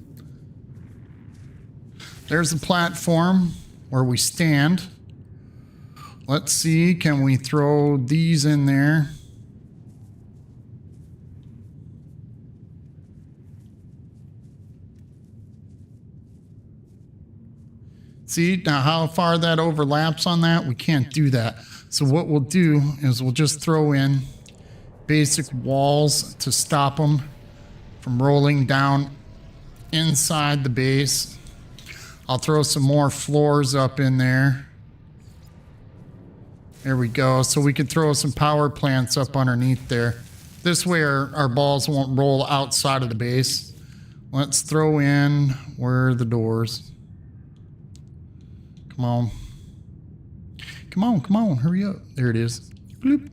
There's the platform where we stand. Let's see. Can we throw these in there? See now how far that overlaps on that? We can't do that. So what we'll do is we'll just throw in basic walls to stop them from rolling down inside the base. I'll throw some more floors up in there. There we go. So we can throw some power plants up underneath there. This way our balls won't roll outside of the base. Let's throw in, where are the doors? Come on. Come on, come on, hurry up. There it is. Bloop.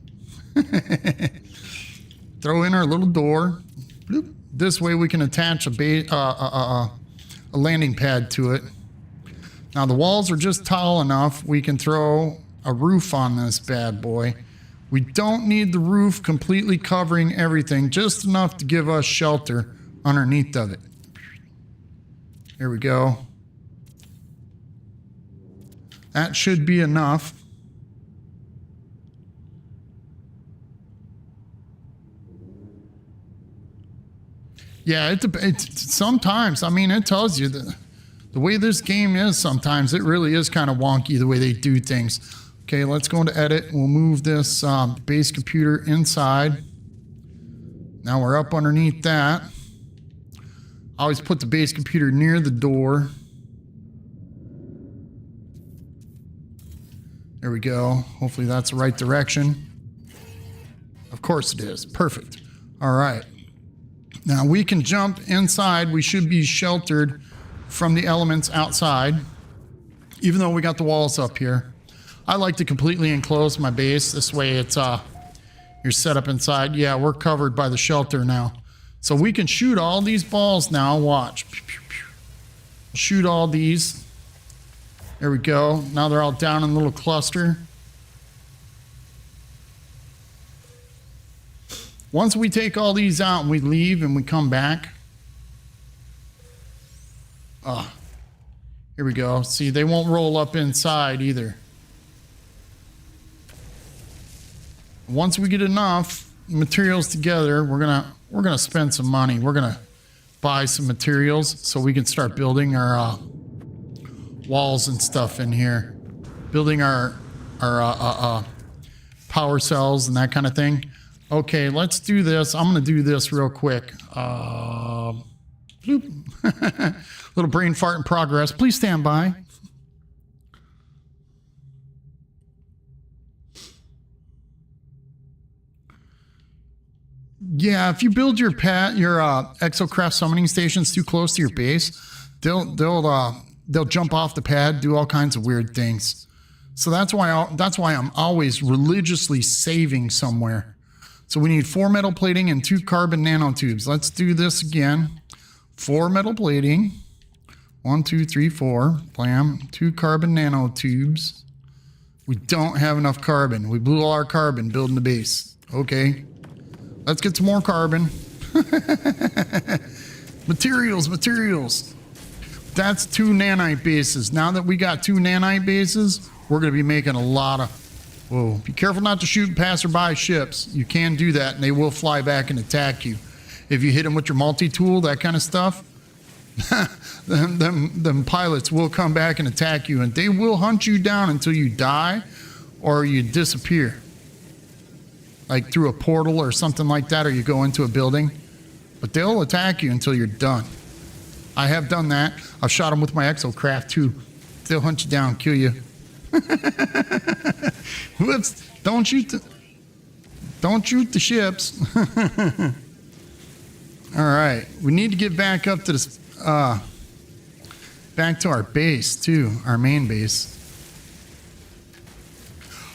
Throw in our little door. Bloop. This way we can attach a landing pad to it. Now the walls are just tall enough. We can throw a roof on this bad boy. We don't need the roof completely covering everything, just enough to give us shelter underneath of it. There we go. That should be enough. Yeah, it's sometimes, I mean, it tells you that the way this game is sometimes, it really is kind of wonky the way they do things. Okay, let's go into edit. We'll move this base computer inside. Now we're up underneath that. I always put the base computer near the door. There we go. Hopefully that's the right direction. Of course it is. Perfect. All right. Now we can jump inside. We should be sheltered from the elements outside, even though we got the walls up here. I like to completely enclose my base. This way it's you're set up inside. Yeah, we're covered by the shelter now. So we can shoot all these balls now. Watch. Pew, pew, pew. Shoot all these. There we go. Now they're all down in a little cluster. Once we take all these out and we leave and we come back. Here we go. See, they won't roll up inside either. Once we get enough materials together, we're gonna spend some money. We're gonna buy some materials so we can start building our walls and stuff in here, building our power cells and that kind of thing. Okay, let's do this. I'm gonna do this real quick. Bloop. Little brain fart in progress. Please stand by. Yeah, if you build your exocraft summoning stations too close to your base, they'll jump off the pad, do all kinds of weird things. So that's why I'm always religiously saving somewhere. So we need 4 metal plating and 2 carbon nanotubes. Let's do this again. 4 metal plating. 1, 2, 3, 4. Blam. 2 carbon nanotubes. We don't have enough carbon. We blew all our carbon building the base. Okay. Let's get some more carbon. Materials. That's 2 nanite bases. Now that we got 2 nanite bases, we're going to be making a lot of... Whoa. Be careful not to shoot passerby ships. You can do that, and they will fly back and attack you. If you hit them with your multi-tool, that kind of stuff, them pilots will come back and attack you, and they will hunt you down until you die or you disappear. like through a portal or something like that, or you go into a building. But they'll attack you until you're done. I have done that. I've shot them with my exocraft too. They'll hunt you down, kill you. Whoops! Don't shoot the ships. All right, we need to get back up to this, back to our base too, our main base.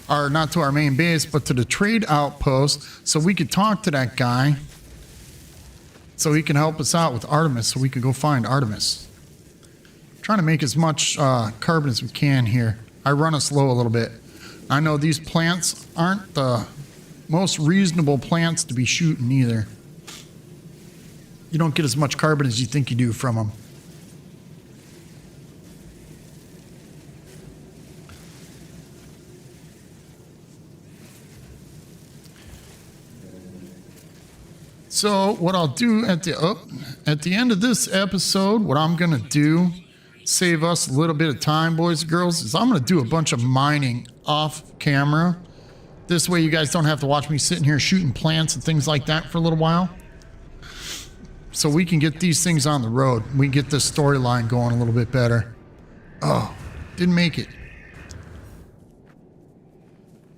Or not to our main base, but to the trade outpost, so we could talk to that guy, so he can help us out with Artemis, so we can go find Artemis. I'm trying to make as much carbon as we can here. I run us low a little bit. I know these plants aren't the most reasonable plants to be shooting either. You don't get as much carbon as you think you do from them. So what I'll do at the end of this episode, what I'm going to do, save us a little bit of time, boys and girls, is I'm going to do a bunch of mining off camera. This way you guys don't have to watch me sitting here shooting plants and things like that for a little while. So we can get these things on the road. We can get this storyline going a little bit better. Oh, didn't make it.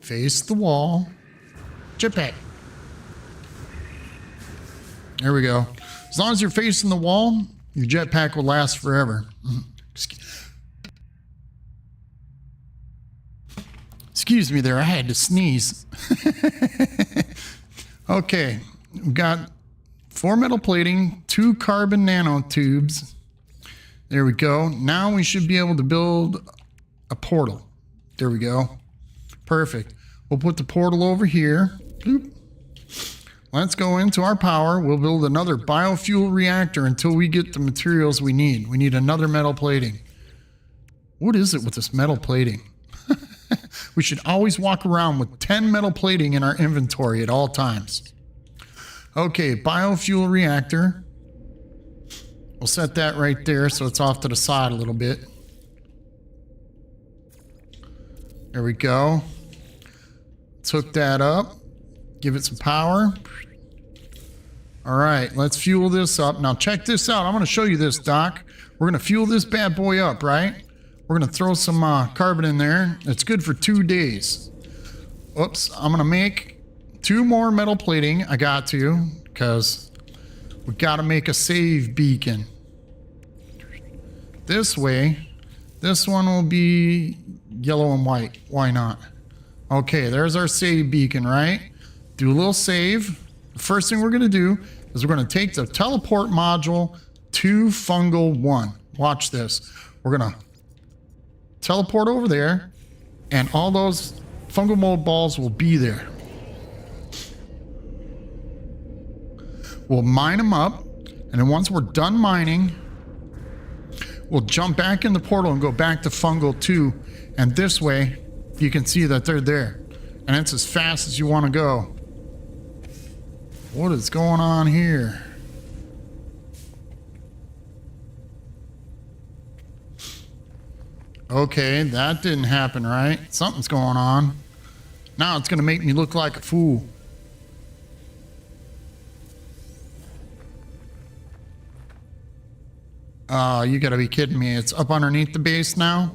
Face the wall. Jetpack. There we go. As long as you're facing the wall, your jetpack will last forever. Excuse me there, I had to sneeze. Okay, we've got 4 metal plating, 2 carbon nanotubes. There we go. Now we should be able to build a portal. There we go. Perfect. We'll put the portal over here. Boop. Let's go into our power. We'll build another biofuel reactor until we get the materials we need. We need another metal plating. What is it with this metal plating? We should always walk around with 10 metal plating in our inventory at all times. Okay, biofuel reactor. We'll set that right there so it's off to the side a little bit. There we go. Let's hook that up. Give it some power. All right, let's fuel this up. Now check this out. I'm going to show you this, Doc. We're going to fuel this bad boy up, right? We're going to throw some carbon in there. It's good for 2 days. Oops, I'm going to make 2 more metal plating. I got to, because we got to make a save beacon. This way, this one will be yellow and white. Why not? Okay, there's our save beacon, right? Do a little save. The first thing we're going to do is we're going to take the teleport module to Fungal 1. Watch this. We're going to teleport over there, and all those fungal mold balls will be there. We'll mine them up, and then once we're done mining, we'll jump back in the portal and go back to Fungal 2, and this way you can see that they're there. And it's as fast as you want to go. What is going on here? Okay, that didn't happen right. Something's going on. Now it's going to make me look like a fool. Oh, you got to be kidding me. It's up underneath the base now?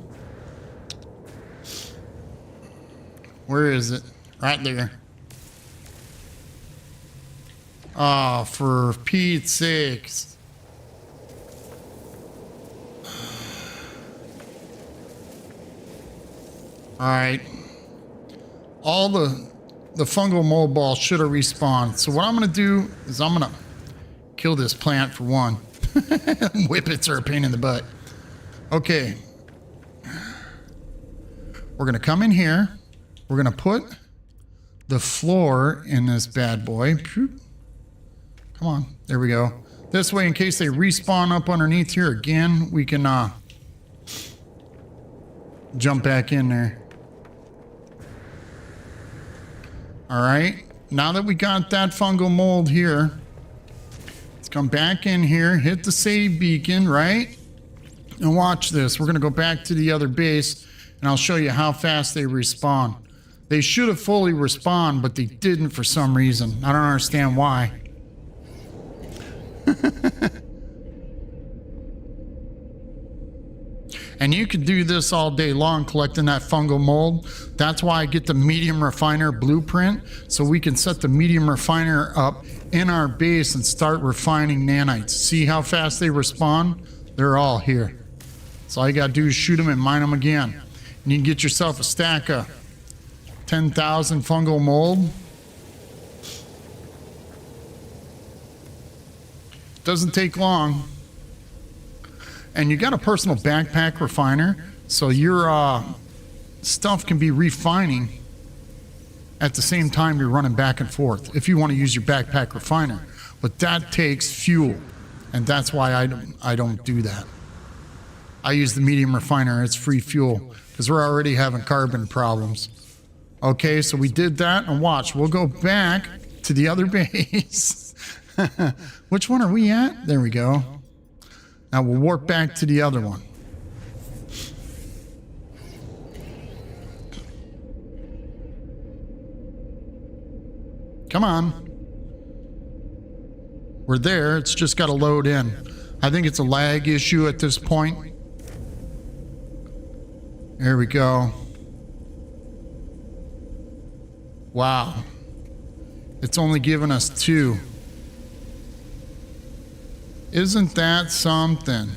Where is it? Right there. Oh, for Pete's sakes. Alright. All the fungal mold balls should have respawned. So what I'm going to do is I'm going to kill this plant for one. Whippets are a pain in the butt. Okay. We're going to come in here. We're going to put the floor in this bad boy. Come on. There we go. This way, in case they respawn up underneath here again, we can jump back in there. All right. Now that we got that fungal mold here, let's come back in here, hit the save beacon, right? And watch this. We're going to go back to the other base, and I'll show you how fast they respawn. They should have fully respawned, but they didn't for some reason. I don't understand why. And you can do this all day long, collecting that fungal mold. That's why I get the medium refiner blueprint, so we can set the medium refiner up in our base and start refining nanites. See how fast they respawn? They're all here. So all you gotta do is shoot them and mine them again. And you can get yourself a stack of 10,000 fungal mold. Doesn't take long. And you got a personal backpack refiner, so your stuff can be refining at the same time you're running back and forth if you want to use your backpack refiner. But that takes fuel, and that's why I don't do that. I use the medium refiner. It's free fuel because we're already having carbon problems. Okay, so we did that, and watch, we'll go back to the other base. Which one are we at? There we go. Now we'll warp back to the other one. Come on. We're there. It's just got to load in. I think it's a lag issue at this point. There we go. Wow. It's only given us 2. Isn't that something?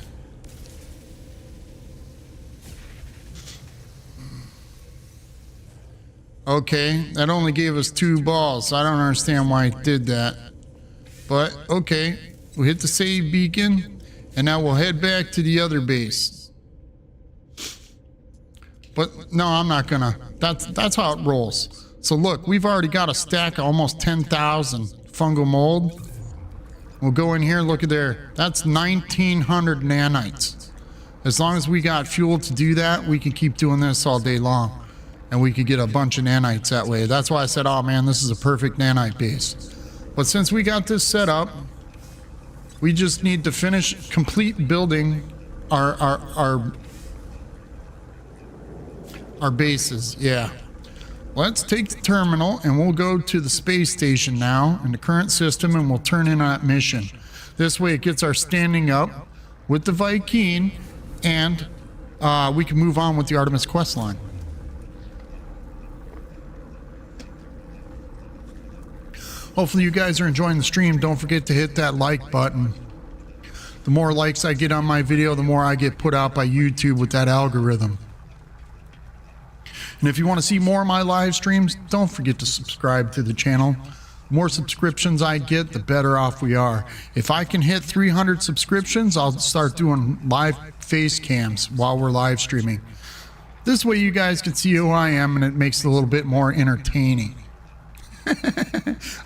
Okay, that only gave us 2 balls. I don't understand why it did that. But, okay, we'll hit the save beacon, and now we'll head back to the other base. But, no, I'm not gonna. That's how it rolls. So look, we've already got a stack of almost 10,000 fungal mold. We'll go in here, look at there. That's 1,900 nanites. As long as we got fuel to do that, we can keep doing this all day long. And we could get a bunch of nanites that way. That's why I said, oh man, this is a perfect nanite base. But since we got this set up, we just need to complete building our bases. Yeah. Let's take the terminal and we'll go to the space station now in the current system, and we'll turn in on that mission. This way it gets our standing up with the Viking, and we can move on with the Artemis questline. Hopefully you guys are enjoying the stream. Don't forget to hit that like button. The more likes I get on my video, the more I get put out by YouTube with that algorithm. And if you want to see more of my live streams, don't forget to subscribe to the channel. The more subscriptions I get, the better off we are. If I can hit 300 subscriptions, I'll start doing live face cams while we're live streaming. This way you guys can see who I am, and it makes it a little bit more entertaining.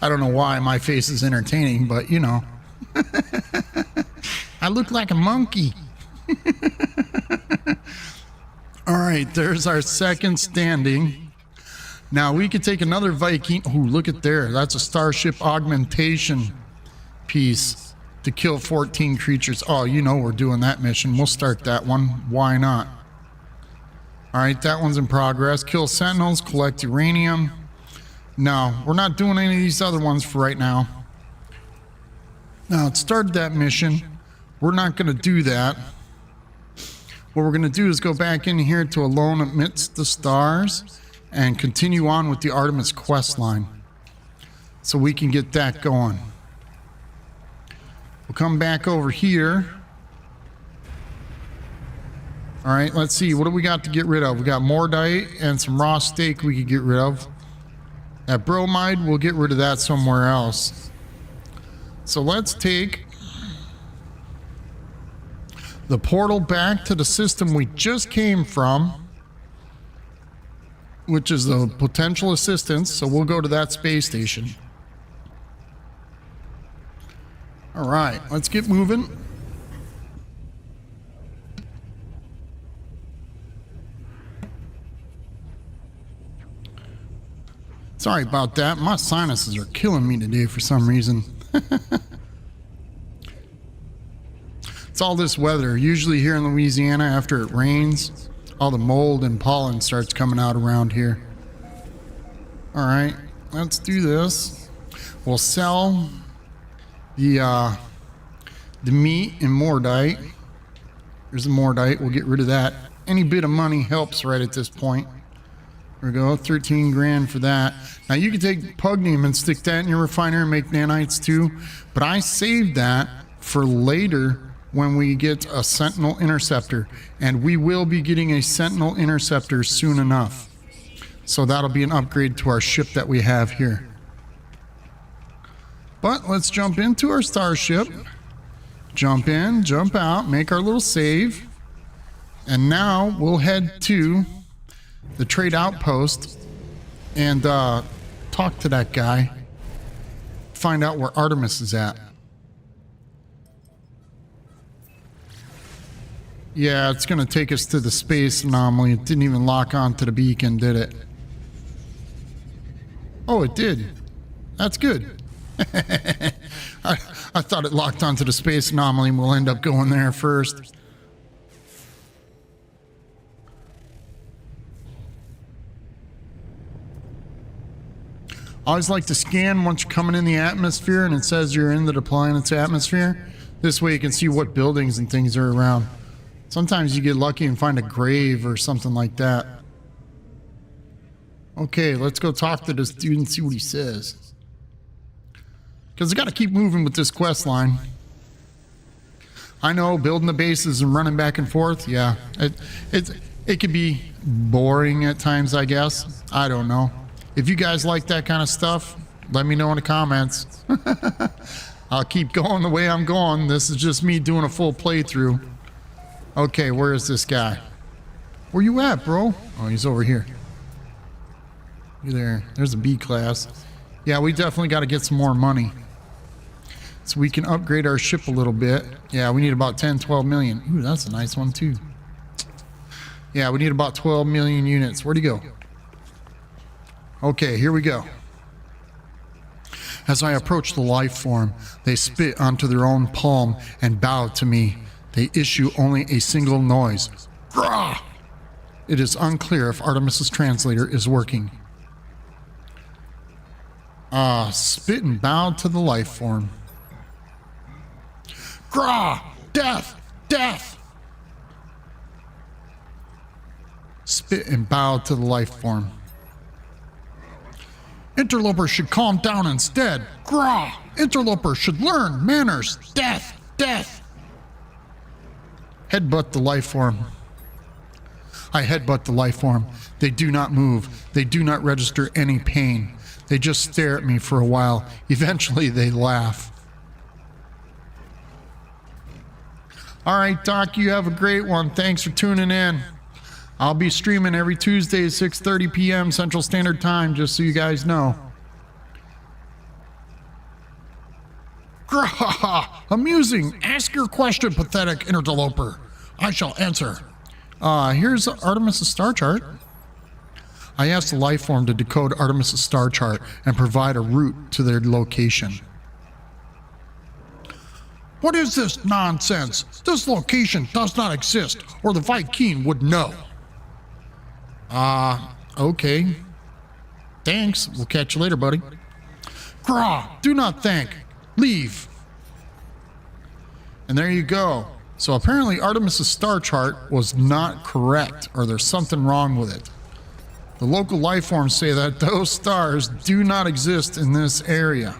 I don't know why my face is entertaining, but you know. I look like a monkey. All right, there's our second standing. Now we could take another Viking. Oh, look at there. That's a starship augmentation piece to kill 14 creatures. Oh, you know we're doing that mission. We'll start that one. Why not? All right, that one's in progress. Kill sentinels, collect uranium. No, we're not doing any of these other ones for right now. Now, it started that mission. We're not going to do that. What we're going to do is go back in here to Alone Amidst the Stars and continue on with the Artemis questline, so we can get that going. We'll come back over here. All right, let's see. What do we got to get rid of? We got Mordite and some raw steak we could get rid of. That bromide, we'll get rid of that somewhere else. So let's take the portal back to the system we just came from, which is the potential assistance. So we'll go to that space station. All right, let's get moving. Sorry about that. My sinuses are killing me today for some reason. It's all this weather. Usually here in Louisiana, after it rains, all the mold and pollen starts coming out around here. All right, let's do this. We'll sell the meat and mordite. There's the mordite. We'll get rid of that. Any bit of money helps right at this point. There we go, 13 grand for that. Now you can take pugnium and stick that in your refiner and make nanites too, but I saved that for later when we get a Sentinel interceptor, and we will be getting a Sentinel interceptor soon enough. So that'll be an upgrade to our ship that we have here. But let's jump into our starship. Jump in, jump out, make our little save. And now we'll head to the trade outpost and talk to that guy. Find out where Artemis is at. Yeah, it's going to take us to the Space Anomaly. It didn't even lock onto the beacon, did it? Oh, it did. That's good. I thought it locked onto the Space Anomaly and we'll end up going there first. I always like to scan once you're coming in the atmosphere and it says you're in the planet's atmosphere. This way you can see what buildings and things are around. Sometimes you get lucky and find a grave or something like that. Okay, let's go talk to this dude and see what he says. Because I got to keep moving with this quest line. I know, building the bases and running back and forth, yeah. It can be boring at times, I guess. I don't know. If you guys like that kind of stuff, let me know in the comments. I'll keep going the way I'm going. This is just me doing a full playthrough. Okay, where is this guy? Where you at, bro? Oh, he's over here. Look there. There's a B class. Yeah, we definitely got to get some more money so we can upgrade our ship a little bit. Yeah, we need about 10, 12 million. Ooh, that's a nice one too. Yeah, we need about 12 million units. Where'd he go? Okay, here we go. As I approach the life form, they spit onto their own palm and bow to me. They issue only a single noise. Grah! It is unclear if Artemis's translator is working. Spit and bow to the life form. Grah! Death! Death! Spit and bow to the life form. Interlopers should calm down instead. Grah! Interlopers should learn manners. Death! Death! Headbutt the life form. I headbutt the life form. They do not move. They do not register any pain. They just stare at me for a while. Eventually they laugh. All right, Doc, you have a great one. Thanks for tuning in. I'll be streaming every Tuesday at 6:30 p.m. Central Standard Time, just so you guys know. Grahaha! Amusing! Ask your question, pathetic interloper. I shall answer. Here's Artemis' star chart. I asked the life form to decode Artemis' star chart and provide a route to their location. What is this nonsense? This location does not exist, or the Viking would know. Okay. Thanks. We'll catch you later, buddy. Grah! Do not thank. Leave. And there you go. So apparently Artemis' star chart was not correct, or there's something wrong with it. The local life forms say that those stars do not exist in this area.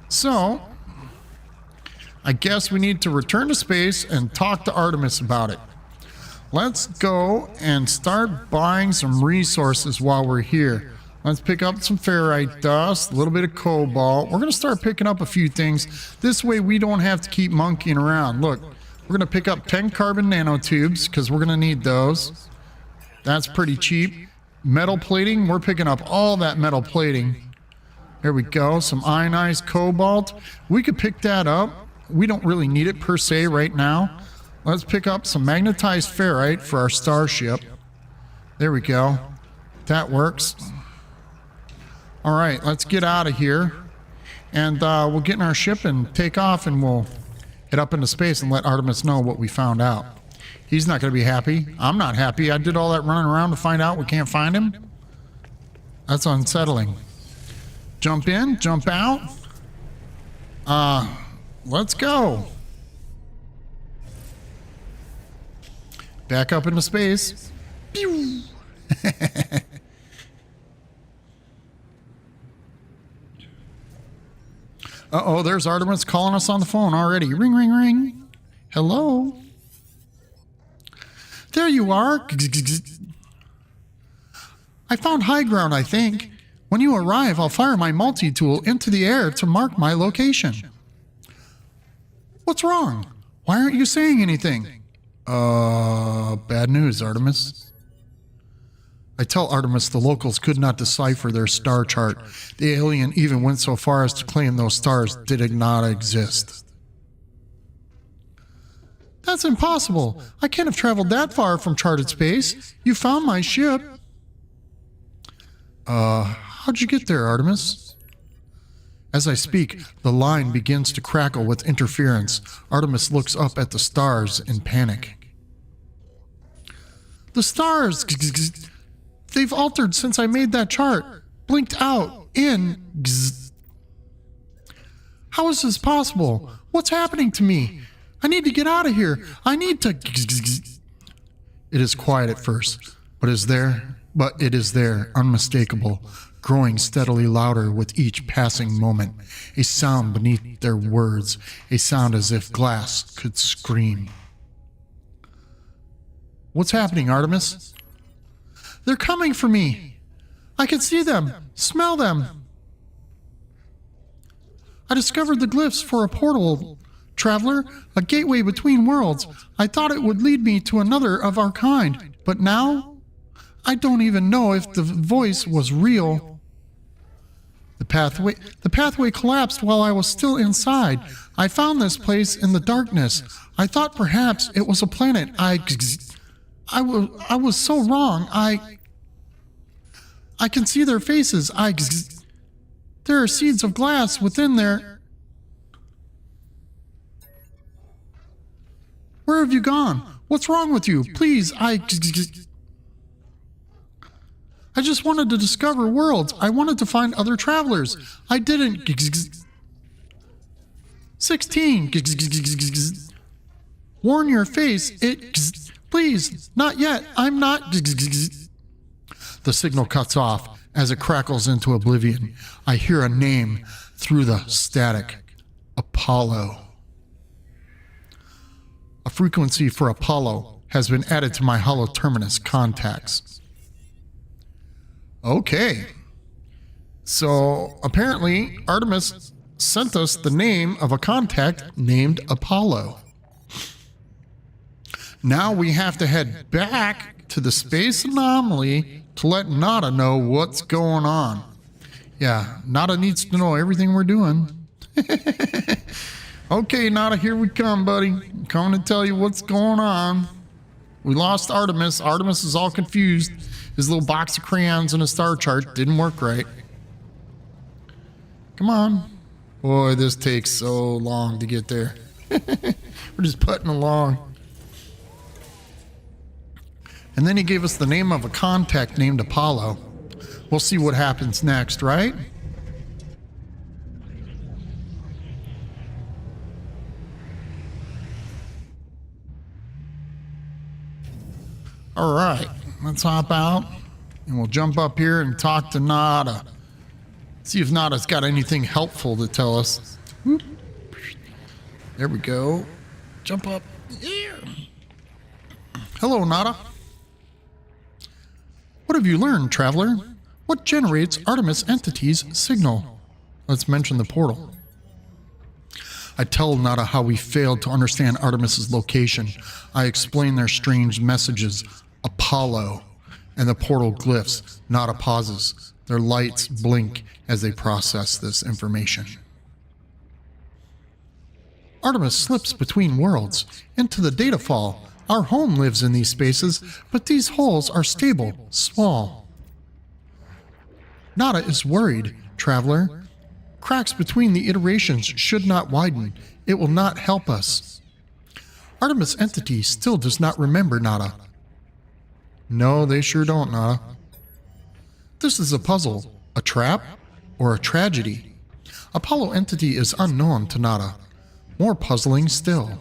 So, I guess we need to return to space and talk to Artemis about it. Let's go and start buying some resources while we're here. Let's pick up some ferrite dust, a little bit of cobalt. We're going to start picking up a few things. This way we don't have to keep monkeying around. Look, we're going to pick up 10 carbon nanotubes because we're going to need those. That's pretty cheap. Metal plating, we're picking up all that metal plating. There we go, some ionized cobalt. We could pick that up. We don't really need it per se right now. Let's pick up some magnetized ferrite for our starship. There we go. That works. All right, let's get out of here. And we'll get in our ship and take off, and we'll head up into space and let Artemis know what we found out. He's not going to be happy. I'm not happy. I did all that running around to find out we can't find him. That's unsettling. Jump in, jump out. Let's go. Back up into space. Pew! Uh-oh, there's Artemis calling us on the phone already. Ring, ring, ring. Hello? There you are. I found high ground, I think. When you arrive, I'll fire my multi-tool into the air to mark my location. What's wrong? Why aren't you saying anything? Bad news, Artemis. I tell Artemis the locals could not decipher their star chart. The alien even went so far as to claim those stars did not exist. That's impossible. I can't have traveled that far from charted space. You found my ship. How'd you get there, Artemis? As I speak, the line begins to crackle with interference. Artemis looks up at the stars in panic. The stars! They've altered since I made that chart. Blinked out. In. How is this possible? What's happening to me? I need to get out of here. I need to... It is quiet at first, but it is there, unmistakable, growing steadily louder with each passing moment. A sound beneath their words, a sound as if glass could scream. What's happening, Artemis? They're coming for me. I can see them, smell them. I discovered the glyphs for a portal, traveler, a gateway between worlds. I thought it would lead me to another of our kind, but now I don't even know if the voice was real. The pathway collapsed while I was still inside. I found this place in the darkness. I thought perhaps it was a planet. I was so wrong. I can see their faces. There are seeds of glass within there. Where have you gone? What's wrong with you? Please, I just wanted to discover worlds. I wanted to find other travelers. I didn't. 16. Warn your face. Please, not yet. I'm not. The signal cuts off as it crackles into oblivion. I hear a name through the static. Apollo. A frequency for Apollo has been added to my hollow terminus contacts. Okay. So apparently Artemis sent us the name of a contact named Apollo. Now we have to head back to the Space Anomaly to let Nada know what's going on. Yeah, Nada needs to know everything we're doing. Okay, Nada, here we come, buddy. I'm coming to tell you what's going on. We lost Artemis. Artemis is all confused. His little box of crayons and a star chart didn't work right. Come on. Boy, this takes so long to get there. We're just putting along. And then he gave us the name of a contact named Apollo. We'll see what happens next, right? All right, let's hop out and we'll jump up here and talk to Nada. See if Nada's got anything helpful to tell us. Whoop. There we go. Jump up. Yeah. Hello, Nada. What have you learned, traveler? What generates Artemis Entity's signal? Let's mention the portal. I tell Nada how we failed to understand Artemis's location. I explain their strange messages. Apollo and the portal glyphs. Nada pauses. Their lights blink as they process this information. Artemis slips between worlds into the data fall. Our home lives in these spaces, but these holes are stable, small. Nada is worried, traveler. Cracks between the iterations should not widen. It will not help us. Artemis Entity still does not remember Nada. No, they sure don't, Nada. This is a puzzle, a trap, or a tragedy. Apollo entity is unknown to Nada. More puzzling still.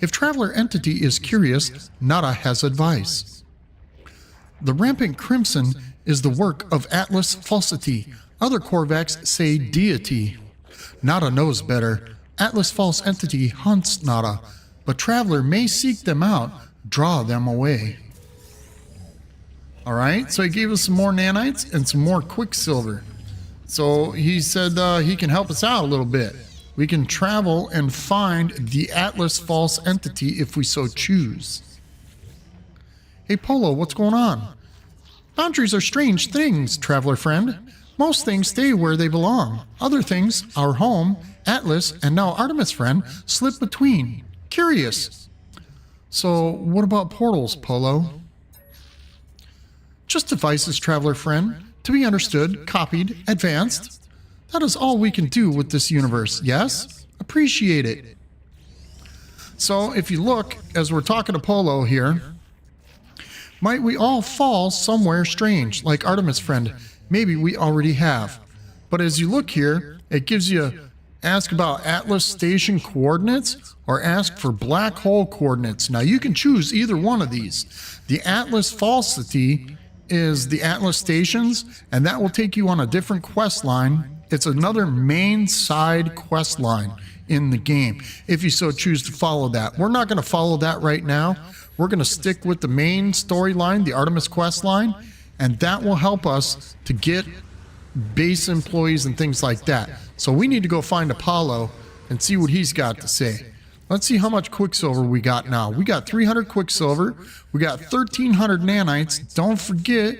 If Traveler entity is curious, Nada has advice. The rampant crimson is the work of Atlas falsity. Other Korvax say deity. Nada knows better. Atlas false entity hunts Nada, but Traveler may seek them out, draw them away. Alright, so he gave us some more nanites and some more quicksilver. So he said he can help us out a little bit. We can travel and find the Atlas false entity if we so choose. Hey Polo, what's going on? Boundaries are strange things, traveler friend. Most things stay where they belong. Other things, our home, Atlas, and now Artemis friend, slip between. Curious. So what about portals, Polo? Just devices, traveler friend. To be understood, copied, advanced. That is all we can do with this universe, yes? Appreciate it. So if you look, as we're talking to Polo here, might we all fall somewhere strange, like Artemis friend? Maybe we already have. But as you look here, it gives you ask about Atlas station coordinates or ask for black hole coordinates. Now you can choose either one of these. The Atlas falsity is the Atlas stations, and that will take you on a different quest line. It's another main side quest line in the game, if you so choose to follow that. We're not going to follow that right now. We're going to stick with the main storyline, the Artemis quest line, and that will help us to get base employees and things like that. So we need to go find Apollo and see what he's got to say. Let's see how much quicksilver we got now. We got 300 quicksilver. We got 1,300 nanites. Don't forget,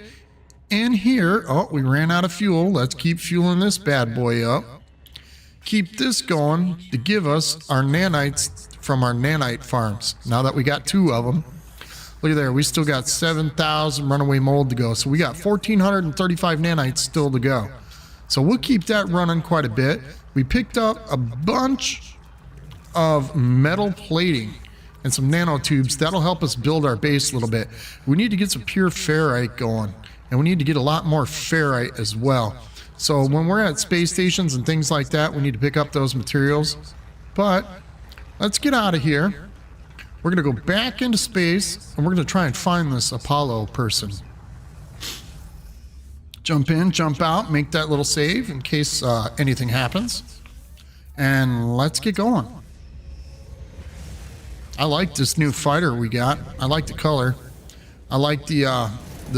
in here, oh, we ran out of fuel. Let's keep fueling this bad boy up. Keep this going to give us our nanites from our nanite farms. Now that we got 2 of them. Look at there, we still got 7,000 runaway mold to go. So we got 1,435 nanites still to go. So we'll keep that running quite a bit. We picked up a bunch of metal plating and some nanotubes. That'll help us build our base a little bit. We need to get some pure ferrite going. And we need to get a lot more ferrite as well. So when we're at space stations and things like that, we need to pick up those materials. But let's get out of here. We're going to go back into space, and we're going to try and find this Apollo person. Jump in, jump out, make that little save in case anything happens. And let's get going. I like this new fighter we got. I like the color. I like the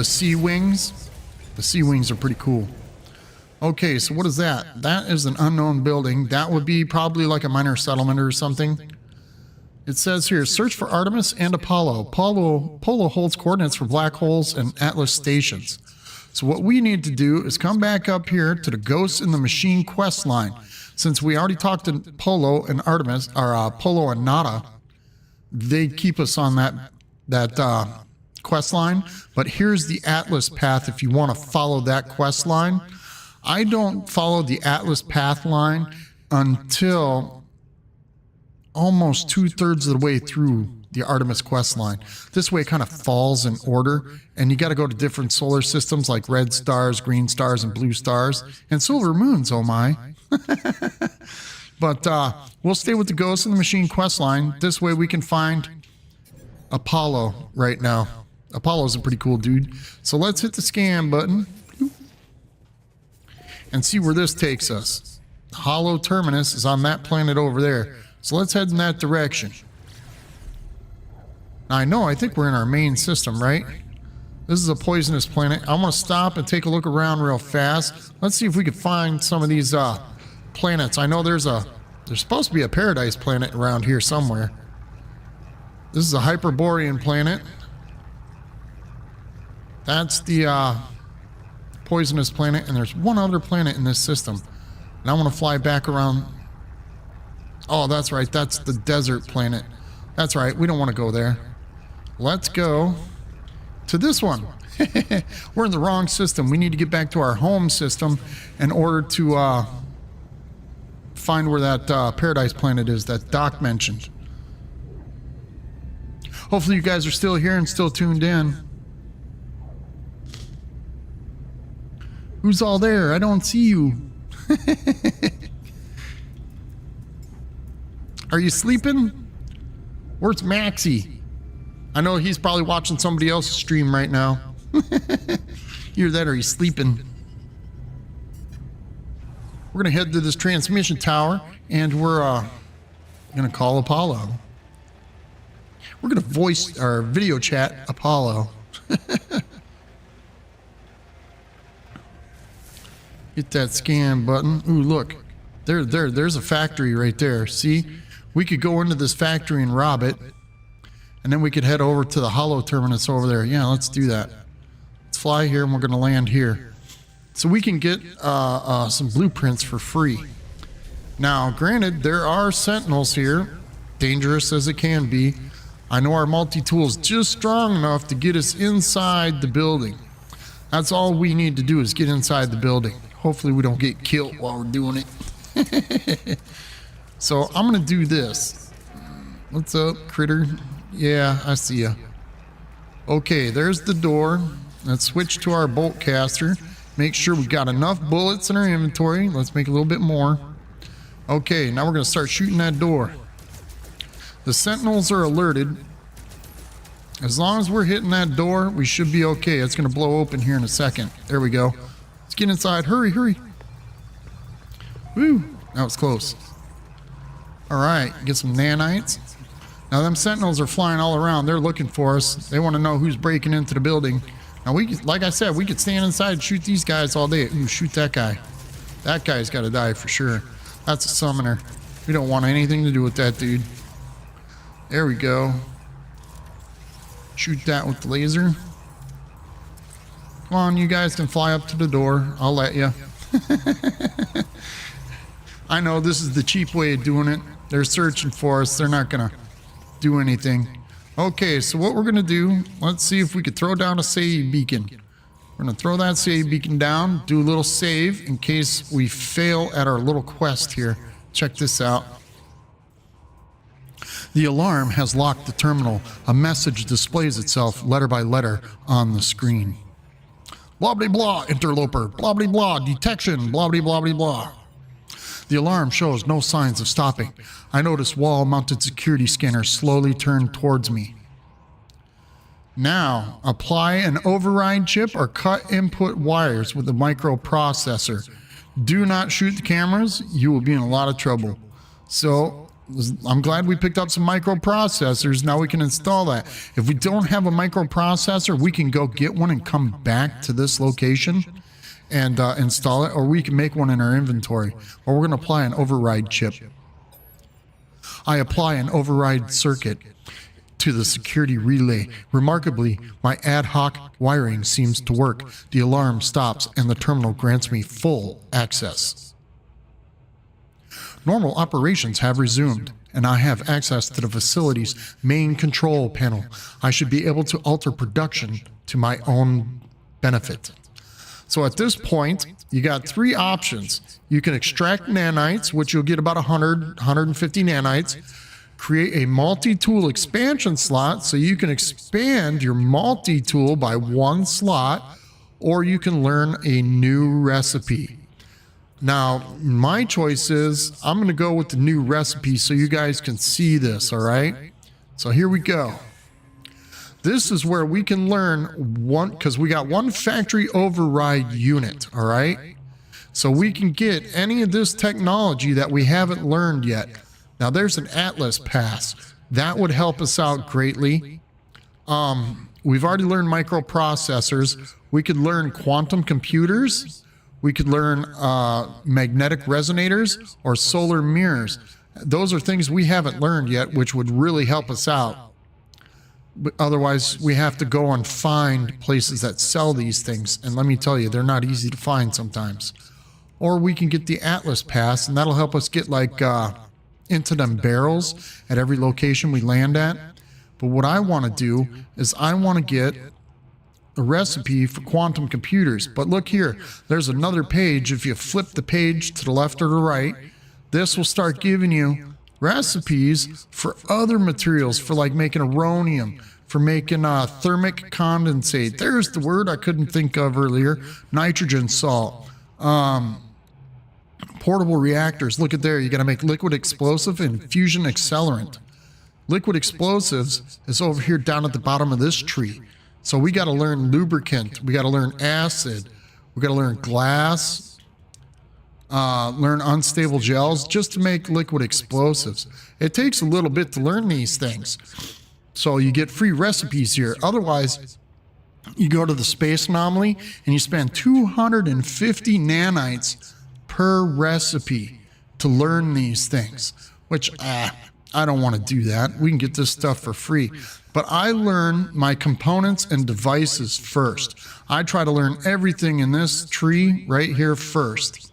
sea wings. The sea wings are pretty cool. Okay, so what is that? That is an unknown building. That would be probably like a minor settlement or something. It says here, search for Artemis and Apollo. Polo holds coordinates for black holes and Atlas stations. So what we need to do is come back up here to the Ghosts in the Machine quest line. Since we already talked to Polo and Artemis, or Polo and Nada, they keep us on that quest line. But here's the Atlas path if you want to follow that quest line. I don't follow the Atlas path line until almost 2/3 of the way through the Artemis quest line. This way it kind of falls in order, and you got to go to different solar systems like red stars, green stars, and blue stars, and silver moons, oh my. But we'll stay with the Ghost in the Machine quest line. This way we can find Apollo right now. Apollo's a pretty cool dude. So let's hit the scan button and see where this takes us. The Hollow Terminus is on that planet over there. So let's head in that direction. Now I think we're in our main system, right? This is a poisonous planet. I want to stop and take a look around real fast. Let's see if we can find some of these planets. I know there's supposed to be a paradise planet around here somewhere. This is a Hyperborean planet. That's the poisonous planet, and there's one other planet in this system. And I want to fly back around. Oh, that's right. That's the desert planet. That's right. We don't want to go there. Let's go to this one. We're in the wrong system. We need to get back to our home system in order to find where that paradise planet is that Doc mentioned. Hopefully you guys are still here and still tuned in. Who's all there? I don't see you. Are you sleeping? Where's Maxie? I know he's probably watching somebody else's stream right now. Either that or he's sleeping. We're going to head to this transmission tower, and we're going to call Apollo. We're going to voice our video chat Apollo. Hit that scan button. Ooh, look. There's a factory right there. See? We could go into this factory and rob it, and then we could head over to the holo terminus over there. Yeah, let's do that. Let's fly here, and we're going to land here. So we can get some blueprints for free. Now, granted, there are sentinels here, dangerous as it can be. I know our multi-tool is just strong enough to get us inside the building. That's all we need to do is get inside the building. Hopefully we don't get killed while we're doing it. So I'm going to do this. What's up, critter? Yeah, I see ya. Okay, there's the door. Let's switch to our bolt caster. Make sure we got enough bullets in our inventory. Let's make a little bit more. Okay, now we're going to start shooting that door. The sentinels are alerted. As long as we're hitting that door, we should be okay. It's going to blow open here in a second. There we go. Let's get inside. Hurry, hurry. Woo, that was close. All right, get some nanites. Now them sentinels are flying all around. They're looking for us. They want to know who's breaking into the building. Now we, like I said, we could stand inside and shoot these guys all day. Ooh, shoot that guy. That guy's got to die for sure. That's a summoner. We don't want anything to do with that dude. There we go. Shoot that with the laser. Come on, you guys can fly up to the door. I'll let you. I know this is the cheap way of doing it. They're searching for us. They're not going to do anything. Okay, so what we're going to do, let's see if we could throw down a save beacon. We're going to throw that save beacon down, do a little save in case we fail at our little quest here. Check this out. The alarm has locked the terminal. A message displays itself letter by letter on the screen. Blah, blah, blah, interloper. Blah, blah, blah, detection. Blah, blah, blah, blah, blah. The alarm shows no signs of stopping. I notice wall-mounted security scanners slowly turn towards me. Now, apply an override chip or cut input wires with a microprocessor. Do not shoot the cameras. You will be in a lot of trouble. So, I'm glad we picked up some microprocessors. Now we can install that. If we don't have a microprocessor, we can go get one and come back to this location and install it, or we can make one in our inventory, or we're going to apply an override chip. I apply an override circuit to the security relay. Remarkably, my ad hoc wiring seems to work. The alarm stops and the terminal grants me full access. Normal operations have resumed, and I have access to the facility's main control panel. I should be able to alter production to my own benefit. So at this point, you got three options. You can extract nanites, which you'll get about 100, 150 nanites. Create a multi-tool expansion slot, so you can expand your multi-tool by one slot, or you can learn a new recipe. Now, my choice is, I'm going to go with the new recipe so you guys can see this, all right? So here we go. This is where we can learn one, because we got one factory override unit, all right? So we can get any of this technology that we haven't learned yet. Now there's an Atlas pass. That would help us out greatly. We've already learned microprocessors. We could learn quantum computers. We could learn magnetic resonators or solar mirrors. Those are things we haven't learned yet, which would really help us out. But otherwise, we have to go and find places that sell these things. And let me tell you, they're not easy to find sometimes. Or we can get the Atlas pass, and that'll help us get like into them barrels at every location we land at. But what I want to do is I want to get a recipe for quantum computers. But look here, there's another page. If you flip the page to the left or the right, this will start giving you recipes for other materials, for like making auronium, for making thermic condensate. There's the word I couldn't think of earlier. Nitrogen salt. Portable reactors. Look at there. You got to make liquid explosive and fusion accelerant. Liquid explosives is over here down at the bottom of this tree. So we got to learn lubricant. We got to learn acid. We got to learn glass. Learn unstable gels just to make liquid explosives. It takes a little bit to learn these things. So you get free recipes here. Otherwise, you go to the Space Anomaly and you spend 250 nanites per recipe to learn these things, which I don't want to do that. We can get this stuff for free. But I learn my components and devices first. I try to learn everything in this tree right here first,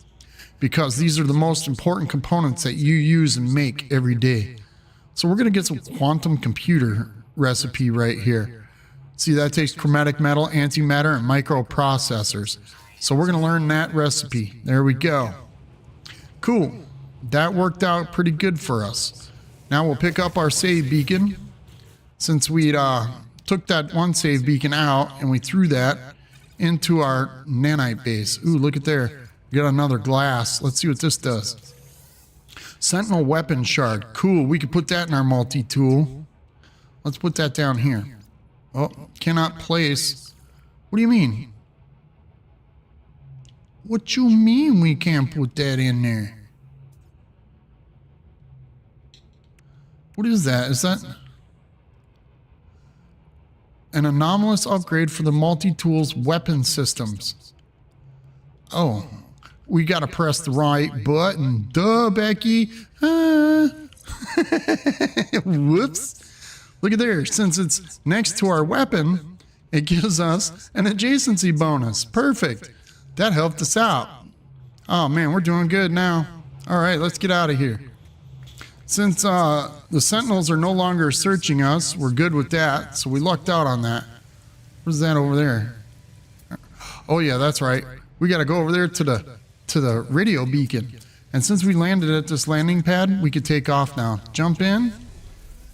because these are the most important components that you use and make every day. So we're going to get some quantum computer recipe right here. See, that takes chromatic metal, antimatter, and microprocessors. So we're going to learn that recipe. There we go. Cool. That worked out pretty good for us. Now we'll pick up our save beacon. Since we took that one save beacon out and we threw that into our nanite base. Ooh, look at there. We got another glass. Let's see what this does. Sentinel weapon shard. Cool. We could put that in our multi-tool. Let's put that down here. Oh, cannot place. What do you mean? What you mean we can't put that in there? What is that? Is that an anomalous upgrade for the multi-tools weapon systems? Oh, we got to press the right button. Duh, Becky. Whoops. Look at there. Since it's next to our weapon, it gives us an adjacency bonus. Perfect. That helped us out. Oh, man, we're doing good now. All right, let's get out of here. Since the Sentinels are no longer searching us, we're good with that. So we lucked out on that. What's that over there? Oh, yeah, that's right. We got to go over there to the radio beacon. And since we landed at this landing pad, we could take off now. Jump in,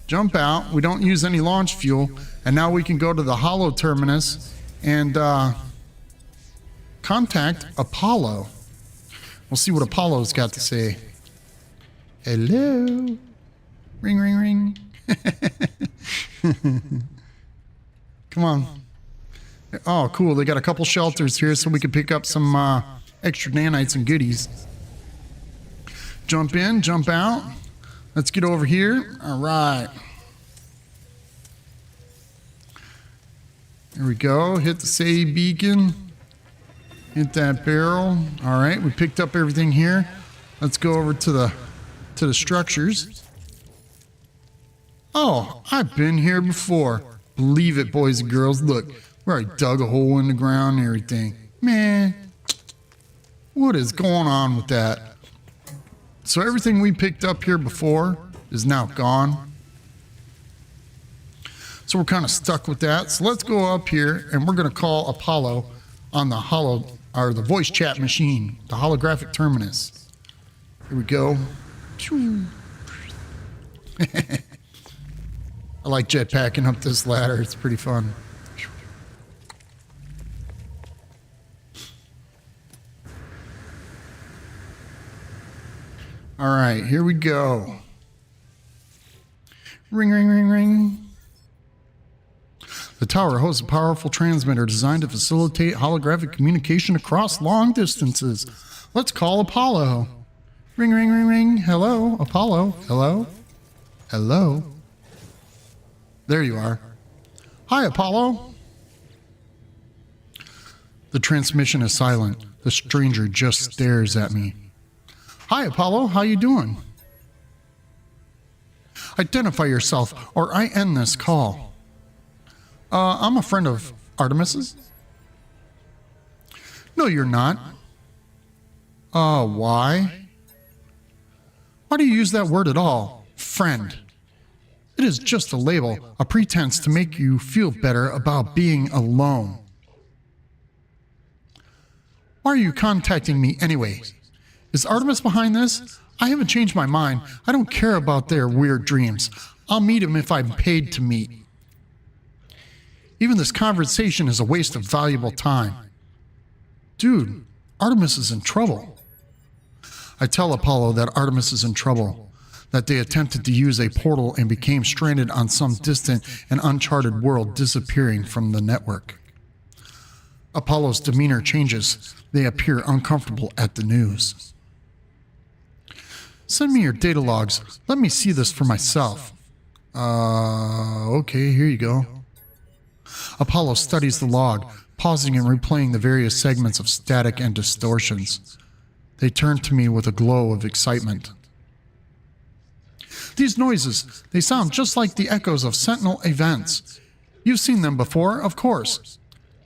jump out. We don't use any launch fuel. And now we can go to the holo terminus and contact Apollo. We'll see what Apollo's got to say. Hello. Ring, ring, ring. Come on. Oh, cool. They got a couple shelters here so we can pick up some extra nanites and goodies. Jump in, jump out. Let's get over here. All right. There we go. Hit the save beacon. Hit that barrel. All right. We picked up everything here. Let's go over to the structures. Oh, I've been here before. Believe it, boys and girls. Look, we already dug a hole in the ground and everything. Man, what is going on with that? So everything we picked up here before is now gone. So we're kind of stuck with that. So let's go up here and we're going to call Apollo on the voice chat machine, the holographic terminus. Here we go. I like jetpacking up this ladder. It's pretty fun. All right, here we go. Ring, ring, ring, ring. The tower hosts a powerful transmitter designed to facilitate holographic communication across long distances. Let's call Apollo. Ring, ring, ring, ring. Hello, Apollo. Hello? Hello? There you are. Hi, Apollo. The transmission is silent. The stranger just stares at me. Hi, Apollo. How you doing? Identify yourself, or I end this call. I'm a friend of Artemis's. No, you're not. Why? Why do you use that word at all? Friend. It is just a label, a pretense to make you feel better about being alone. Why are you contacting me anyway? Is Artemis behind this? I haven't changed my mind. I don't care about their weird dreams. I'll meet him if I'm paid to meet. Even this conversation is a waste of valuable time. Dude, Artemis is in trouble. I tell Apollo that Artemis is in trouble, that they attempted to use a portal and became stranded on some distant and uncharted world, disappearing from the network. Apollo's demeanor changes. They appear uncomfortable at the news. Send me your data logs. Let me see this for myself. Okay, here you go. Apollo studies the log, pausing and replaying the various segments of static and distortions. They turn to me with a glow of excitement. These noises, they sound just like the echoes of Sentinel events. You've seen them before, of course.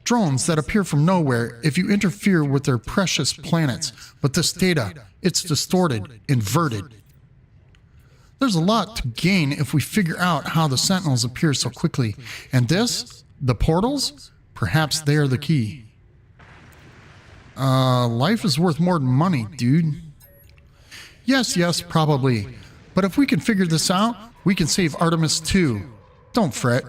Drones that appear from nowhere if you interfere with their precious planets. But this data, it's distorted, inverted. There's a lot to gain if we figure out how the Sentinels appear so quickly. And this, the portals, perhaps they are the key. Life is worth more than money, dude. Yes, probably. But if we can figure this out, we can save Artemis too. Don't fret.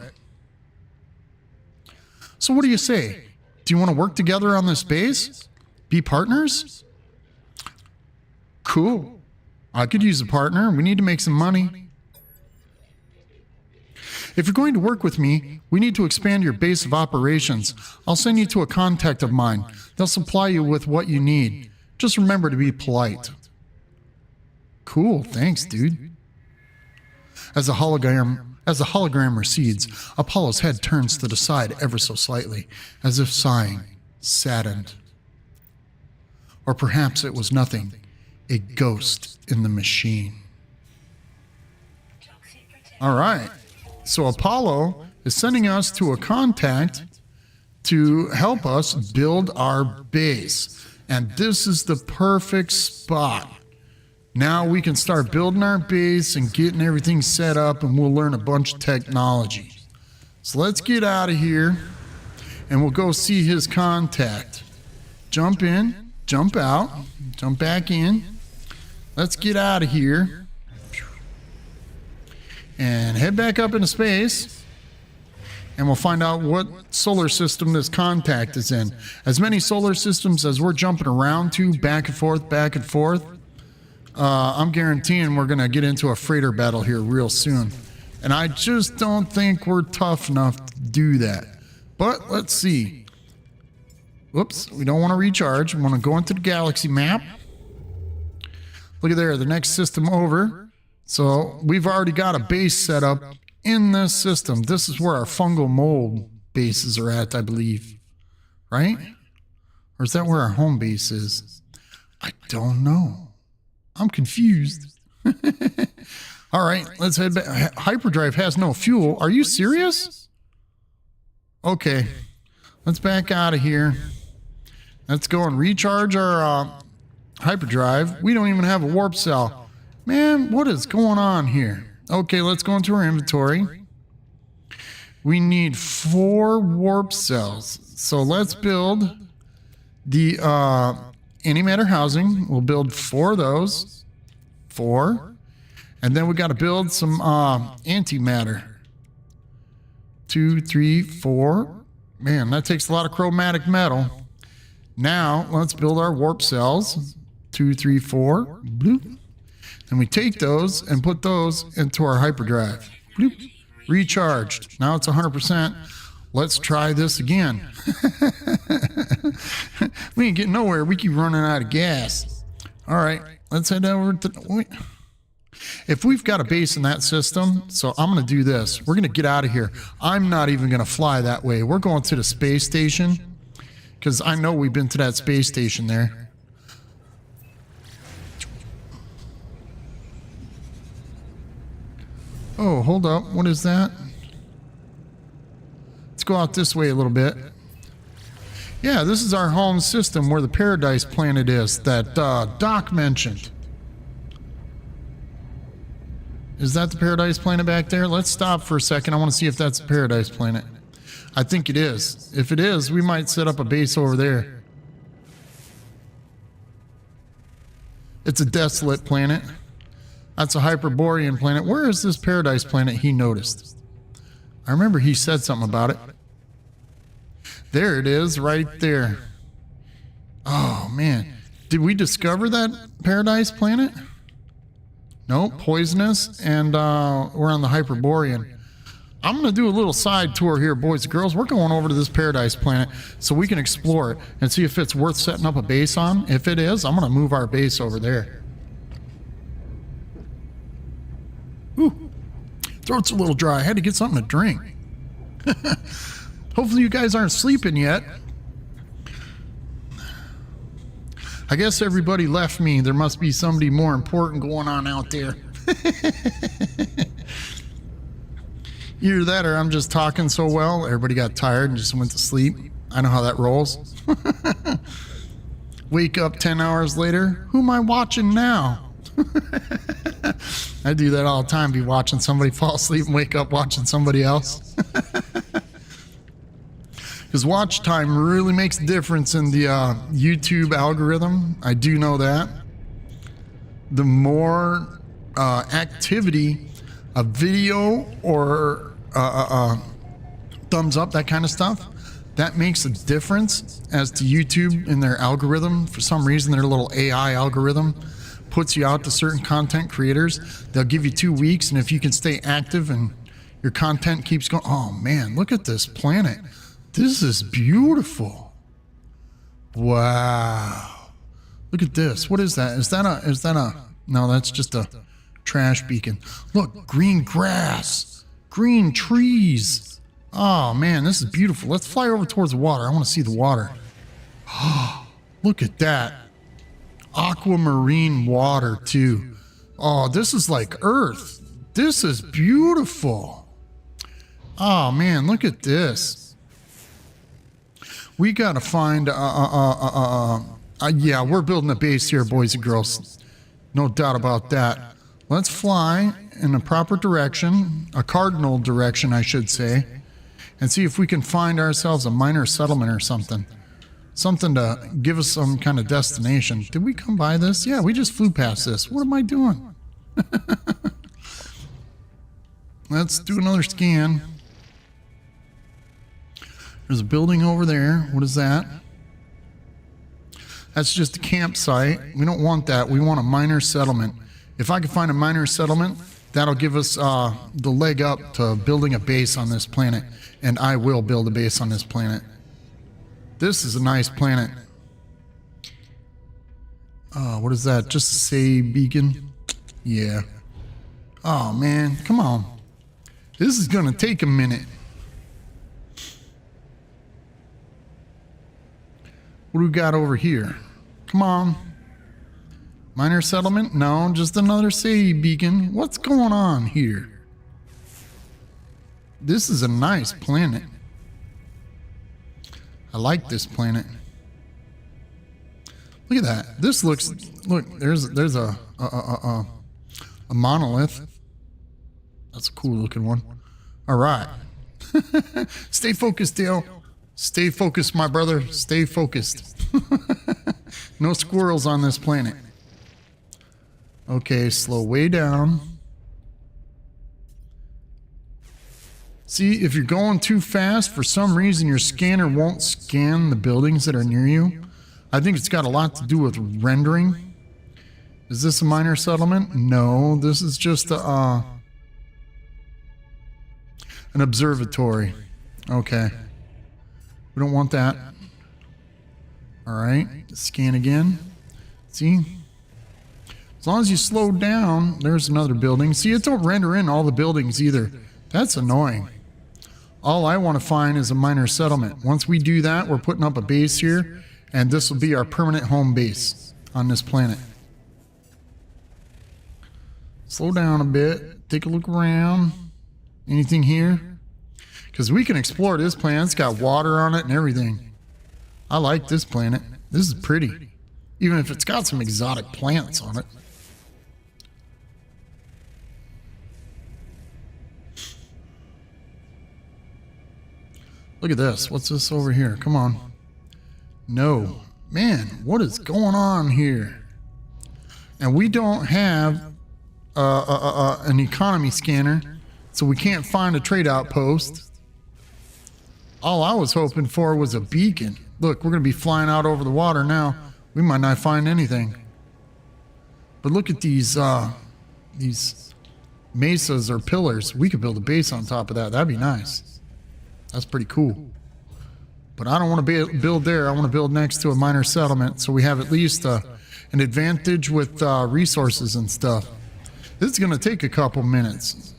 So what do you say? Do you want to work together on this base? Be partners? Cool. I could use a partner. We need to make some money. If you're going to work with me, we need to expand your base of operations. I'll send you to a contact of mine. They'll supply you with what you need. Just remember to be polite. Cool, thanks, dude. As the hologram recedes, Apollo's head turns to the side ever so slightly, as if sighing, saddened. Or perhaps it was nothing, a ghost in the machine. All right, so Apollo is sending us to a contact to help us build our base. And this is the perfect spot. Now we can start building our base and getting everything set up, and we'll learn a bunch of technology. So let's get out of here, and we'll go see his contact. Jump in, jump out, jump back in. Let's get out of here and head back up into space, and we'll find out what solar system this contact is in. As many solar systems as we're jumping around to, back and forth, I'm guaranteeing we're going to get into a freighter battle here real soon. And I just don't think we're tough enough to do that. But let's see. Whoops, we don't want to recharge. We want to go into the galaxy map. Look at there, the next system over. So we've already got a base set up in this system. This is where our fungal mold bases are at, I believe. Right? Or is that where our home base is? I don't know. I'm confused. All right, let's head back. Hyperdrive has no fuel. Are you serious? Okay, let's back out of here. Let's go and recharge our hyperdrive. We don't even have a warp cell. Man, what is going on here? Okay, let's go into our inventory. We need 4 warp cells. So let's build the antimatter housing. We'll build 4 of those. 4. And then we got to build some antimatter. 2, 3, 4. Man, that takes a lot of chromatic metal. Now, let's build our warp cells. 2, 3, 4. Bloop. And we take those and put those into our hyperdrive. Bloop. Recharged. Now it's 100%. Let's try this again. We ain't getting nowhere. We keep running out of gas. All right, let's head over to... If we've got a base in that system, so I'm going to do this. We're going to get out of here. I'm not even going to fly that way. We're going to the space station, because I know we've been to that space station there. Oh, hold up. What is that? Let's go out this way a little bit. Yeah, this is our home system where the Paradise planet is that Doc mentioned. Is that the Paradise planet back there? Let's stop for a second. I want to see if that's the Paradise planet. I think it is. If it is, we might set up a base over there. It's a desolate planet. That's a Hyperborean planet. Where is this Paradise planet he noticed? I remember he said something about it. There it is, right there. Oh, man. Did we discover that paradise planet? Nope, poisonous, and we're on the Hyperborean. I'm going to do a little side tour here, boys and girls. We're going over to this paradise planet so we can explore it and see if it's worth setting up a base on. If it is, I'm going to move our base over there. Ooh, throat's a little dry. I had to get something to drink. Hopefully you guys aren't sleeping yet. I guess everybody left me. There must be somebody more important going on out there. Either that or I'm just talking so well, everybody got tired and just went to sleep. I know how that rolls. Wake up 10 hours later. Who am I watching now? I do that all the time. Be watching somebody fall asleep and wake up watching somebody else. Because watch time really makes a difference in the YouTube algorithm. I do know that. The more activity a video or thumbs up, that kind of stuff, that makes a difference as to YouTube in their algorithm. For some reason, their little AI algorithm puts you out to certain content creators. They'll give you 2 weeks, and if you can stay active and your content keeps going, oh man, look at this planet. This is beautiful. Wow. Look at this. What is that? Is that a, no, that's just a trash beacon. Look, green grass, green trees. Oh man, this is beautiful. Let's fly over towards the water. I want to see the water. Oh, look at that. Aquamarine water too. Oh, this is like Earth. This is beautiful. Oh man, look at this. We gotta find, yeah, we're building a base here, boys and girls. No doubt about that. Let's fly in a proper direction, a cardinal direction, I should say, and see if we can find ourselves a minor settlement or something. Something to give us some kind of destination. Did we come by this? Yeah, we just flew past this. What am I doing? Let's do another scan. There's a building over there. What is that? That's just a campsite. We don't want that. We want a minor settlement. If I can find a minor settlement, that'll give us the leg up to building a base on this planet. And I will build a base on this planet. This is a nice planet. What is that? Just a say beacon? Yeah. Oh, man. Come on. This is going to take a minute. What do we got over here? Come on. Minor settlement? No, just another say beacon. What's going on here? This is a nice planet. I like this planet. Look at that. This looks, look, there's a monolith. That's a cool looking one. All right. Stay focused, Dale. Stay focused, my brother. Stay focused. No squirrels on this planet. Okay, slow way down. See, if you're going too fast, for some reason your scanner won't scan the buildings that are near you. I think it's got a lot to do with rendering. Is this a minor settlement? No, this is just an observatory. Okay. We don't want that. All right, scan again. See? As long as you slow down, there's another building. See, it don't render in all the buildings either. That's annoying. All I want to find is a minor settlement. Once we do that, we're putting up a base here, and this will be our permanent home base on this planet. Slow down a bit. Take a look around. Anything here? Because we can explore this planet. It's got water on it and everything. I like this planet. This is pretty. Even if it's got some exotic plants on it. Look at this. What's this over here? Come on. No. Man, what is going on here? And we don't have an economy scanner, so we can't find a trade outpost. All I was hoping for was a beacon. Look, we're going to be flying out over the water now. We might not find anything. But look at these mesas or pillars. We could build a base on top of that. That'd be nice. That's pretty cool. But I don't want to build there. I want to build next to a minor settlement so we have at least an advantage with resources and stuff. This is going to take a couple minutes.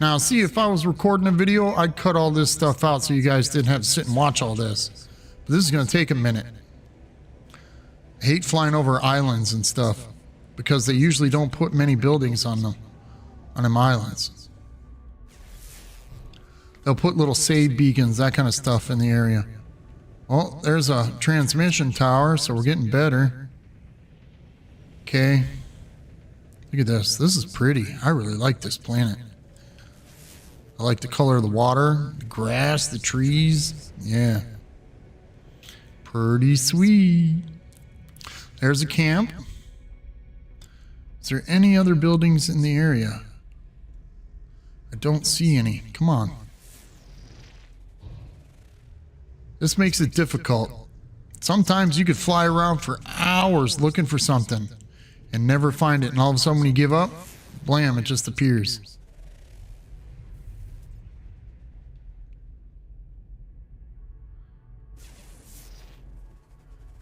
Now, see, if I was recording a video, I'd cut all this stuff out so you guys didn't have to sit and watch all this. But this is going to take a minute. I hate flying over islands and stuff because they usually don't put many buildings on them islands. They'll put little save beacons, that kind of stuff in the area. Well, there's a transmission tower, so we're getting better. Okay. Look at this. This is pretty. I really like this planet. I like the color of the water, the grass, the trees. Yeah. Pretty sweet. There's a camp. Is there any other buildings in the area? I don't see any. Come on. This makes it difficult. Sometimes you could fly around for hours looking for something and never find it. And all of a sudden when you give up, blam, it just appears.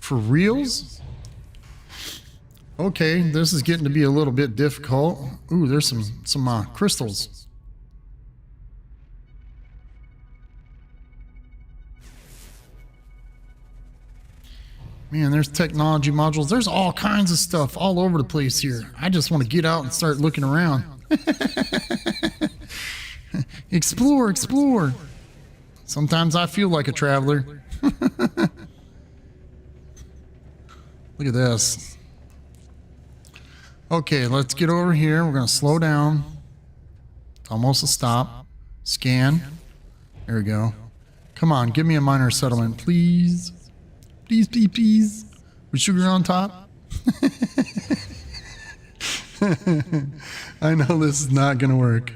For reals? Okay, this is getting to be a little bit difficult. Ooh, there's some crystals. Man, there's technology modules. There's all kinds of stuff all over the place here. I just want to get out and start looking around. Explore, explore. Sometimes I feel like a traveler. Look at this. Okay, let's get over here. We're going to slow down. It's almost a stop. Scan. There we go. Come on, give me a minor settlement, please. Please, please, please. With sugar on top. I know this is not going to work.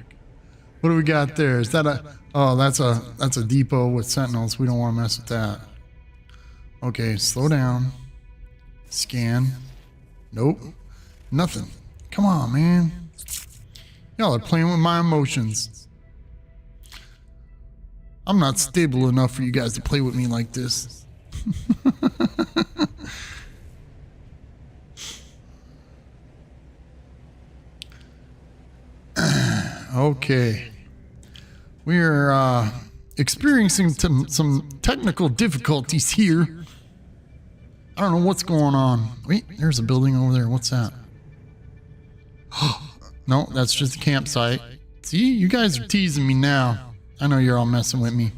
What do we got there? Is that a... Oh, that's a depot with sentinels. We don't want to mess with that. Okay, slow down. Scan. Nope. Nothing. Come on, man. Y'all are playing with my emotions. I'm not stable enough for you guys to play with me like this. Okay. We are experiencing some technical difficulties here. I don't know what's going on. Wait, there's a building over there. What's that? No, that's just a campsite. See, you guys are teasing me now. I know you're all messing with me.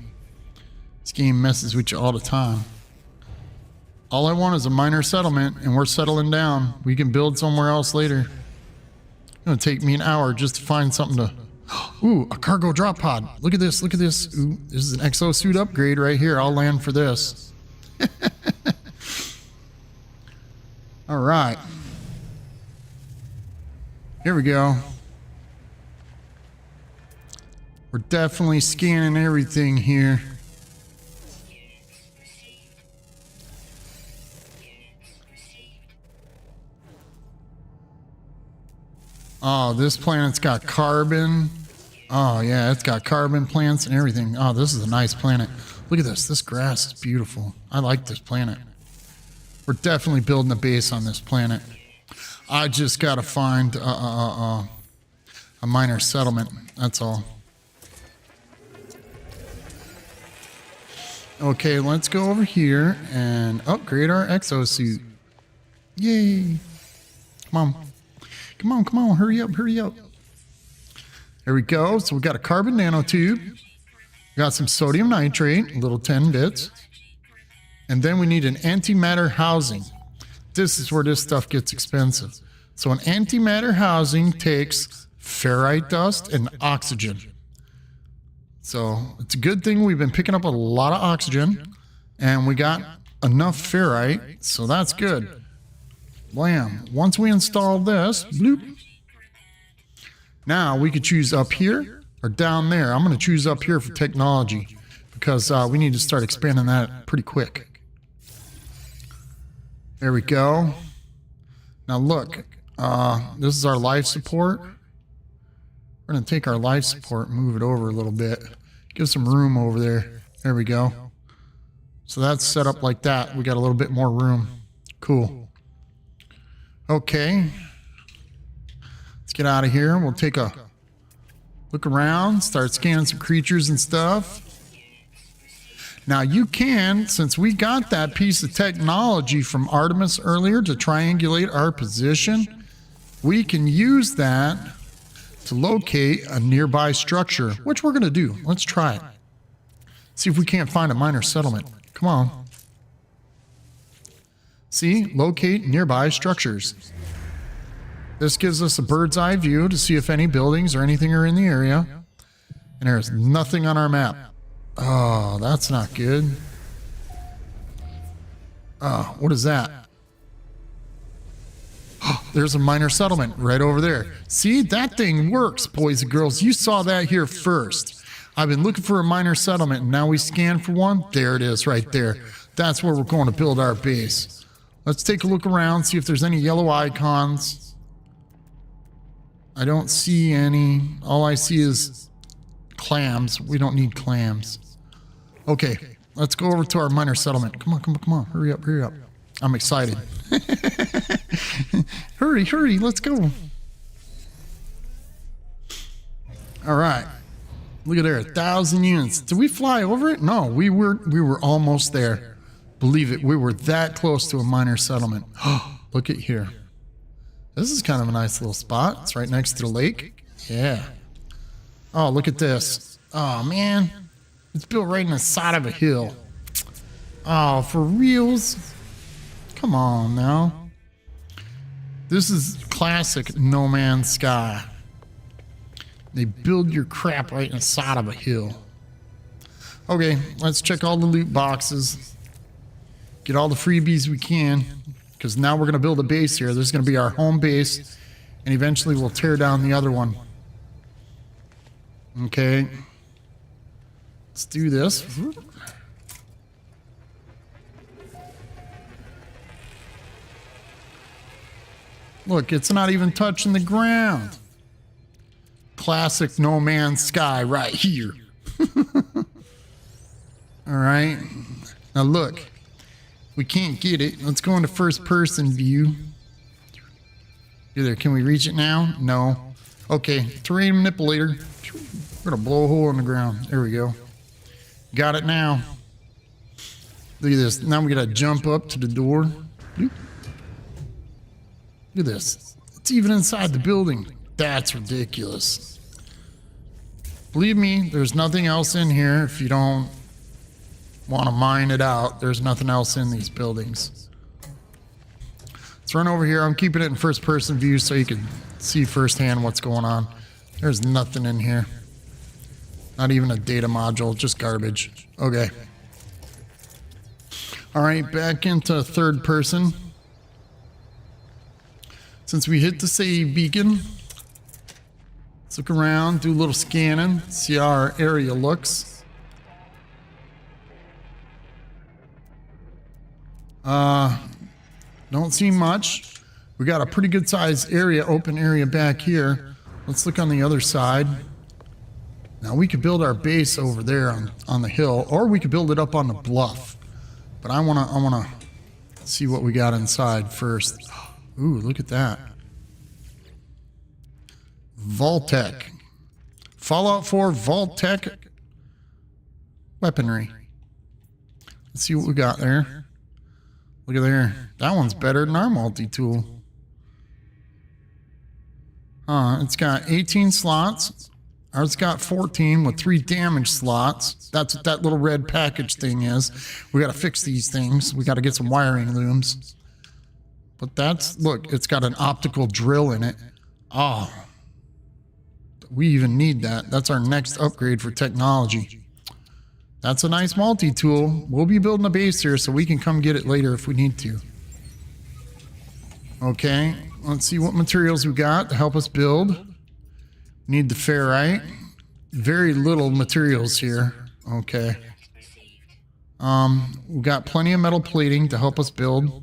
This game messes with you all the time. All I want is a minor settlement, and we're settling down. We can build somewhere else later. It's going to take me an hour just to find something to... Ooh, a cargo drop pod. Look at this, look at this. Ooh, this is an exosuit upgrade right here. I'll land for this. All right. Here we go. We're definitely scanning everything here. Oh, this planet's got carbon. Oh, yeah, it's got carbon plants and everything. Oh, this is a nice planet. Look at this. This grass is beautiful. I like this planet. We're definitely building a base on this planet. I just got to find a minor settlement. That's all. Okay, let's go over here and upgrade our exosuit. Yay. Come on. Come on, come on. Hurry up, hurry up. There we go. So we got a carbon nanotube. We got some sodium nitrate, little 10 bits. And then we need an antimatter housing. This is where this stuff gets expensive. So an antimatter housing takes ferrite dust and oxygen. So it's a good thing we've been picking up a lot of oxygen and we got enough ferrite, so that's good. Blam. Once we install this, bloop. Now we could choose up here or down there. I'm going to choose up here for technology because we need to start expanding that pretty quick. There we go. Now look, this is our life support. We're going to take our life support and move it over a little bit. Give some room over there. There we go. So that's set up like that. We got a little bit more room. Cool. Okay. Let's get out of here. We'll take a look around, start scanning some creatures and stuff. Now you can, since we got that piece of technology from Artemis earlier to triangulate our position, we can use that to locate a nearby structure, which we're going to do. Let's try it. See if we can't find a minor settlement. Come on. See, locate nearby structures. This gives us a bird's eye view to see if any buildings or anything are in the area. And there's nothing on our map. Oh, that's not good. What is that? There's a minor settlement right over there. See, that thing works, boys and girls. You saw that here first. I've been looking for a minor settlement, and now we scan for one. There it is right there. That's where we're going to build our base. Let's take a look around, see if there's any yellow icons. I don't see any. All I see is clams. We don't need clams. Okay, let's go over to our minor settlement. Come on, come on, come on. Hurry up, hurry up. I'm excited. Hurry, hurry, let's go. All right. Look at there, 1,000 units. Did we fly over it? No, we were almost there. Believe it, we were that close to a minor settlement. Look at here. This is kind of a nice little spot. It's right next to the lake. Yeah. Oh, look at this. Oh, man. It's built right in the side of a hill. Oh, for reals? Come on now. This is classic No Man's Sky. They build your crap right in the side of a hill. Okay, let's check all the loot boxes. Get all the freebies we can. Because now we're going to build a base here. This is going to be our home base. And eventually we'll tear down the other one. Okay. Let's do this. Look, it's not even touching the ground. Classic No Man's Sky right here. All right. Now look. We can't get it. Let's go into first person view. Either can we reach it now? No. Okay, terrain manipulator. We're gonna blow a hole in the ground. There we go. Got it now. Look at this. Now we gotta jump up to the door. Look at this. It's even inside the building. That's ridiculous. Believe me, there's nothing else in here if you don't want to mine it out. There's nothing else in these buildings. Let's run over here. I'm keeping it in first person view so you can see firsthand what's going on. There's nothing in here. Not even a data module, just garbage. Okay. All right, back into third person. Since we hit the save beacon, let's look around, do a little scanning, see how our area looks. Don't see much. We got a pretty good sized area, open area back here. Let's look on the other side. Now we could build our base over there on the hill, or we could build it up on the bluff. But I wanna see what we got inside first. Ooh, look at that. Vault-Tec. Fallout 4 Vault-Tec weaponry. Let's see what we got there. Look at there. That one's better than our multi-tool. It's got 18 slots. Ours got 14 with 3 damage slots. That's what that little red package thing is. We got to fix these things. We got to get some wiring looms. But that's, look, it's got an optical drill in it. Oh, we even need that. That's our next upgrade for technology. That's a nice multi-tool. We'll be building a base here so we can come get it later if we need to. Okay, let's see what materials we got to help us build. Need the ferrite. Very little materials here. Okay. We've got plenty of metal plating to help us build.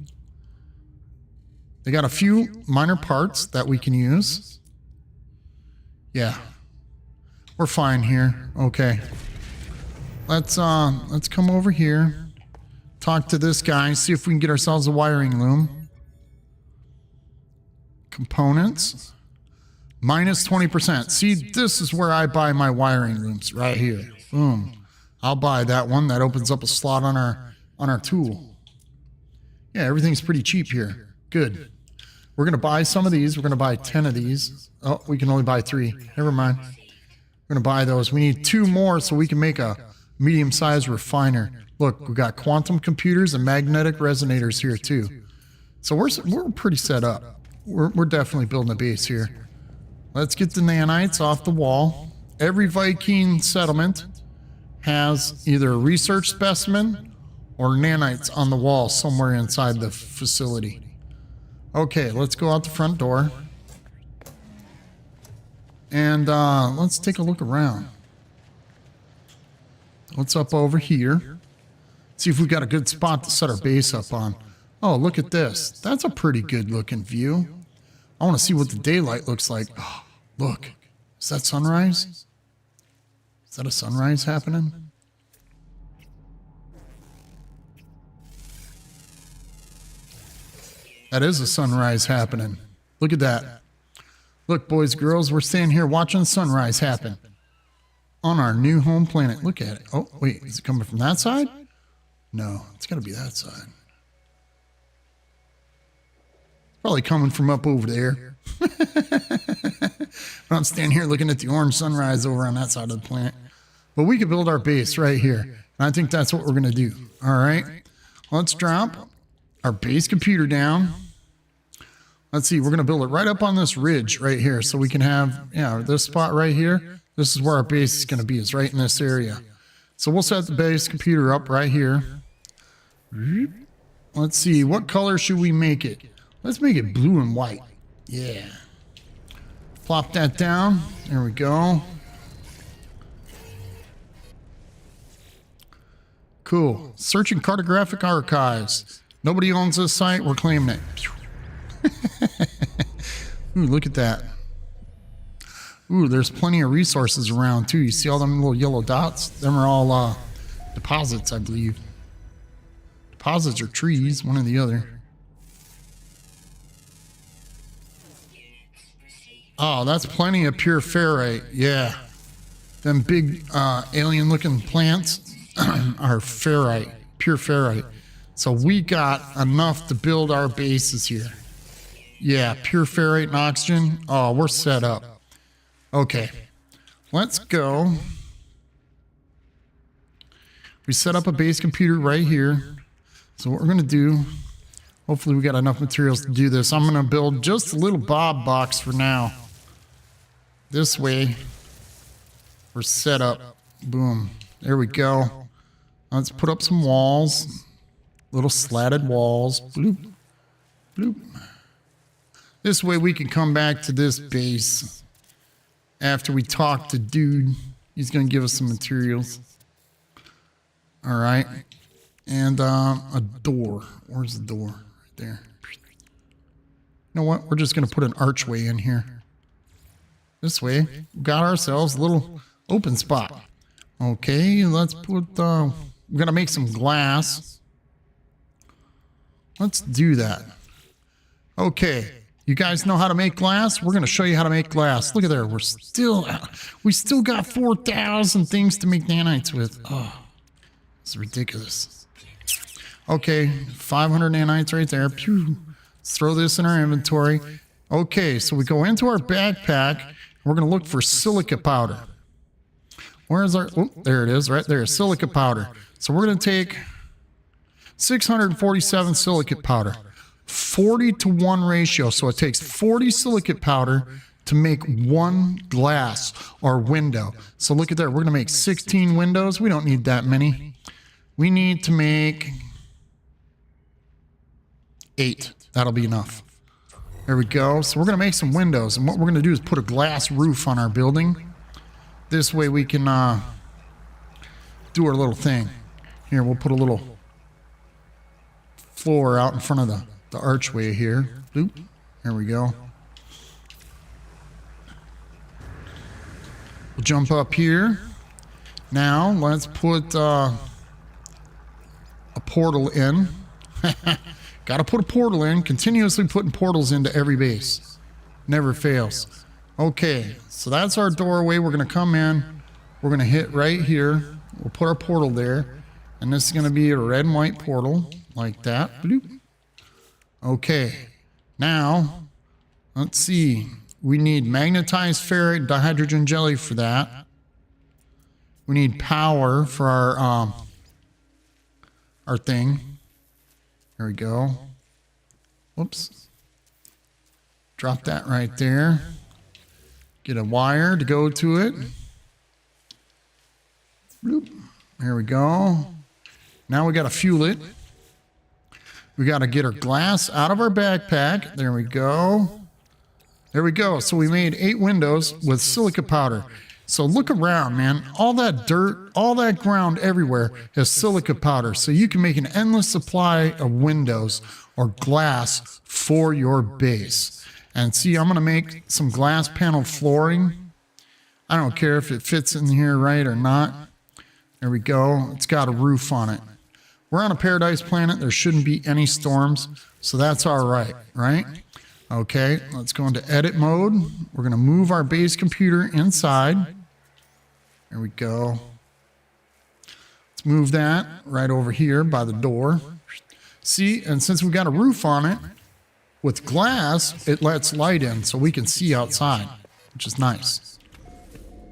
They got a few minor parts that we can use. Yeah. We're fine here. Okay. Let's come over here. Talk to this guy, see if we can get ourselves a wiring loom. Components. Minus 20%. See, this is where I buy my wiring looms, right here. Boom. I'll buy that one. That opens up a slot on our tool. Yeah, everything's pretty cheap here. Good. We're going to buy some of these. We're going to buy 10 of these. Oh, we can only buy 3. Never mind. We're going to buy those. We need 2 more so we can make a medium-sized refiner. Look, we've got quantum computers and magnetic resonators here too. So we're pretty set up. We're definitely building a base here. Let's get the nanites off the wall. Every Viking settlement has either a research specimen or nanites on the wall somewhere inside the facility. Okay, let's go out the front door. And let's take a look around. What's up over here? See if we got a good spot to set our base up on. Oh, look at this. That's a pretty good looking view. I want to see what the daylight looks like. Oh, look. Is that sunrise? Is that a sunrise happening? That is a sunrise happening. Look at that. Look, boys, girls, we're staying here watching the sunrise happen on our new home planet. Look at it. Oh, wait, is it coming from that side? No, it's got to be that side. Probably coming from up over there. I'm standing here looking at the orange sunrise over on that side of the planet. But we could build our base right here. And I think that's what we're going to do. All right. Let's drop our base computer down. Let's see. We're going to build it right up on this ridge right here. So we can have, this spot right here. This is where our base is going to be. It's right in this area. So we'll set the base computer up right here. Let's see. What color should we make it? Let's make it blue and white. Yeah. Plop that down. There we go. Cool. Searching cartographic archives. Nobody owns this site. We're claiming it. Ooh, look at that. Ooh, there's plenty of resources around too. You see all them little yellow dots? Them are all deposits, I believe. Deposits or trees, one or the other. Oh, that's plenty of pure ferrite. Yeah. Them big alien-looking plants are ferrite, pure ferrite. So we got enough to build our bases here. Yeah, pure ferrite and oxygen. Oh, we're set up. Okay, let's go. We set up a base computer right here. So what we're going to do, hopefully we got enough materials to do this. I'm going to build just a little Bob box for now. This way, we're set up. Boom. There we go. Let's put up some walls. Little slatted walls. Bloop. Bloop. This way we can come back to this base after we talk to dude. He's going to give us some materials. All right. And a door. Where's the door? Right there. You know what? We're just going to put an archway in here. This way. We got ourselves a little open spot. Okay, let's put... we're going to make some glass. Let's do that. Okay. You guys know how to make glass? We're going to show you how to make glass. Look at there. We still got 4,000 things to make nanites with. Oh, it's ridiculous. Okay, 500 nanites right there. Pew. Let's throw this in our inventory. Okay, so we go into our backpack. We're going to look for silica powder. Where's our... Oh, there it is, right there. Silica powder. So we're going to take 647 silicate powder. 40-to-1 ratio. So it takes 40 silicate powder to make 1 glass or window. So look at there. We're going to make 16 windows. We don't need that many. We need to make 8. That'll be enough. There we go. So we're going to make some windows. And what we're going to do is put a glass roof on our building. This way we can do our little thing. Here, we'll put a little floor out in front of the archway here. Bloop. There we go. We'll jump up here. Now, let's put a portal in. Got to put a portal in. Continuously putting portals into every base. Never fails. Okay, so that's our doorway. We're going to come in. We're going to hit right here. We'll put our portal there. And this is going to be a red and white portal. Like that. Bloop. Okay. Now, let's see. We need magnetized ferrite dihydrogen jelly for that. We need power for our thing. There we go. Whoops. Drop that right there. Get a wire to go to it. Bloop. There we go. Now we got to fuel it. We got to get our glass out of our backpack. There we go. There we go. So we made 8 windows with silica powder. So look around, man. All that dirt, all that ground everywhere has silica powder. So you can make an endless supply of windows or glass for your base. And see, I'm going to make some glass panel flooring. I don't care if it fits in here right or not. There we go. It's got a roof on it. We're on a paradise planet. There shouldn't be any storms. So that's all right, right? Okay, let's go into edit mode. We're going to move our base computer inside. There we go. Let's move that right over here by the door. See, and since we got a roof on it, with glass, it lets light in so we can see outside, which is nice.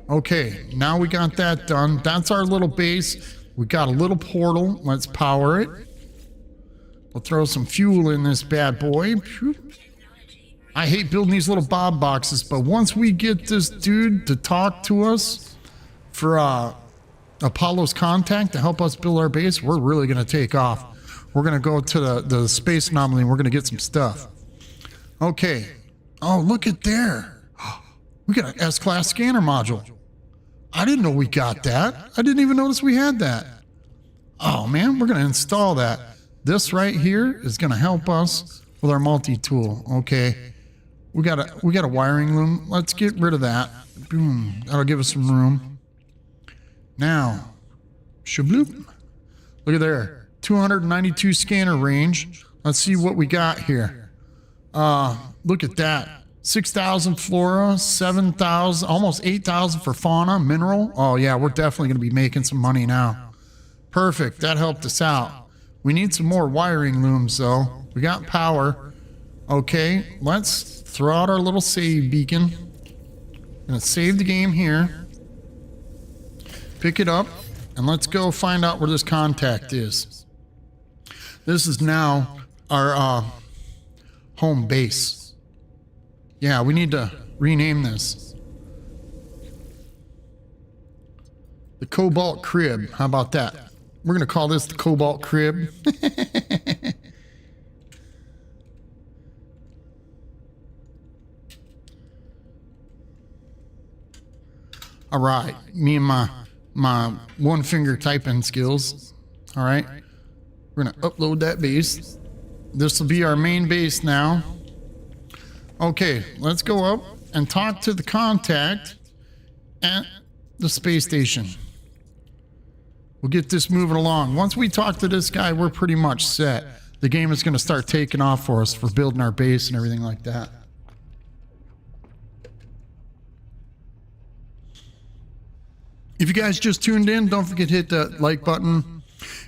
Okay, now we got that done. That's our little base. We got a little portal. Let's power it. We'll throw some fuel in this bad boy. I hate building these little bob boxes, but once we get this dude to talk to us for Apollo's contact to help us build our base, we're really going to take off. We're going to go to the Space Anomaly and we're going to get some stuff. Okay. Oh, look at there. We got an S-Class scanner module. I didn't know we got that. I didn't even notice we had that. Oh, man, we're going to install that. This right here is going to help us with our multi-tool. Okay. We got a wiring loom. Let's get rid of that. Boom. That'll give us some room. Now, shabloop. Look at there. 292 scanner range. Let's see what we got here. Look at that. 6,000 flora, 7,000, almost 8,000 for fauna, mineral. Oh yeah, we're definitely going to be making some money now. Perfect. That helped us out. We need some more wiring looms though. We got power. Okay, let's throw out our little save beacon. Gonna save the game here. Pick it up and let's go find out where this contact is. This is now our home base. Yeah, we need to rename this. The Cobalt Crib. How about that? We're going to call this the Cobalt Crib. All right. Me and my one finger typing skills. All right. We're going to upload that base. This will be our main base now. Okay, let's go up and talk to the contact at the space station. We'll get this moving along. Once we talk to this guy, we're pretty much set. The game is going to start taking off for us for building our base and everything like that. If you guys just tuned in, don't forget to hit that like button.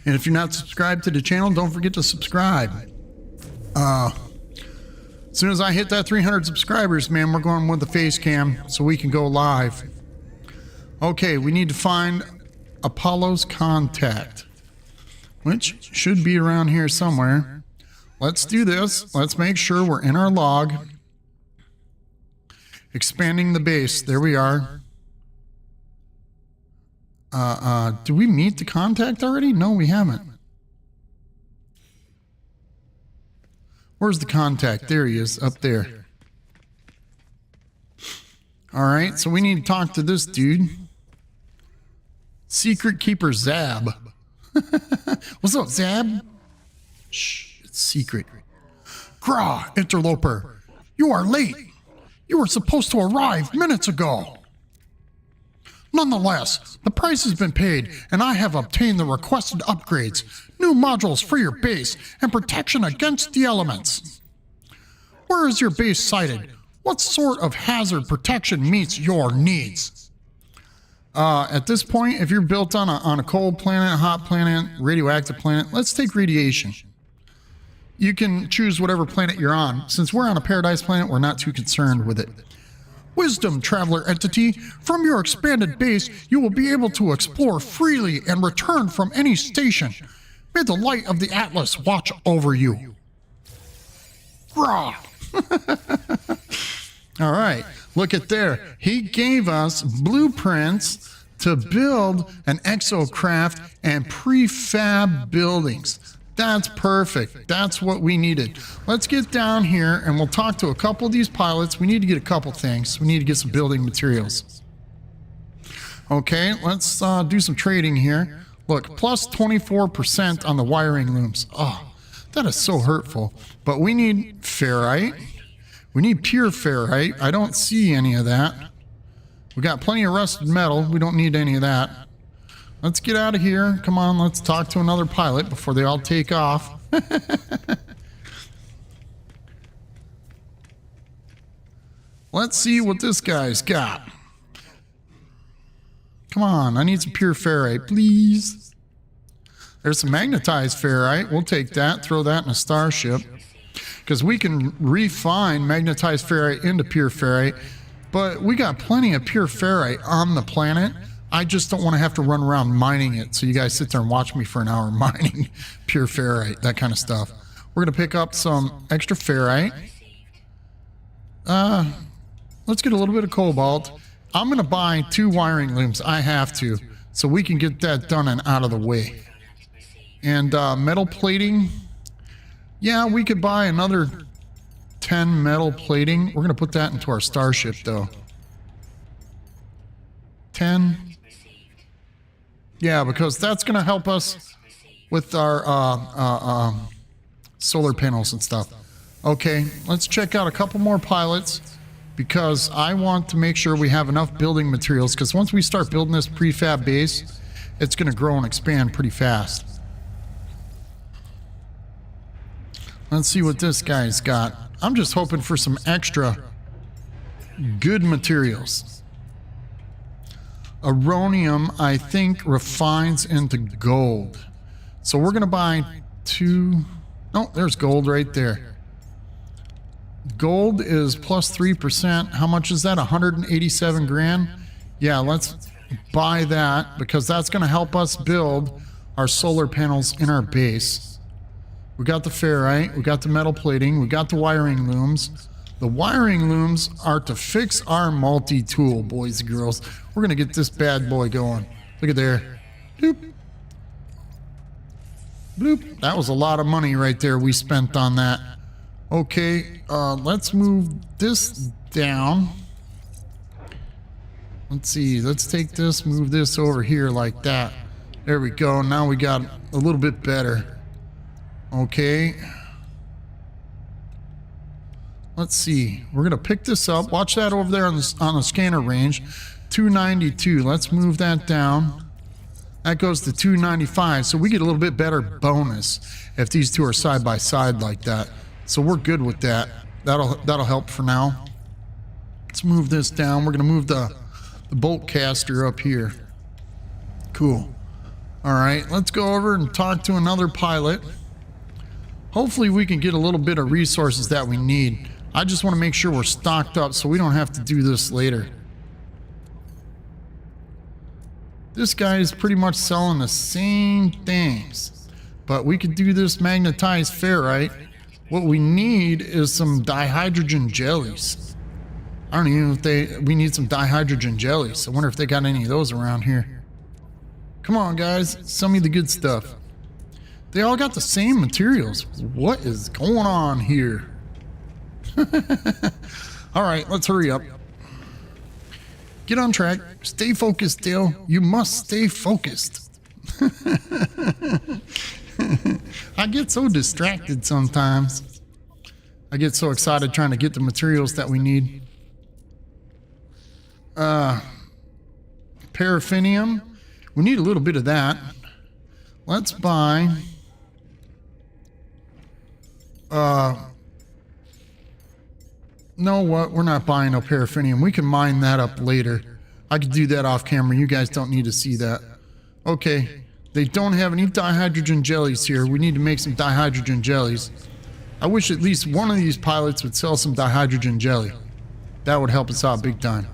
And if you're not subscribed to the channel, don't forget to subscribe. As soon as I hit that 300 subscribers, man, we're going with the face cam so we can go live. Okay, we need to find Apollo's contact, which should be around here somewhere. Let's do this. Let's make sure we're in our log. Expanding the base. There we are. Do we meet the contact already? No, we haven't. Where's the contact? There he is, up there. All right, so we need to talk to this dude. Secret Keeper Zab. What's up, Zab? Shh, it's secret. Grah, interloper, you are late. You were supposed to arrive minutes ago. Nonetheless, the price has been paid, and I have obtained the requested upgrades, new modules for your base, and protection against the elements. Where is your base sited? What sort of hazard protection meets your needs? At this point, if you're built on a cold planet, hot planet, radioactive planet, let's take radiation. You can choose whatever planet you're on. Since we're on a paradise planet, we're not too concerned with it. Wisdom, traveler entity, from your expanded base, you will be able to explore freely and return from any station. May the light of the Atlas watch over you. Rah! All right, look at there. He gave us blueprints to build an exocraft and prefab buildings. That's perfect. That's what we needed. Let's get down here and we'll talk to a couple of these pilots. We need to get a couple things. We need to get some building materials. Okay, let's do some trading here. Look, plus 24% on the wiring looms. Oh, that is so hurtful. But we need ferrite. We need pure ferrite. I don't see any of that. We got plenty of rusted metal. We don't need any of that. Let's get out of here. Come on, let's talk to another pilot before they all take off. Let's see what this guy's got. Come on, I need some pure ferrite, please. There's some magnetized ferrite. We'll take that, throw that in a starship. Because we can refine magnetized ferrite into pure ferrite. But we got plenty of pure ferrite on the planet. I just don't want to have to run around mining it. So you guys sit there and watch me for an hour mining pure ferrite, that kind of stuff. We're going to pick up some extra ferrite. Let's get a little bit of cobalt. I'm going to buy 2 wiring looms. I have to. So we can get that done and out of the way. And metal plating. Yeah, we could buy another 10 metal plating. We're going to put that into our starship, though. 10. Yeah, because that's going to help us with our solar panels and stuff. Okay, let's check out a couple more pilots because I want to make sure we have enough building materials because once we start building this prefab base, it's going to grow and expand pretty fast. Let's see what this guy's got. I'm just hoping for some extra good materials. Aronium, I think, refines into gold. So we're going to buy 2... Oh, there's gold right there. Gold is plus 3%. How much is that? 187 grand? Yeah, let's buy that because that's going to help us build our solar panels in our base. We got the ferrite, we got the metal plating, we got the wiring looms. The wiring looms are to fix our multi-tool, boys and girls. We're going to get this bad boy going. Look at there. Bloop. Bloop. That was a lot of money right there we spent on that. Okay, let's move this down. Let's see, let's take this, move this over here like that. There we go, now we got a little bit better. Okay. Let's see. We're going to pick this up. Watch that over there on the scanner range. 292. Let's move that down. That goes to 295. So we get a little bit better bonus if these two are side by side like that. So we're good with that. That'll help for now. Let's move this down. We're going to move the bolt caster up here. Cool. All right. Let's go over and talk to another pilot. Hopefully we can get a little bit of resources that we need. I just want to make sure we're stocked up so we don't have to do this later. This guy is pretty much selling the same things. But we could do this magnetized ferrite. What we need is some dihydrogen jellies. I don't even know if we need some dihydrogen jellies. I wonder if they got any of those around here. Come on, guys. Sell me the good stuff. They all got the same materials. What is going on here? All right, let's hurry up. Get on track. Stay focused, Dale. You must stay focused. I get so distracted sometimes. I get so excited trying to get the materials that we need. Paraffinium. We need a little bit of that. Let's buy... know what? We're not buying no paraffinium. We can mine that up later. I could do that off camera. You guys don't need to see that. Okay. They don't have any dihydrogen jellies here. We need to make some dihydrogen jellies. I wish at least one of these pilots would sell some dihydrogen jelly. That would help us out big time.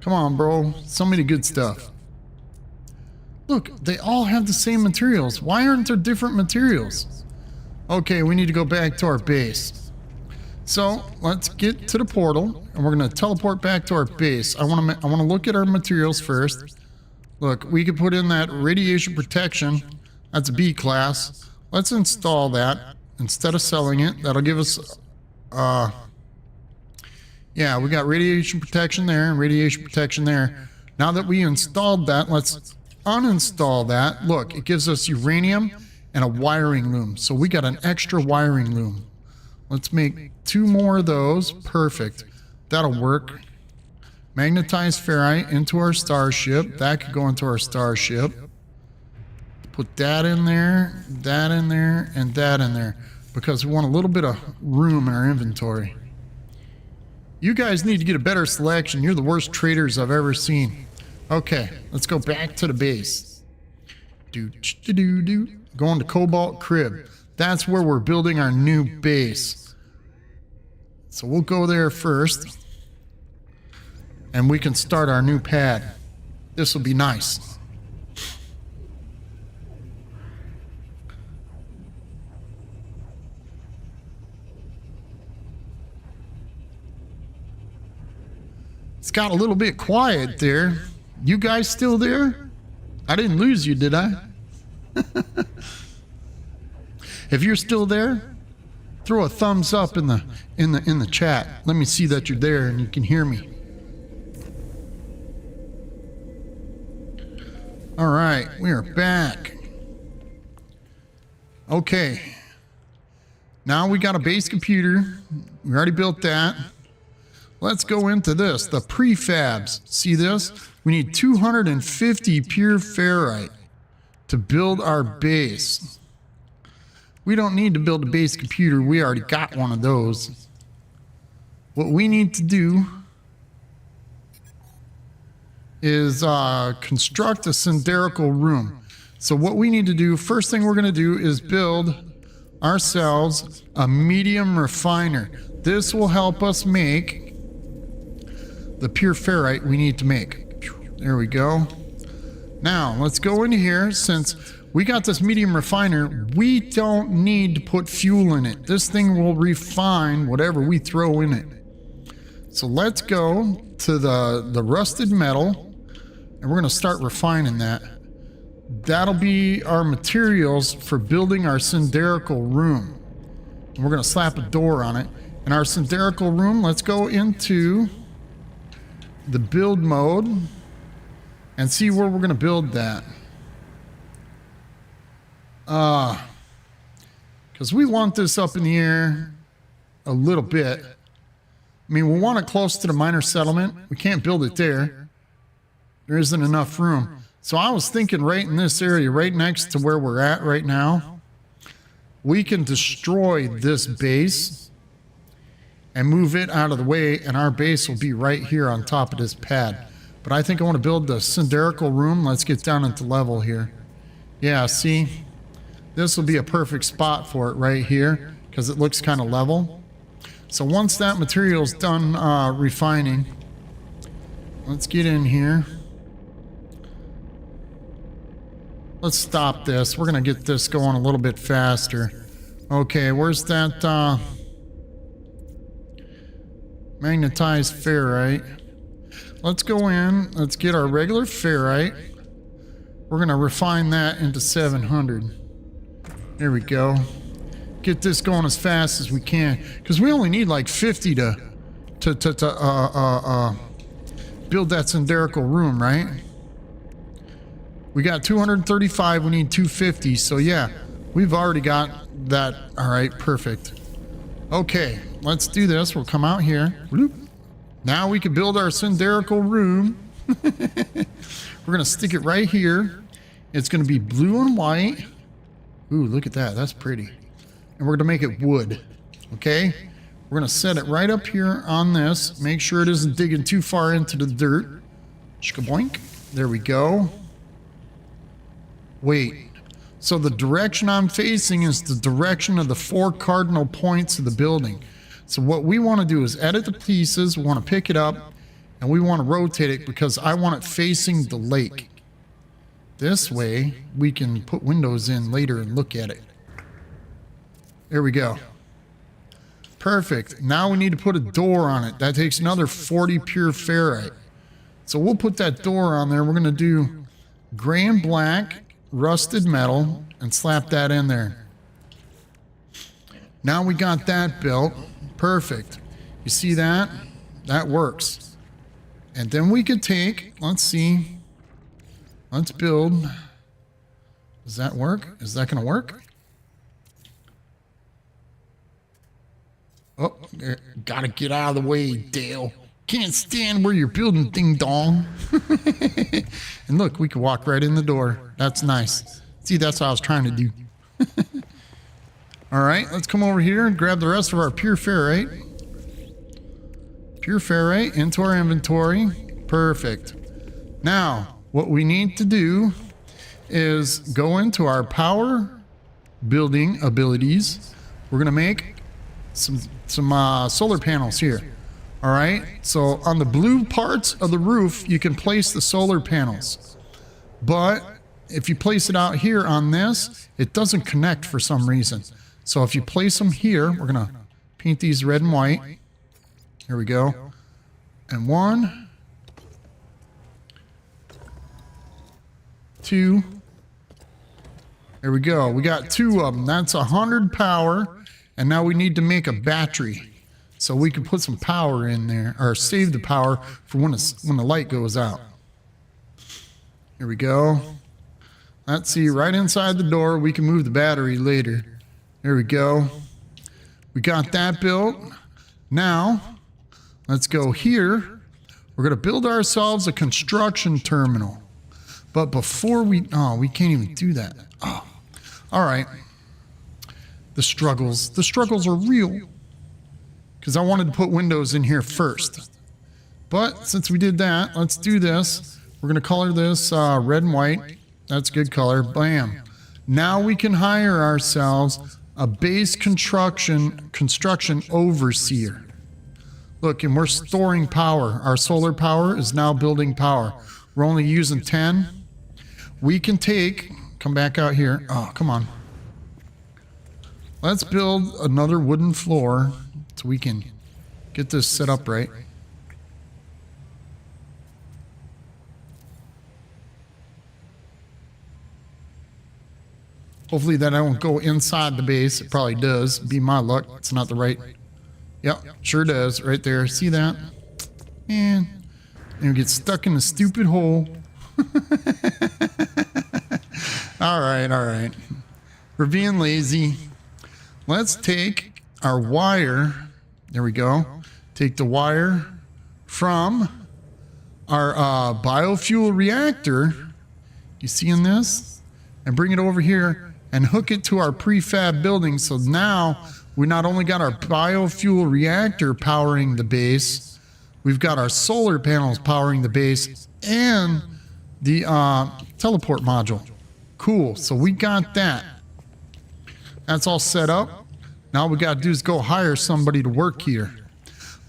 Come on, bro. So many good stuff. Look, they all have the same materials. Why aren't there different materials? Okay, we need to go back to our base. So let's get to the portal, and we're going to teleport back to our base. I want to look at our materials first. Look, we could put in that radiation protection. That's a B class. Let's install that instead of selling it. That'll give us, yeah, we got radiation protection there and radiation protection there. Now that we installed that, let's uninstall that. Look, it gives us uranium and a wiring loom. So we got an extra wiring loom. Let's make 2 more of those. Perfect. That'll work. Magnetized ferrite into our starship. That could go into our starship. Put that in there, and that in there, because we want a little bit of room in our inventory. You guys need to get a better selection. You're the worst traders I've ever seen. Okay, let's go back to the base. Going to Cobalt Crib. That's where we're building our new base. So we'll go there first. And we can start our new pad. This will be nice. It's got a little bit quiet there. You guys still there? I didn't lose you, did I? If you're still there, throw a thumbs up in the chat. Let me see that you're there and you can hear me. All right, we are back. Okay. Now we got a base computer. We already built that. Let's go into this, the prefabs. See this? We need 250 pure ferrite to build our base. We don't need to build a base computer. We already got one of those. What we need to do is construct a cylindrical room. So what we need to do, first thing we're going to do is build ourselves a medium refiner. This will help us make the pure ferrite we need to make. There we go. Now let's go into here. Since we got this medium refiner, we don't need to put fuel in it. This thing will refine whatever we throw in it. So let's go to the rusted metal, and we're going to start refining that. That'll be our materials for building our cylindrical room. And we're going to slap a door on it. In our cylindrical room, let's go into the build mode and see where we're going to build that. Because we want this up in the air a little bit. I mean, we want it close to the minor settlement. We can't build it there. There isn't enough room. So I was thinking right in this area, right next to where we're at right now, we can destroy this base and move it out of the way, and our base will be right here on top of this pad. But I think I want to build the cylindrical room. Let's get down into level here. Yeah, see? This will be a perfect spot for it right here because it looks kind of level. So once that material's done refining, let's get in here. Let's stop this. We're going to get this going a little bit faster. Okay, where's that magnetized ferrite? Let's go in. Let's get our regular ferrite. We're going to refine that into 700. There we go. Get this going as fast as we can, because we only need like 50 to build that cylindrical room, right? We got 235, we need 250, so yeah, we've already got that. All right, perfect. Okay, let's do this. We'll come out here. Bloop. Now we can build our cylindrical room. We're gonna stick it right here. It's gonna be blue and white. Ooh, look at that, that's pretty. And we're gonna make it wood, okay? We're gonna set it right up here on this. Make sure it isn't digging too far into the dirt. Shkaboink. There we go. Wait, so the direction I'm facing is the direction of the 4 cardinal points of the building. So what we want to do is edit the pieces, we want to pick it up, and we want to rotate it because I want it facing the lake. This way, we can put windows in later and look at it. There we go. Perfect. Now we need to put a door on it. That takes another 40 pure ferrite. So we'll put that door on there. We're going to do gray and black rusted metal and slap that in there. Now we got that built. Perfect. You see that? That works. And then we could take, let's see. Let's build. Does that work? Is that going to work? Oh, gotta get out of the way, Dale. Can't stand where you're building, ding dong. And look, we can walk right in the door. That's nice. See, that's what I was trying to do. All right, let's come over here and grab the rest of our pure ferrite. Pure ferrite into our inventory. Perfect. Now, what we need to do is go into our power building abilities. We're gonna make some solar panels here. All right, so on the blue parts of the roof, you can place the solar panels. But if you place it out here on this, it doesn't connect for some reason. So if you place them here, we're gonna paint these red and white. Here we go. And 1, 2. There we go. We got 2 of them. That's 100 power. And now we need to make a battery. So we can put some power in there, or save the power for when the light goes out. Here we go. Let's see, right inside the door, we can move the battery later. There we go. We got that built. Now, let's go here. We're gonna build ourselves a construction terminal. But before we can't even do that. Oh, all right. The struggles are real. Because I wanted to put windows in here first. But since we did that, let's do this. We're going to color this red and white. That's good color. Bam. Now we can hire ourselves a base construction overseer. Look, and we're storing power. Our solar power is now building power. We're only using 10. We can come back out here. Oh, come on. Let's build another wooden floor so we can get this set up right. Hopefully that I don't go inside the base. It probably does. Be my luck. It's not the right. Yep, sure does. Right there. See that? And we get stuck in the stupid hole. All right. We're being lazy. Let's take our wire. There we go. Take the wire from our biofuel reactor. You seeing this? And bring it over here and hook it to our prefab building. So now we not only got our biofuel reactor powering the base, we've got our solar panels powering the base and the teleport module. Cool. So we got that. That's all set up. Now what we got to do is go hire somebody to work here.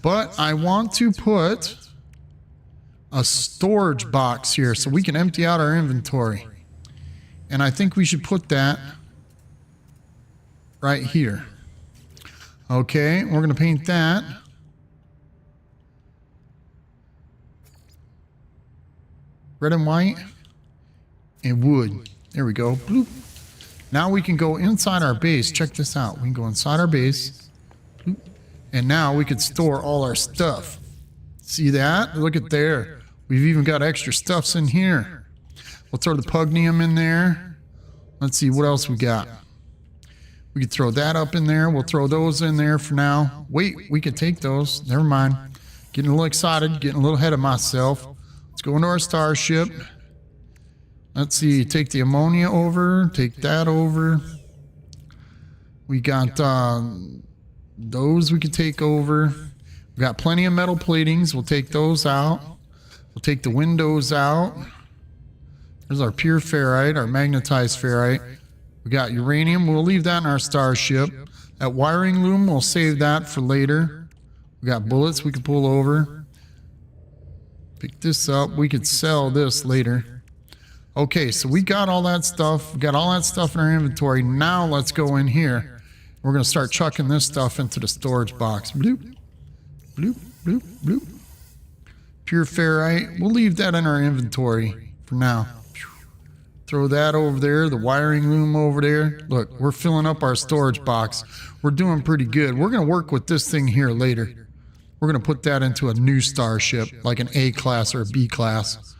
But I want to put a storage box here so we can empty out our inventory. And I think we should put that right here. Okay, we're going to paint that. Red and white and wood. There we go. Bloop. Now we can go inside our base. Check this out. We can go inside our base. Bloop. And now we can store all our stuff. See that? Look at there. We've even got extra stuffs in here. We'll throw the pugnium in there. Let's see what else we got. We could throw that up in there. We'll throw those in there for now. Wait, we could take those. Never mind. Getting a little excited, getting a little ahead of myself. Let's go into our starship. Let's see, take the ammonia over, take that over. We got those we could take over. We got plenty of metal platings. We'll take those out. We'll take the windows out. There's our pure ferrite, our magnetized ferrite. We got uranium. We'll leave that in our starship. That wiring loom, we'll save that for later. We got bullets we can pull over. Pick this up. We could sell this later. Okay, so we got all that stuff. We got all that stuff in our inventory. Now let's go in here. We're going to start chucking this stuff into the storage box. Bloop, bloop, bloop, bloop. Pure ferrite. We'll leave that in our inventory for now. Throw that over there. The wiring loom over there. Look, we're filling up our storage box. We're doing pretty good. We're going to work with this thing here later. We're going to put that into a new starship, like an A class or a B class.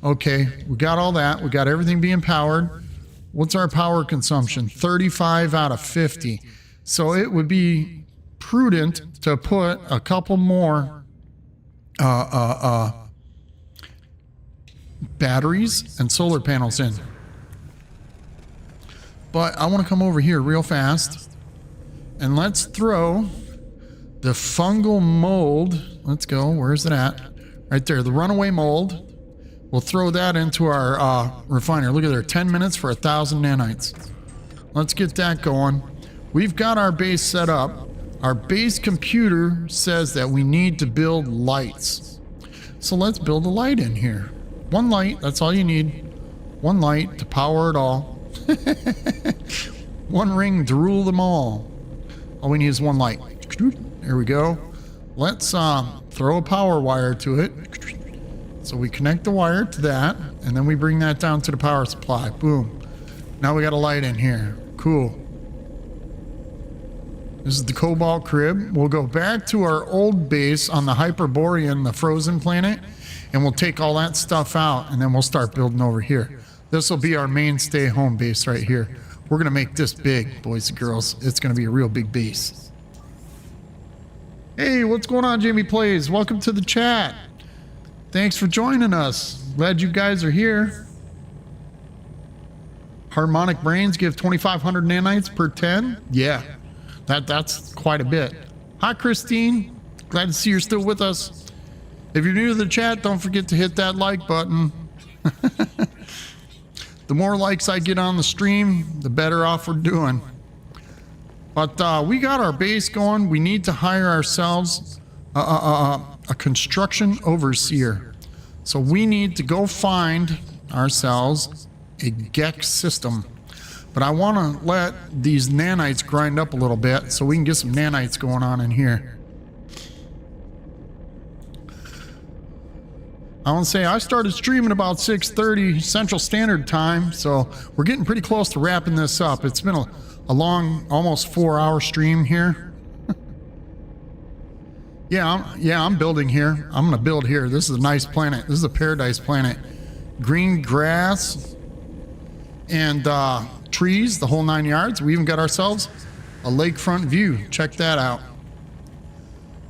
Okay, we got all that. We got everything being powered. What's our power consumption? 35 out of 50. So it would be prudent to put a couple more batteries and solar panels in. But I want to come over here real fast and let's throw the fungal mold. Let's go. Where's it at? Right there. The runaway mold. We'll throw that into our refiner. Look at there. 10 minutes for 1,000 nanites. Let's get that going. We've got our base set up. Our base computer says that we need to build lights. So let's build a light in here. One light. That's all you need. One light to power it all. One ring to rule them all. All we need is one light. There we go. Let's throw a power wire to it. So we connect the wire to that, and then we bring that down to the power supply. Boom. Now we got a light in here. Cool. This is the Cobalt crib. We'll go back to our old base on the Hyperborean, the frozen planet, and we'll take all that stuff out, and then we'll start building over here. This will be our mainstay home base right here. We're going to make this big, boys and girls. It's going to be a real big base. Hey, what's going on, Jamie Plays? Welcome to the chat. Thanks for joining us. Glad you guys are here. Harmonic brains give 2,500 nanites per 10. Yeah, that's quite a bit. Hi, Christine. Glad to see you're still with us. If you're new to the chat, don't forget to hit that like button. The more likes I get on the stream, the better off we're doing. But we got our base going. We need to hire ourselves a construction overseer. So we need to go find ourselves a GEX system. But I want to let these nanites grind up a little bit so we can get some nanites going on in here. I want to say I started streaming about 6:30 Central Standard Time, so we're getting pretty close to wrapping this up. It's been a long, almost 4-hour stream here. I'm building here. I'm going to build here. This is a nice planet. This is a paradise planet. Green grass and trees, the whole 9 yards. We even got ourselves a lakefront view. Check that out.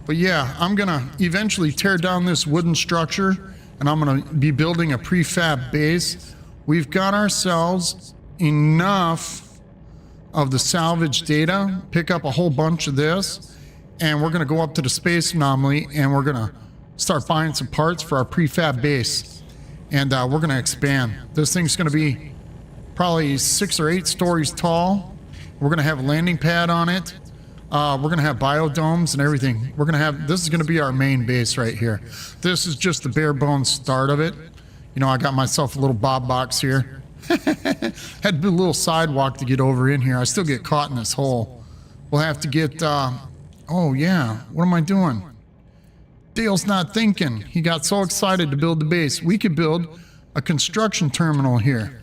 But yeah, I'm going to eventually tear down this wooden structure, and I'm going to be building a prefab base. We've got ourselves enough of the salvage data, pick up a whole bunch of this, and we're going to go up to the Space Anomaly, and we're going to start buying some parts for our prefab base. And we're going to expand. This thing's going to be probably 6 or 8 stories tall. We're going to have a landing pad on it. We're going to have biodomes and everything. We're going to have, this is going to be our main base right here. This is just the bare bones start of it. You know, I got myself a little Bob box here. Had to do a little sidewalk to get over in here. I still get caught in this hole. We'll have to get, oh yeah, what am I doing? Dale's not thinking. He got so excited to build the base. We could build a construction terminal here.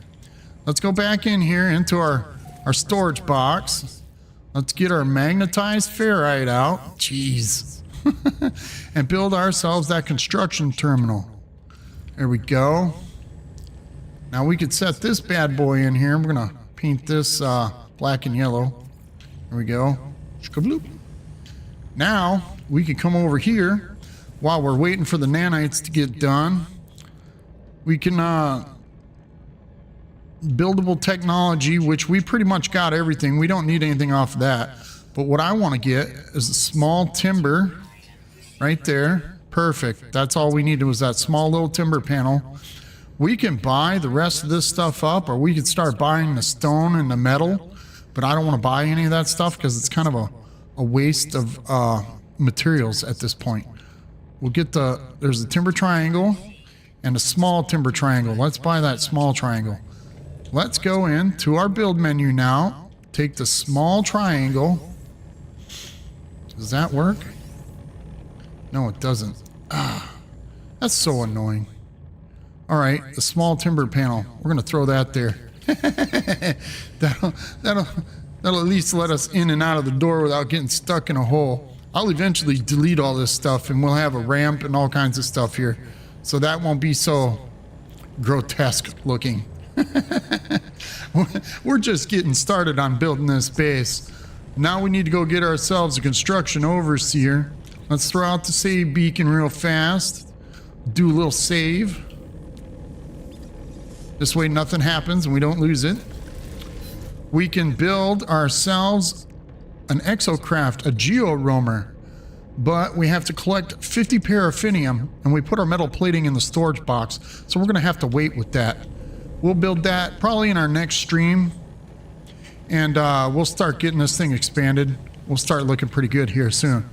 Let's go back in here into our storage box. Let's get our magnetized ferrite out. Jeez. And build ourselves that construction terminal. There we go. Now we could set this bad boy in here. We're going to paint this black and yellow. There we go. Shkabloop. Now we can come over here while we're waiting for the nanites to get done. We can buildable technology, which we pretty much got everything. We don't need anything off of that. But what I want to get is a small timber right there. Perfect. That's all we needed was that small little timber panel. We can buy the rest of this stuff up, or we could start buying the stone and the metal. But I don't want to buy any of that stuff because it's kind of a waste of materials at this point. We'll get there's a timber triangle and a small timber triangle. Let's buy that small triangle. Let's go into our build menu now. Take the small triangle. Does that work? No, it doesn't. That's so annoying. All right, the small timber panel. We're gonna throw that there. that'll at least let us in and out of the door without getting stuck in a hole. I'll eventually delete all this stuff and we'll have a ramp and all kinds of stuff here. So that won't be so grotesque looking. We're just getting started on building this base. Now we need to go get ourselves a construction overseer. Let's throw out the save beacon real fast. Do a little save. This way nothing happens and we don't lose it. We can build ourselves an exocraft, a geo-roamer. But we have to collect 50 paraffinium and we put our metal plating in the storage box. So we're going to have to wait with that. We'll build that probably in our next stream. And we'll start getting this thing expanded. We'll start looking pretty good here soon.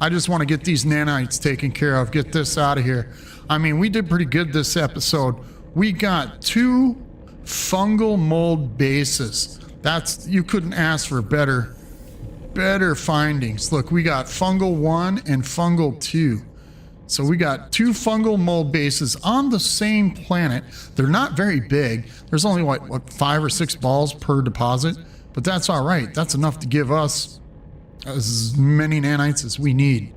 I just want to get these nanites taken care of. Get this out of here. I mean, we did pretty good this episode. We got 2 fungal mold bases. You couldn't ask for better findings. Look, we got fungal 1 and fungal 2. So we got 2 fungal mold bases on the same planet. They're not very big. There's only what 5 or 6 balls per deposit, but that's all right. That's enough to give us as many nanites as we need.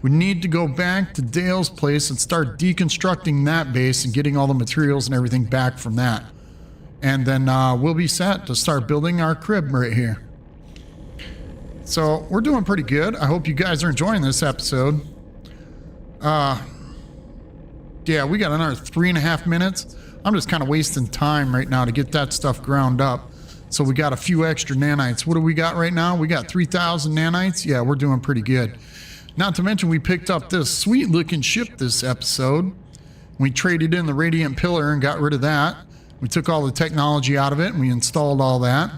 We need to go back to Dale's place and start deconstructing that base and getting all the materials and everything back from that. And then we'll be set to start building our crib right here. So we're doing pretty good. I hope you guys are enjoying this episode. Yeah, we got another 3.5 minutes. I'm just kind of wasting time right now to get that stuff ground up. So we got a few extra nanites. What do we got right now? We got 3,000 nanites. Yeah, we're doing pretty good. Not to mention we picked up this sweet looking ship this episode. We traded in the radiant pillar and got rid of that. We took all the technology out of it and we installed all that.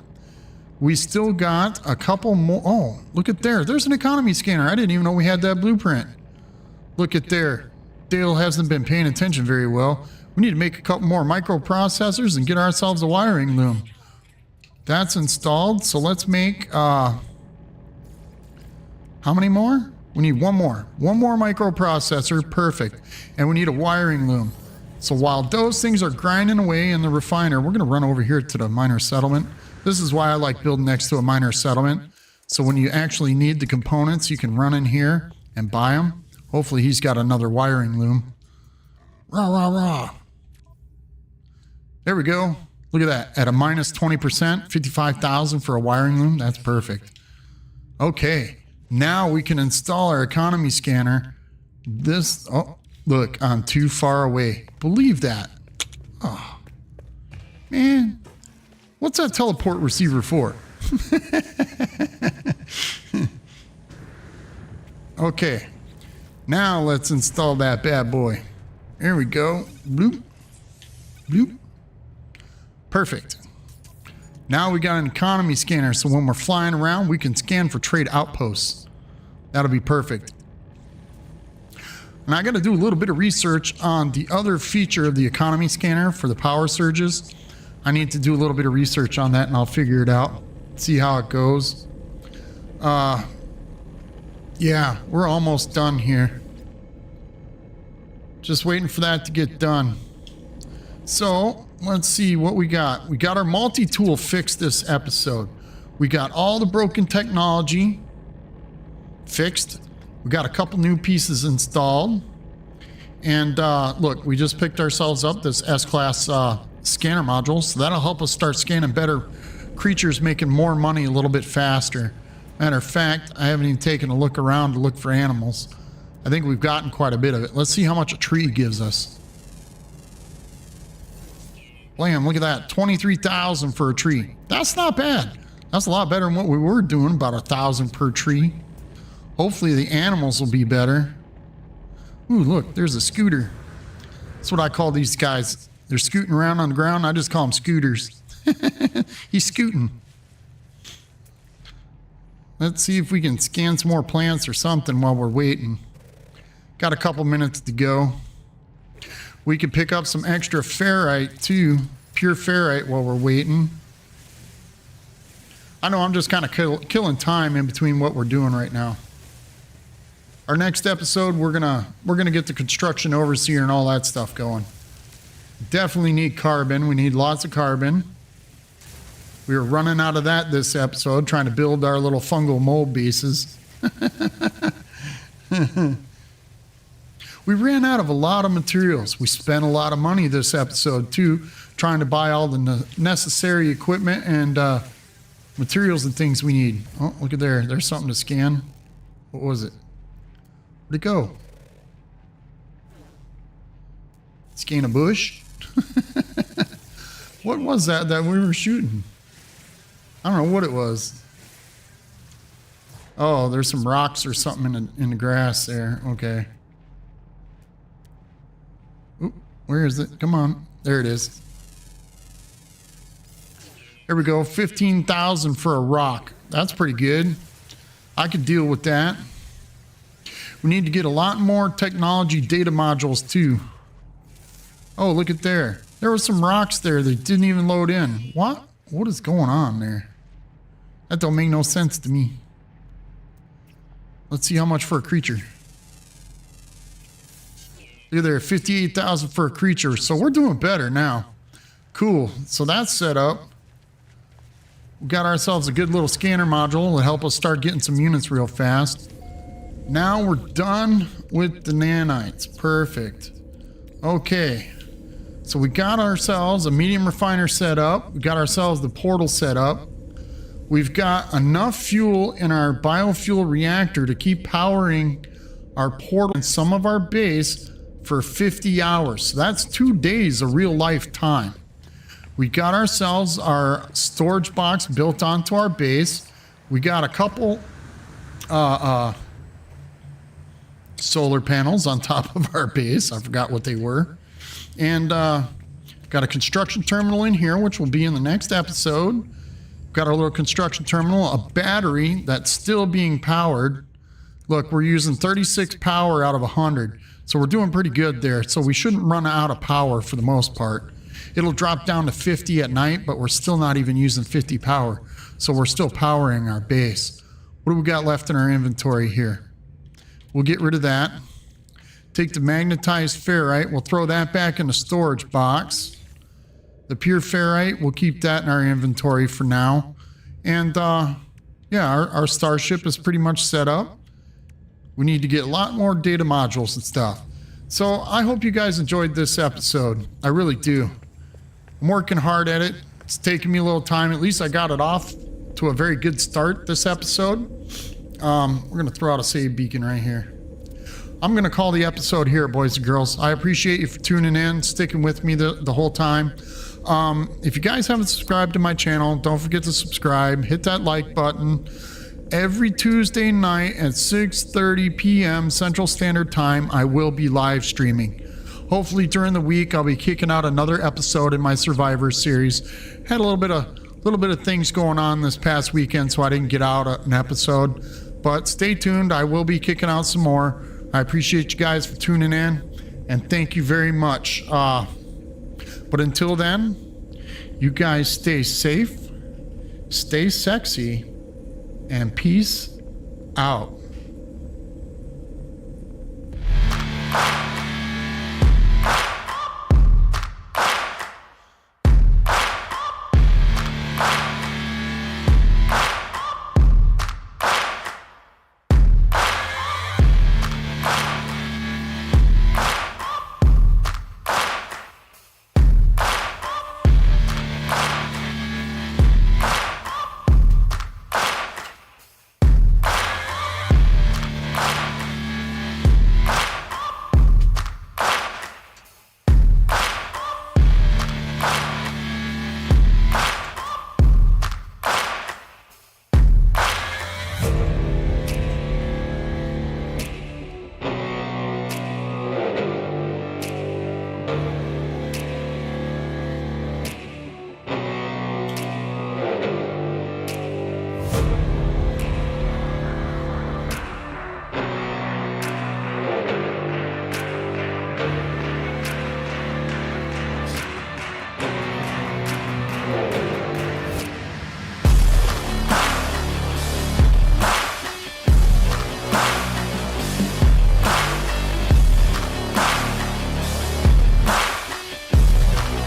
We still got a couple more. Oh, look at there. There's an economy scanner. I didn't even know we had that blueprint. Look at there. Dale hasn't been paying attention very well. We need to make a couple more microprocessors and get ourselves a wiring loom. That's installed. So let's make, how many more? We need one more. One more microprocessor. Perfect. And we need a wiring loom. So while those things are grinding away in the refiner, we're going to run over here to the miner settlement. This is why I like building next to a miner settlement. So when you actually need the components, you can run in here and buy them. Hopefully he's got another wiring loom. Rah, rah, rah. There we go. Look at that. At a minus 20%, 55,000 for a wiring loom. That's perfect. Okay. Now we can install our economy scanner. This, oh, look, I'm too far away. Believe that. Oh, man. What's that teleport receiver for? Okay. Now let's install that bad boy. There we go. Bloop. Bloop. Perfect. Now we got an economy scanner, so when we're flying around, we can scan for trade outposts. That'll be perfect. And I got to do a little bit of research on the other feature of the economy scanner for the power surges. I need to do a little bit of research on that and I'll figure it out. See how it goes. Yeah, we're almost done here. Just waiting for that to get done. So let's see what we got. We got our multi-tool fixed this episode. We got all the broken technology fixed. We got a couple new pieces installed. And look, we just picked ourselves up this S-Class scanner module, so that'll help us start scanning better creatures, making more money a little bit faster. Matter of fact, I haven't even taken a look around to look for animals. I think we've gotten quite a bit of it. Let's see how much a tree gives us. Blam, look at that. 23,000 for a tree. That's not bad. That's a lot better than what we were doing, about 1,000 per tree. Hopefully the animals will be better. Ooh, look, there's a scooter. That's what I call these guys. They're scooting around on the ground. I just call them scooters. He's scooting. Let's see if we can scan some more plants or something while we're waiting. Got a couple minutes to go. We could pick up some extra ferrite too. Pure ferrite while we're waiting. I know I'm just kind of killing time in between what we're doing right now. Our next episode, we're gonna get the construction overseer and all that stuff going. Definitely need carbon. We need lots of carbon. We were running out of that this episode, trying to build our little fungal mold bases. We ran out of a lot of materials. We spent a lot of money this episode too, trying to buy all the necessary equipment and materials and things we need. Oh, look at there. There's something to scan. What was it? Where'd it go? Scan a bush? What was that we were shooting? I don't know what it was. Oh, there's some rocks or something in the grass there. Okay. Oop, where is it? Come on. There it is. There we go. 15,000 for a rock. That's pretty good. I could deal with that. We need to get a lot more technology data modules too. Oh, look at there. There were some rocks there that didn't even load in. What? What is going on there? That don't make no sense to me. Let's see how much for a creature. Look there, 58,000 for a creature. So we're doing better now. Cool. So that's set up. We got ourselves a good little scanner module to help us start getting some units real fast. Now we're done with the nanites. Perfect. Okay. So we got ourselves a medium refiner set up. We got ourselves the portal set up. We've got enough fuel in our biofuel reactor to keep powering our portal and some of our base for 50 hours. So that's 2 days of real life time. We got ourselves our storage box built onto our base. We got a couple solar panels on top of our base. I forgot what they were. And got a construction terminal in here, which will be in the next episode. Got our little construction terminal, a battery that's still being powered. Look, we're using 36 power out of 100. So we're doing pretty good there. So we shouldn't run out of power for the most part. It'll drop down to 50 at night, but we're still not even using 50 power. So we're still powering our base. What do we got left in our inventory here? We'll get rid of that. Take the magnetized ferrite. We'll throw that back in the storage box. The pure ferrite, we'll keep that in our inventory for now. And yeah, our starship is pretty much set up. We need to get a lot more data modules and stuff. So I hope you guys enjoyed this episode. I really do. I'm working hard at it. It's taking me a little time. At least I got it off to a very good start this episode. We're going to throw out a save beacon right here. I'm going to call the episode here, boys and girls. I appreciate you for tuning in, sticking with me the whole time. If you guys haven't subscribed to my channel, don't forget to subscribe. Hit that like button. Every Tuesday night at 6:30 p.m. Central Standard Time, I will be live streaming. Hopefully during the week, I'll be kicking out another episode in my Survivor series. Had a little bit of things going on this past weekend, so I didn't get out an episode. But stay tuned. I will be kicking out some more. I appreciate you guys for tuning in, and thank you very much. But until then, you guys stay safe, stay sexy, and peace out.